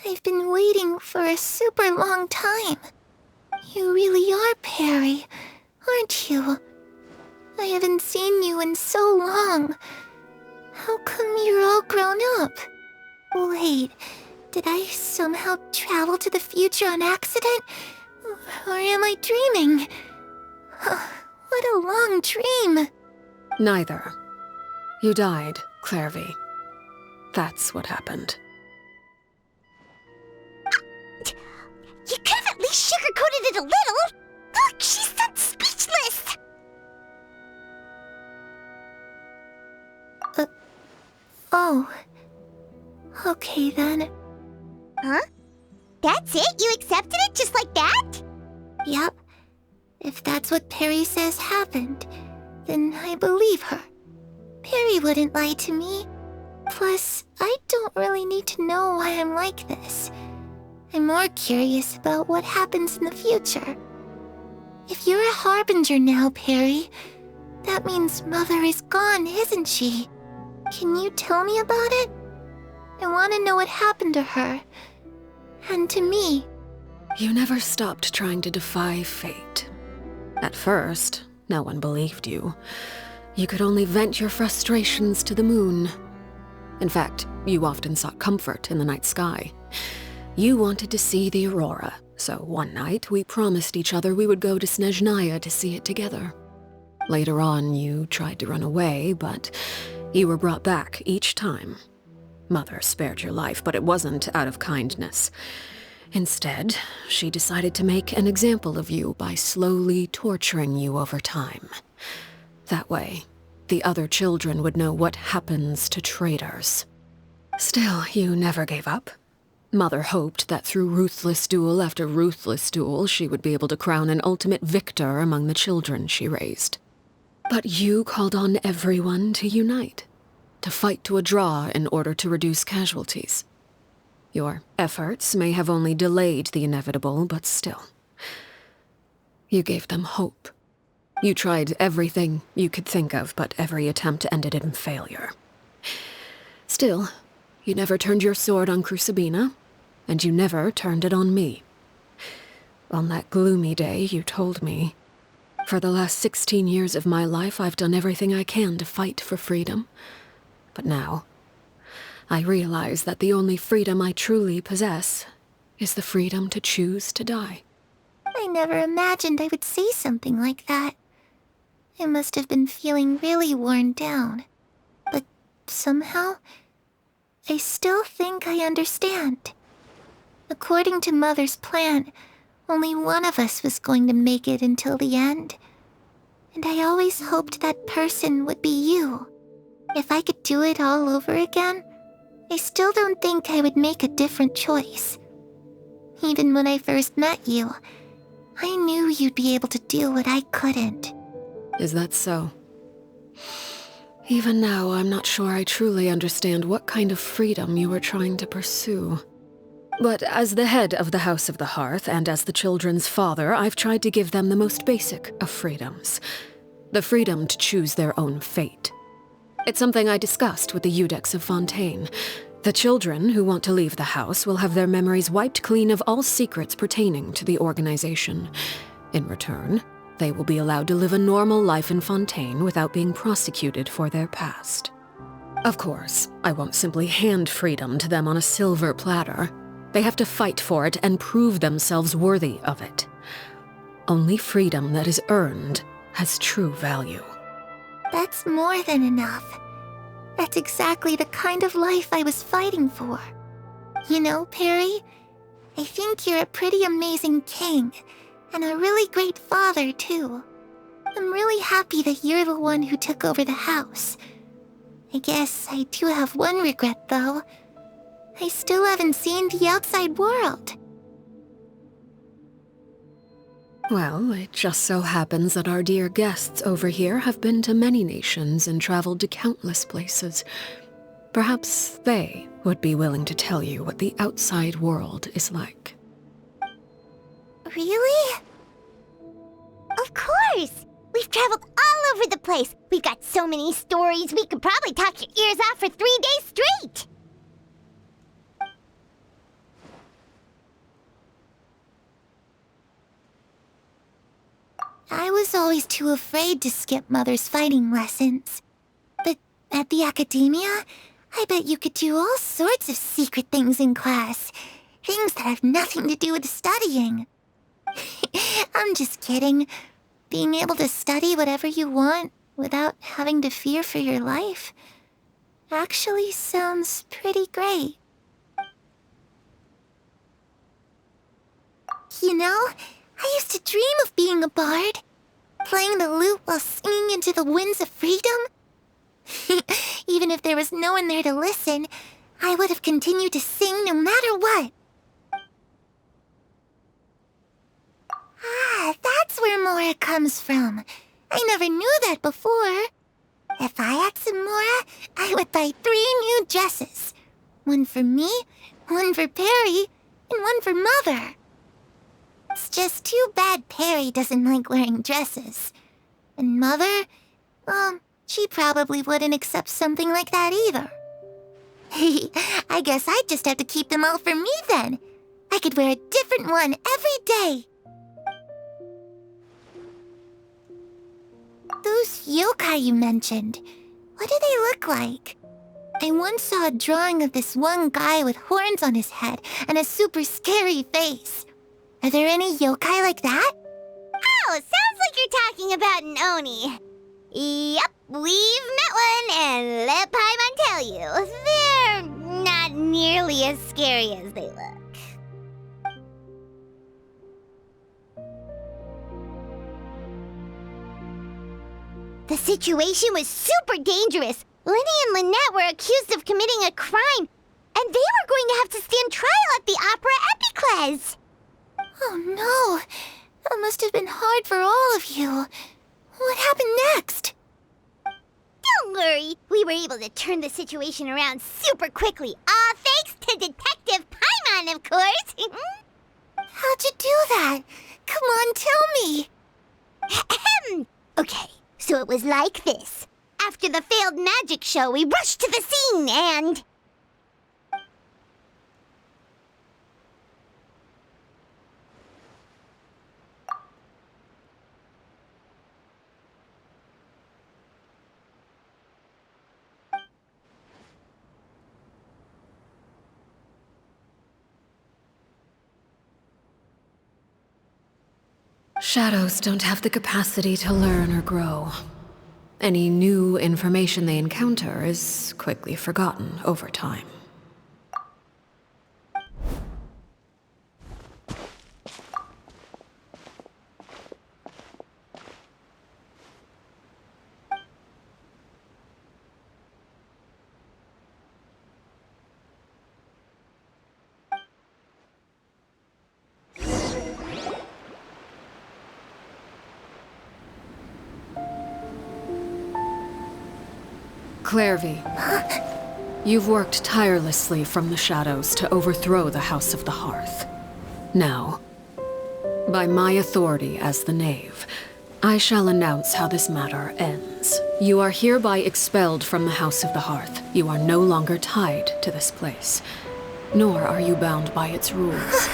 I've been waiting for a super long time. You really are Perry, aren't you? I haven't seen you in so long. How come you're all grown up? Wait, did I somehow travel to the future on accident? Or am I dreaming? What a long dream. Neither. You died, Clairvy. That's what happened. You could have at least sugarcoated it a little. Look, she's done speechless. Oh. Okay then. Huh? That's it? You accepted it just like that? Yep. If that's what Perry says happened, then I believe her. Perry wouldn't lie to me. Plus, I don't really need to know why I'm like this. I'm more curious about what happens in the future. If you're a harbinger now, Perry, that means Mother is gone, isn't she? Can you tell me about it? I want to know what happened to her. And to me. You never stopped trying to defy fate. At first, no one believed you. You could only vent your frustrations to the moon. In fact, you often sought comfort in the night sky. You wanted to see the aurora, so one night we promised each other we would go to Snezhnaya to see it together. Later on, you tried to run away, but you were brought back each time. Mother spared your life, but it wasn't out of kindness. Instead, she decided to make an example of you by slowly torturing you over time. That way, the other children would know what happens to traitors. Still, you never gave up. Mother hoped that through ruthless duel after ruthless duel, she would be able to crown an ultimate victor among the children she raised. But you called on everyone to unite, to fight to a draw in order to reduce casualties. Your efforts may have only delayed the inevitable, but still. You gave them hope. You tried everything you could think of, but every attempt ended in failure. Still, you never turned your sword on Crucibina, and you never turned it on me. On that gloomy day, you told me, "For the last 16 years of my life, I've done everything I can to fight for freedom. But now, I realize that the only freedom I truly possess is the freedom to choose to die." I never imagined I would say something like that. I must have been feeling really worn down. But somehow, I still think I understand. According to Mother's plan, only one of us was going to make it until the end. And I always hoped that person would be you. If I could do it all over again, I still don't think I would make a different choice. Even when I first met you, I knew you'd be able to do what I couldn't. Is that so? Even now, I'm not sure I truly understand what kind of freedom you were trying to pursue. But as the head of the House of the Hearth and as the children's father, I've tried to give them the most basic of freedoms. The freedom to choose their own fate. It's something I discussed with the Iudex of Fontaine. The children who want to leave the house will have their memories wiped clean of all secrets pertaining to the organization. In return, they will be allowed to live a normal life in Fontaine without being prosecuted for their past. Of course, I won't simply hand freedom to them on a silver platter. They have to fight for it and prove themselves worthy of it. Only freedom that is earned has true value. That's more than enough. That's exactly the kind of life I was fighting for. You know, Perry, I think you're a pretty amazing king, and a really great father, too. I'm really happy that you're the one who took over the house. I guess I do have one regret, though. I still haven't seen the outside world. Well, it just so happens that our dear guests over here have been to many nations and traveled to countless places. Perhaps they would be willing to tell you what the outside world is like. Really? Of course! We've traveled all over the place. We've got so many stories, we could probably talk your ears off for 3 days straight! I was always too afraid to skip Mother's fighting lessons. But at the academia, I bet you could do all sorts of secret things in class. Things that have nothing to do with studying. I'm just kidding. Being able to study whatever you want without having to fear for your life actually sounds pretty great. You know, I used to dream of being a bard, playing the lute while singing into the winds of freedom. Even if there was no one there to listen, I would have continued to sing no matter what. Ah, that's where Mora comes from. I never knew that before. If I asked Samora, I would buy 3 new dresses. One for me, one for Perry, and one for Mother. It's just too bad Perry doesn't like wearing dresses. And Mother, she probably wouldn't accept something like that either. I guess I'd just have to keep them all for me then. I could wear a different one every day. Those yokai you mentioned, what do they look like? I once saw a drawing of this one guy with horns on his head and a super scary face. Are there any yokai like that? Oh, sounds like you're talking about an Oni. Yep, we've met one, and let Paimon tell you, they're not nearly as scary as they look. The situation was super dangerous. Lenny and Lynette were accused of committing a crime, and they were going to have to stand trial at the Opera Epicles. Oh no, that must have been hard for all of you. What happened next? Don't worry, we were able to turn the situation around super quickly, all thanks to Detective Paimon, of course. How'd you do that? Come on, tell me. Okay, so it was like this. After the failed magic show, we rushed to the scene and... Shadows don't have the capacity to learn or grow. Any new information they encounter is quickly forgotten over time. Clairvy, you've worked tirelessly from the shadows to overthrow the House of the Hearth. Now, by my authority as the Knave, I shall announce how this matter ends. You are hereby expelled from the House of the Hearth. You are no longer tied to this place, nor are you bound by its rules.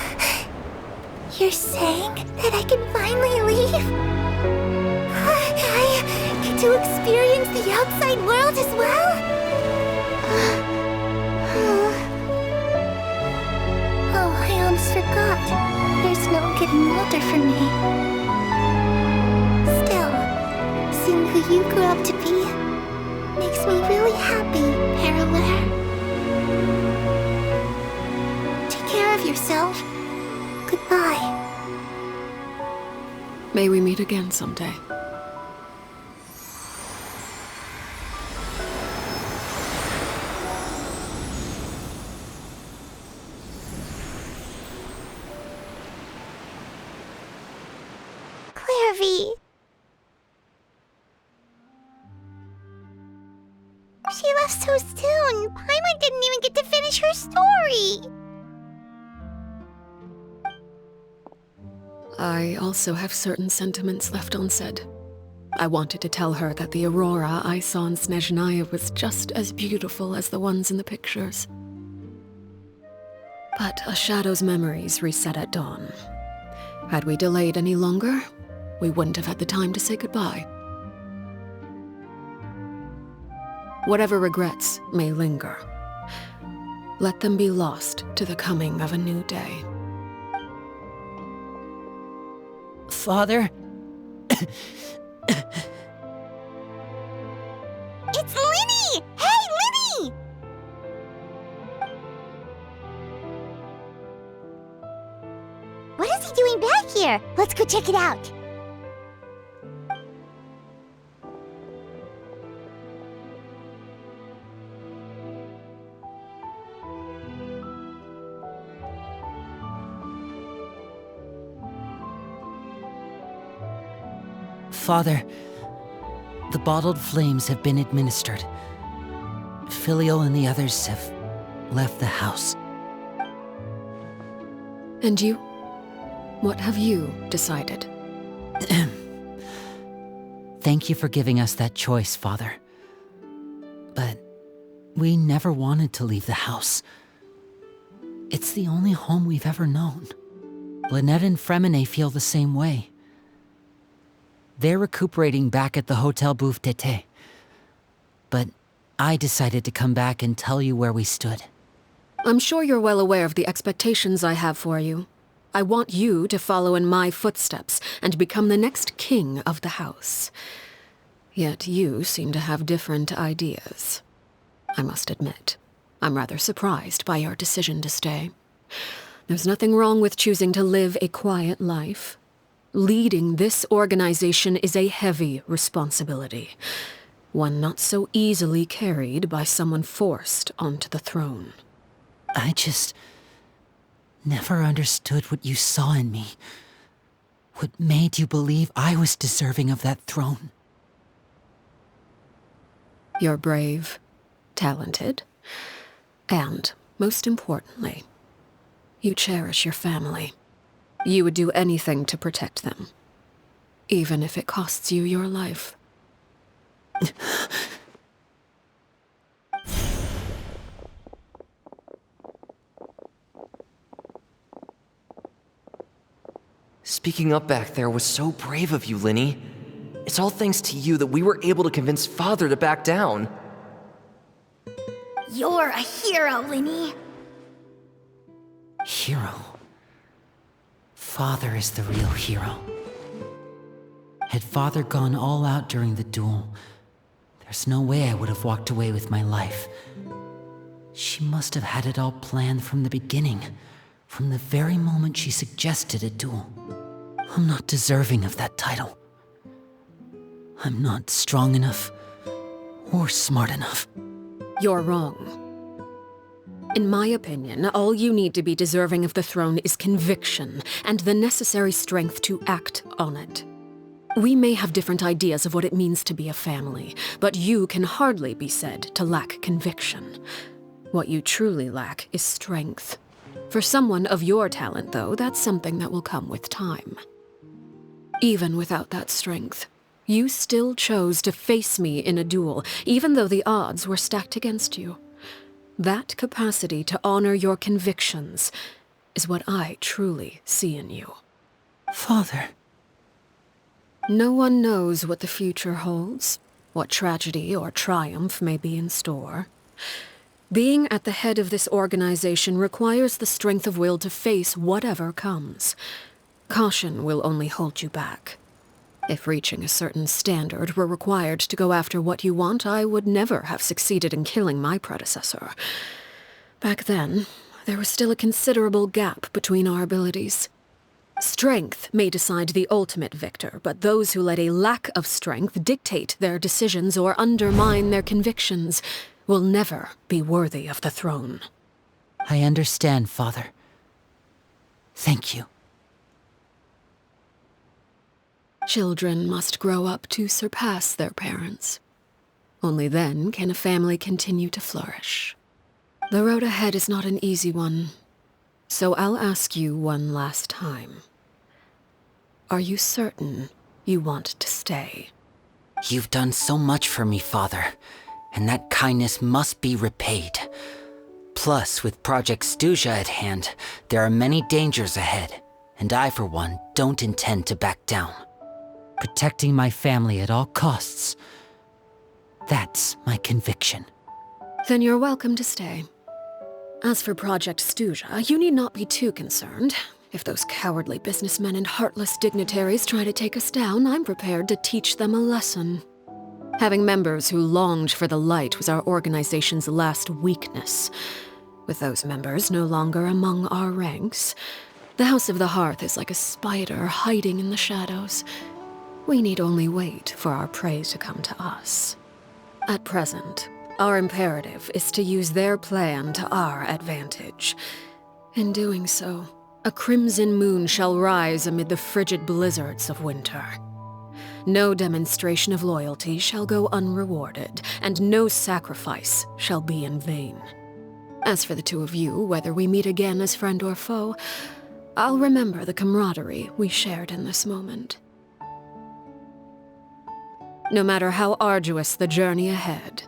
You're saying that I can finally leave? I get to experience the outside world as well? Oh, I almost forgot. There's no getting older for me. Still, seeing who you grew up to be makes me really happy, Parallel. Take care of yourself. Goodbye. May we meet again someday. Clairvy. She left so soon. Paimon didn't even get to finish her story. I also have certain sentiments left unsaid. I wanted to tell her that the aurora I saw in Snezhnaya was just as beautiful as the ones in the pictures. But a shadow's memories reset at dawn. Had we delayed any longer, we wouldn't have had the time to say goodbye. Whatever regrets may linger, let them be lost to the coming of a new day. Father? It's Linny! Hey, Linny! What is he doing back here? Let's go check it out. Father, The bottled flames have been administered. Filial and the others have left the house. And you? What have you decided? Thank you for giving us that choice, Father. But we never wanted to leave the house. It's the only home we've ever known. Lynette and Fremine feel the same way. They're recuperating back at the Hotel Bouffe d'été. But I decided to come back and tell you where we stood. I'm sure you're well aware of the expectations I have for you. I want you to follow in my footsteps and become the next king of the house. Yet you seem to have different ideas. I must admit, I'm rather surprised by your decision to stay. There's nothing wrong with choosing to live a quiet life. Leading this organization is a heavy responsibility, one not so easily carried by someone forced onto the throne. I just never understood what you saw in me. What made you believe I was deserving of that throne? You're brave, talented, and, most importantly, you cherish your family. You would do anything to protect them, even if it costs you your life. Speaking up back there was so brave of you, Linny. It's all thanks to you that we were able to convince Father to back down. You're a hero, Linny. Hero? Father is the real hero. Had Father gone all out during the duel, there's no way I would have walked away with my life. She must have had it all planned from the beginning, from the very moment she suggested a duel. I'm not deserving of that title. I'm not strong enough or smart enough. You're wrong. In my opinion, all you need to be deserving of the throne is conviction and the necessary strength to act on it. We may have different ideas of what it means to be a family, but you can hardly be said to lack conviction. What you truly lack is strength. For someone of your talent, though, that's something that will come with time. Even without that strength, you still chose to face me in a duel, even though the odds were stacked against you. That capacity to honor your convictions is what I truly see in you. Father. No one knows what the future holds, what tragedy or triumph may be in store. Being at the head of this organization requires the strength of will to face whatever comes. Caution will only hold you back. If reaching a certain standard were required to go after what you want, I would never have succeeded in killing my predecessor. Back then, there was still a considerable gap between our abilities. Strength may decide the ultimate victor, but those who let a lack of strength dictate their decisions or undermine their convictions will never be worthy of the throne. I understand, Father. Thank you. Children must grow up to surpass their parents. Only then can a family continue to flourish. The road ahead is not an easy one, so I'll ask you one last time. Are you certain you want to stay? You've done so much for me, Father, and that kindness must be repaid. Plus, with Project Stuja at hand, there are many dangers ahead, and I, for one, don't intend to back down. Protecting my family at all costs. That's my conviction. Then you're welcome to stay. As for Project Stuja, you need not be too concerned. If those cowardly businessmen and heartless dignitaries try to take us down, I'm prepared to teach them a lesson. Having members who longed for the light was our organization's last weakness. With those members no longer among our ranks, the House of the Hearth is like a spider hiding in the shadows. We need only wait for our prey to come to us. At present, our imperative is to use their plan to our advantage. In doing so, a crimson moon shall rise amid the frigid blizzards of winter. No demonstration of loyalty shall go unrewarded, and no sacrifice shall be in vain. As for the two of you, whether we meet again as friend or foe, I'll remember the camaraderie we shared in this moment. No matter how arduous the journey ahead,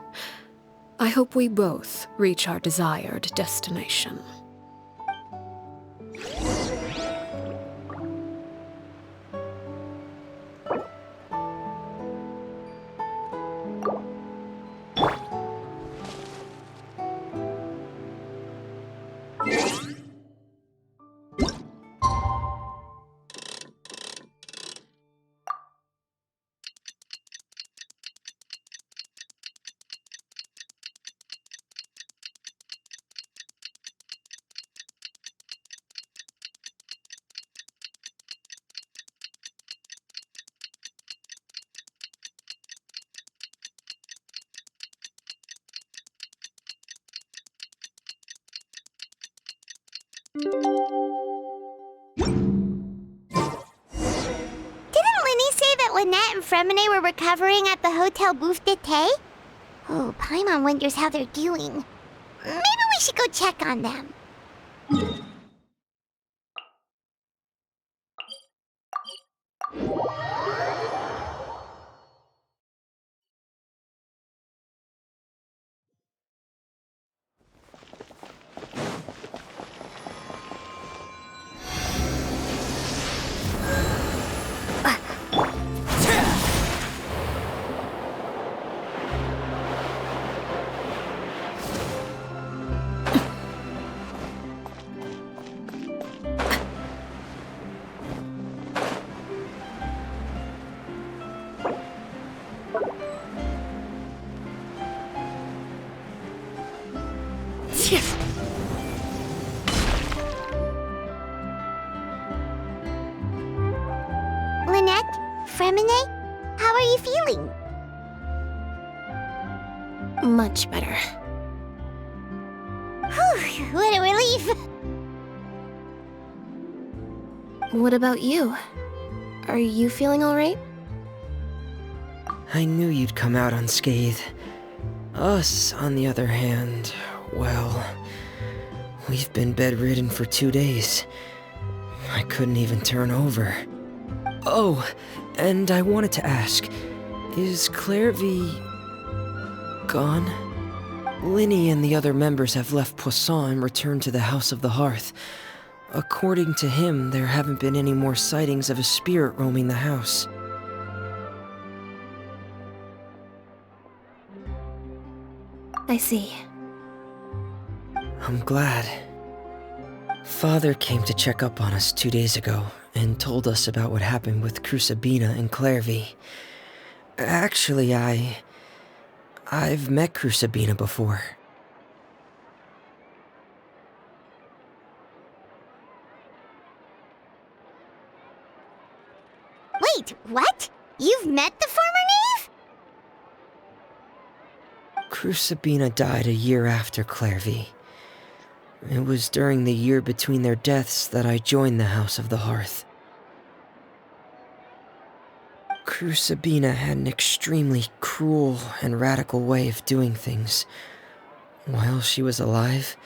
I hope we both reach our desired destination. Didn't Linny say that Lynette and Fremine were recovering at the Hotel Bouffe d'été? Oh, Paimon wonders how they're doing. Maybe we should go check on them. Lynette, Fremine, how are you feeling? Much better. Whew, what a relief. What about you? Are you feeling alright? I knew you'd come out unscathed. Us, on the other hand, well, we've been bedridden for 2 days. I couldn't even turn over. Oh, and I wanted to ask, is Clairvy gone? Linny and the other members have left Poisson and returned to the House of the Hearth. According to him, there haven't been any more sightings of a spirit roaming the house. I see. I'm glad. Father came to check up on us 2 days ago and told us about what happened with Crucibina and Clairvy. Actually, I've met Crucibina before. Wait, what? You've met the former knave? Crucibina died a year after Clairvy. It was during the year between their deaths that I joined the House of the Hearth. Crucibina had an extremely cruel and radical way of doing things. While she was alive,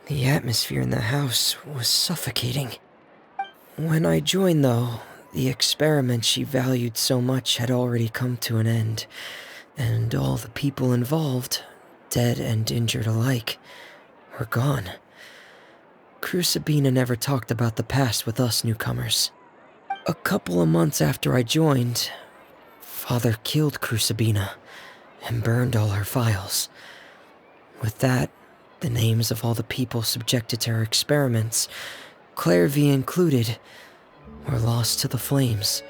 the atmosphere in the house was suffocating. When I joined, though, the experiment she valued so much had already come to an end, and all the people involved, dead and injured alike, were gone. Crucibina never talked about the past with us newcomers. A couple of months after I joined, Father killed Crucibina and burned all her files. With that, the names of all the people subjected to her experiments, Clairvy included, were lost to the flames,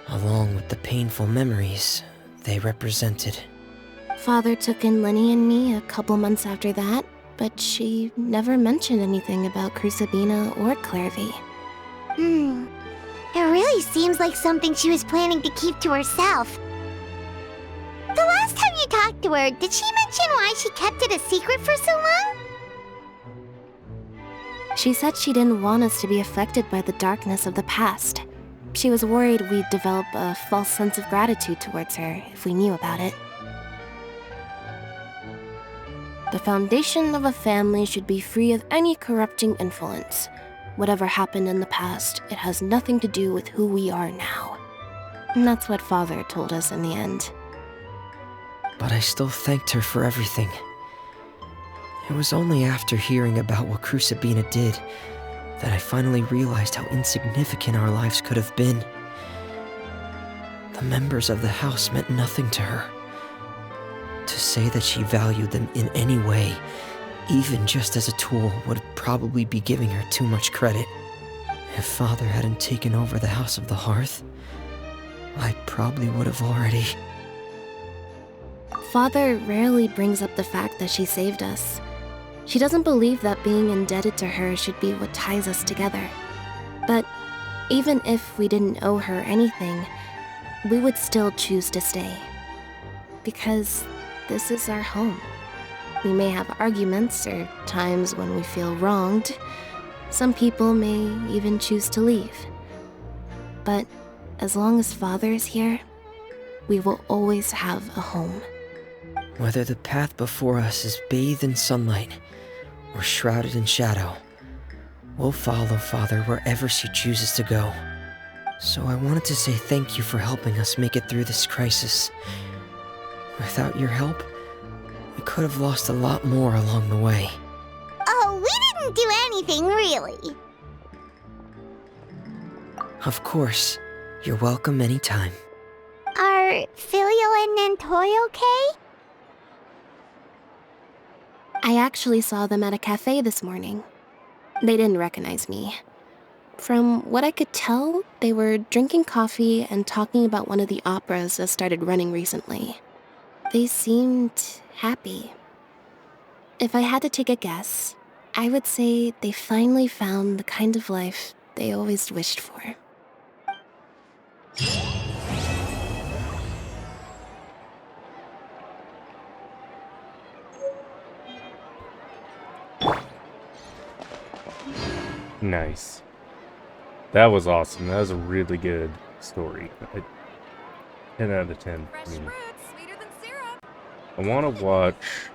along with the painful memories they represented. Father took in Lenny and me a couple months after that, but she never mentioned anything about Crucibina or Clairvy. It really seems like something she was planning to keep to herself. The last time you talked to her, did she mention why she kept it a secret for so long? She said she didn't want us to be affected by the darkness of the past. She was worried we'd develop a false sense of gratitude towards her if we knew about it. The foundation of a family should be free of any corrupting influence. Whatever happened in the past, it has nothing to do with who we are now. And that's what Father told us in the end. But I still thanked her for everything. It was only after hearing about what Crucibina did that I finally realized how insignificant our lives could have been. The members of the house meant nothing to her. To say that she valued them in any way, even just as a tool, would probably be giving her too much credit. If Father hadn't taken over the House of the Hearth, I probably would have already... Father rarely brings up the fact that she saved us. She doesn't believe that being indebted to her should be what ties us together. But even if we didn't owe her anything, we would still choose to stay. Because this is our home. We may have arguments or times when we feel wronged. Some people may even choose to leave. But as long as Father is here, we will always have a home. Whether the path before us is bathed in sunlight or shrouded in shadow, we'll follow Father wherever she chooses to go. So I wanted to say thank you for helping us make it through this crisis. Without your help, we could have lost a lot more along the way. Oh, we didn't do anything, really. Of course. You're welcome anytime. Are Filial and Nantoy okay? I actually saw them at a cafe this morning. They didn't recognize me. From what I could tell, they were drinking coffee and talking about one of the operas that started running recently. They seemed happy. If I had to take a guess, I would say they finally found the kind of life they always wished for. Nice. That was awesome. That was a really good story. 10 out of 10. I want to watch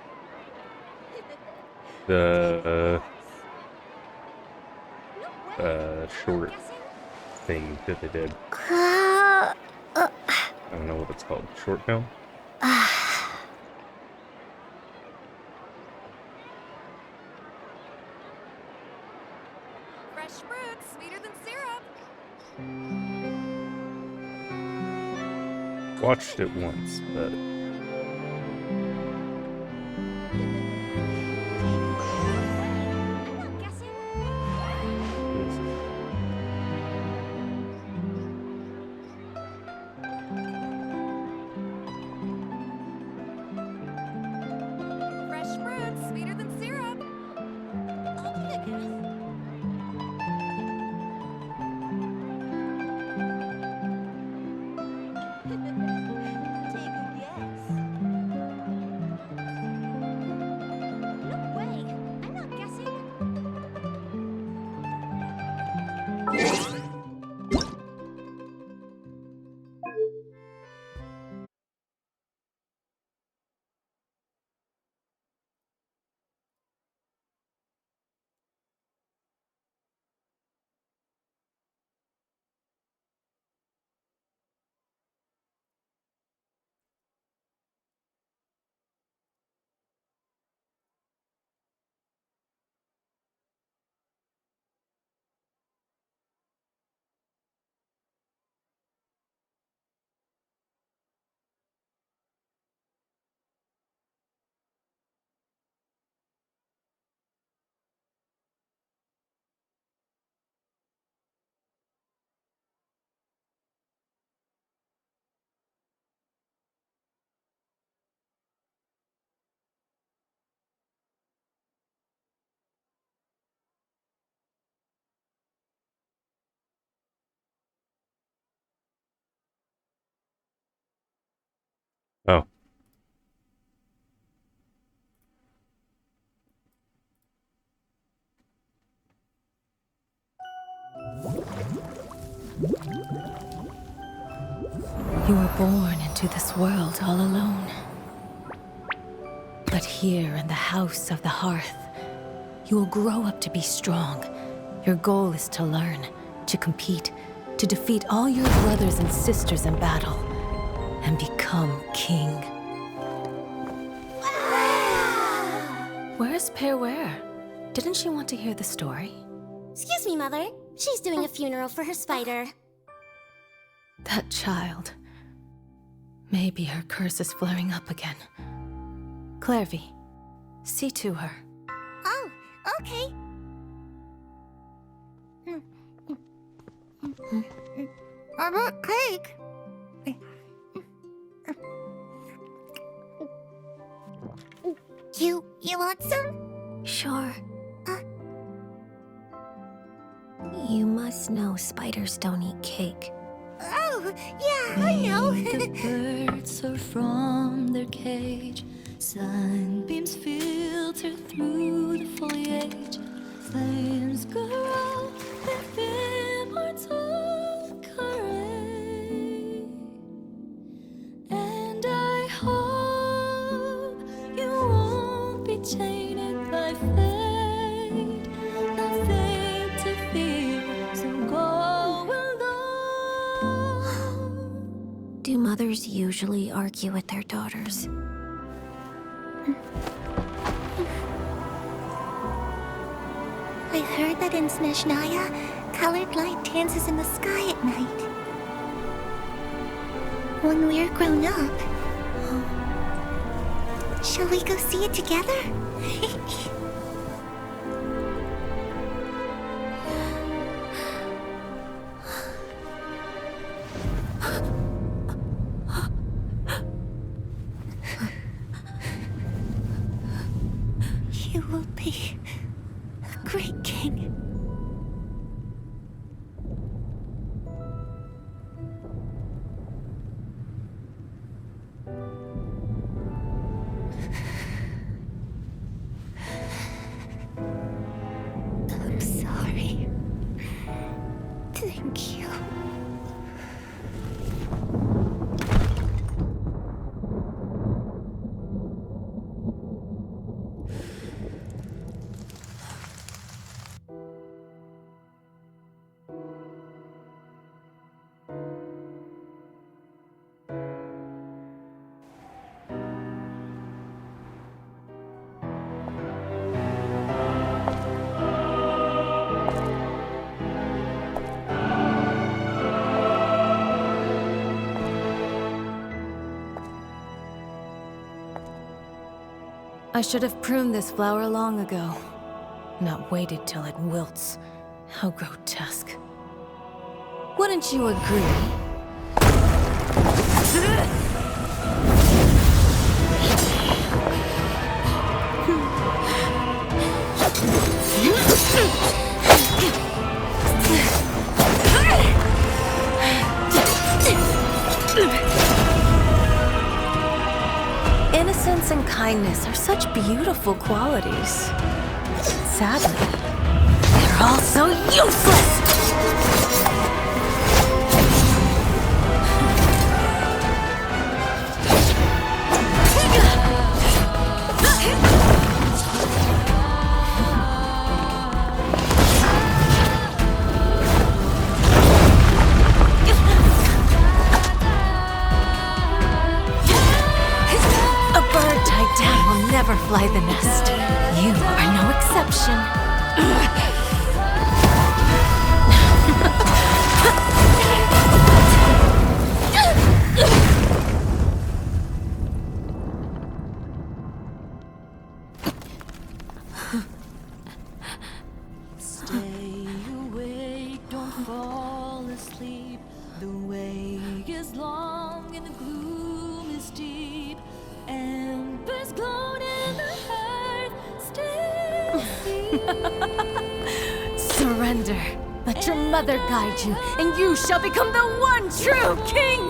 the short thing that they did. I don't know what it's called. Short film? Fresh fruit, sweeter than syrup. Watched it once, but Fresh fruit, sweeter than syrup. You were born into this world all alone. But here in the house of the Hearth, you will grow up to be strong. Your goal is to learn, to compete, to defeat all your brothers and sisters in battle, and become king. Where's Perware? Didn't she want to hear the story? Excuse me, Mother. She's doing a funeral for her spider. That child. Maybe her curse is flaring up again. Clairvy, see to her. Oh, okay. I want cake. You want some? Sure. You must know spiders don't eat cake. Oh, yeah, I know. The birds are from their cage. Sunbeams filter through the foliage. Flames grow with immortal courage. And I hope you won't be tainted by fate. Nothing to fear, so go alone. Do mothers usually argue with their daughters? I heard that in Snezhnaya, colored light dances in the sky at night. When we're grown up, shall we go see it together? You will be a great king. I'm sorry. Thank you. I should have pruned this flower long ago, not waited till it wilts. How grotesque. Wouldn't you agree? Innocence and kindness are such beautiful qualities. Sadly, they're all so useless! Never fly the nest. You are no exception. Stay awake, don't fall asleep. The way is long and the gloom is deep. Embers glowed in the hearth, still Surrender. Let your mother guide you, and you shall become the one true king!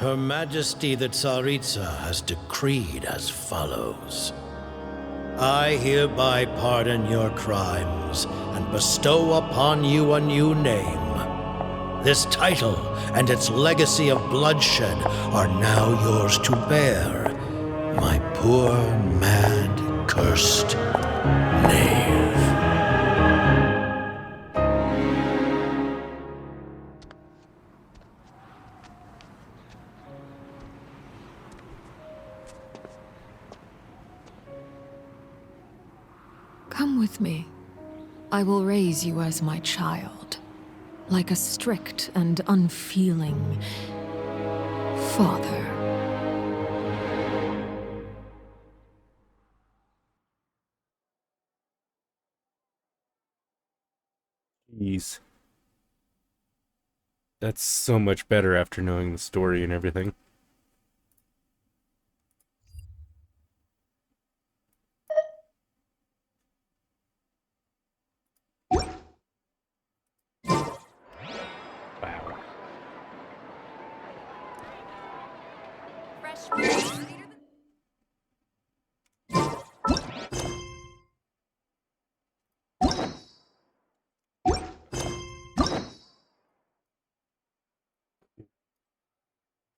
Her Majesty the Tsaritsa has decreed as follows. I hereby pardon your crimes and bestow upon you a new name. This title and its legacy of bloodshed are now yours to bear, my poor, mad, cursed knave. Come with me. I will raise you as my child, like a strict and unfeeling father. Jeez. That's so much better after knowing the story and everything.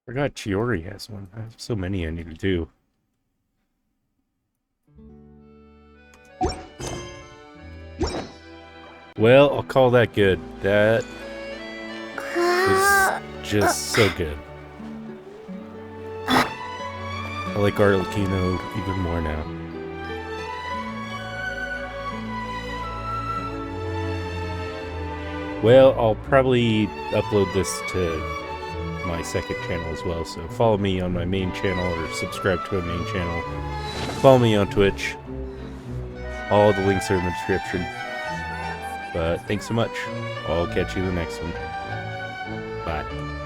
Forgot Chiori has one. I have so many I need to do. Well, I'll call that good. That was just so good. I like Arlecchino even more now. Well, I'll probably upload this to my second channel as well, so follow me on my main channel or subscribe to my main channel. Follow me on Twitch. All the links are in the description. But thanks so much. I'll catch you in the next one. Bye.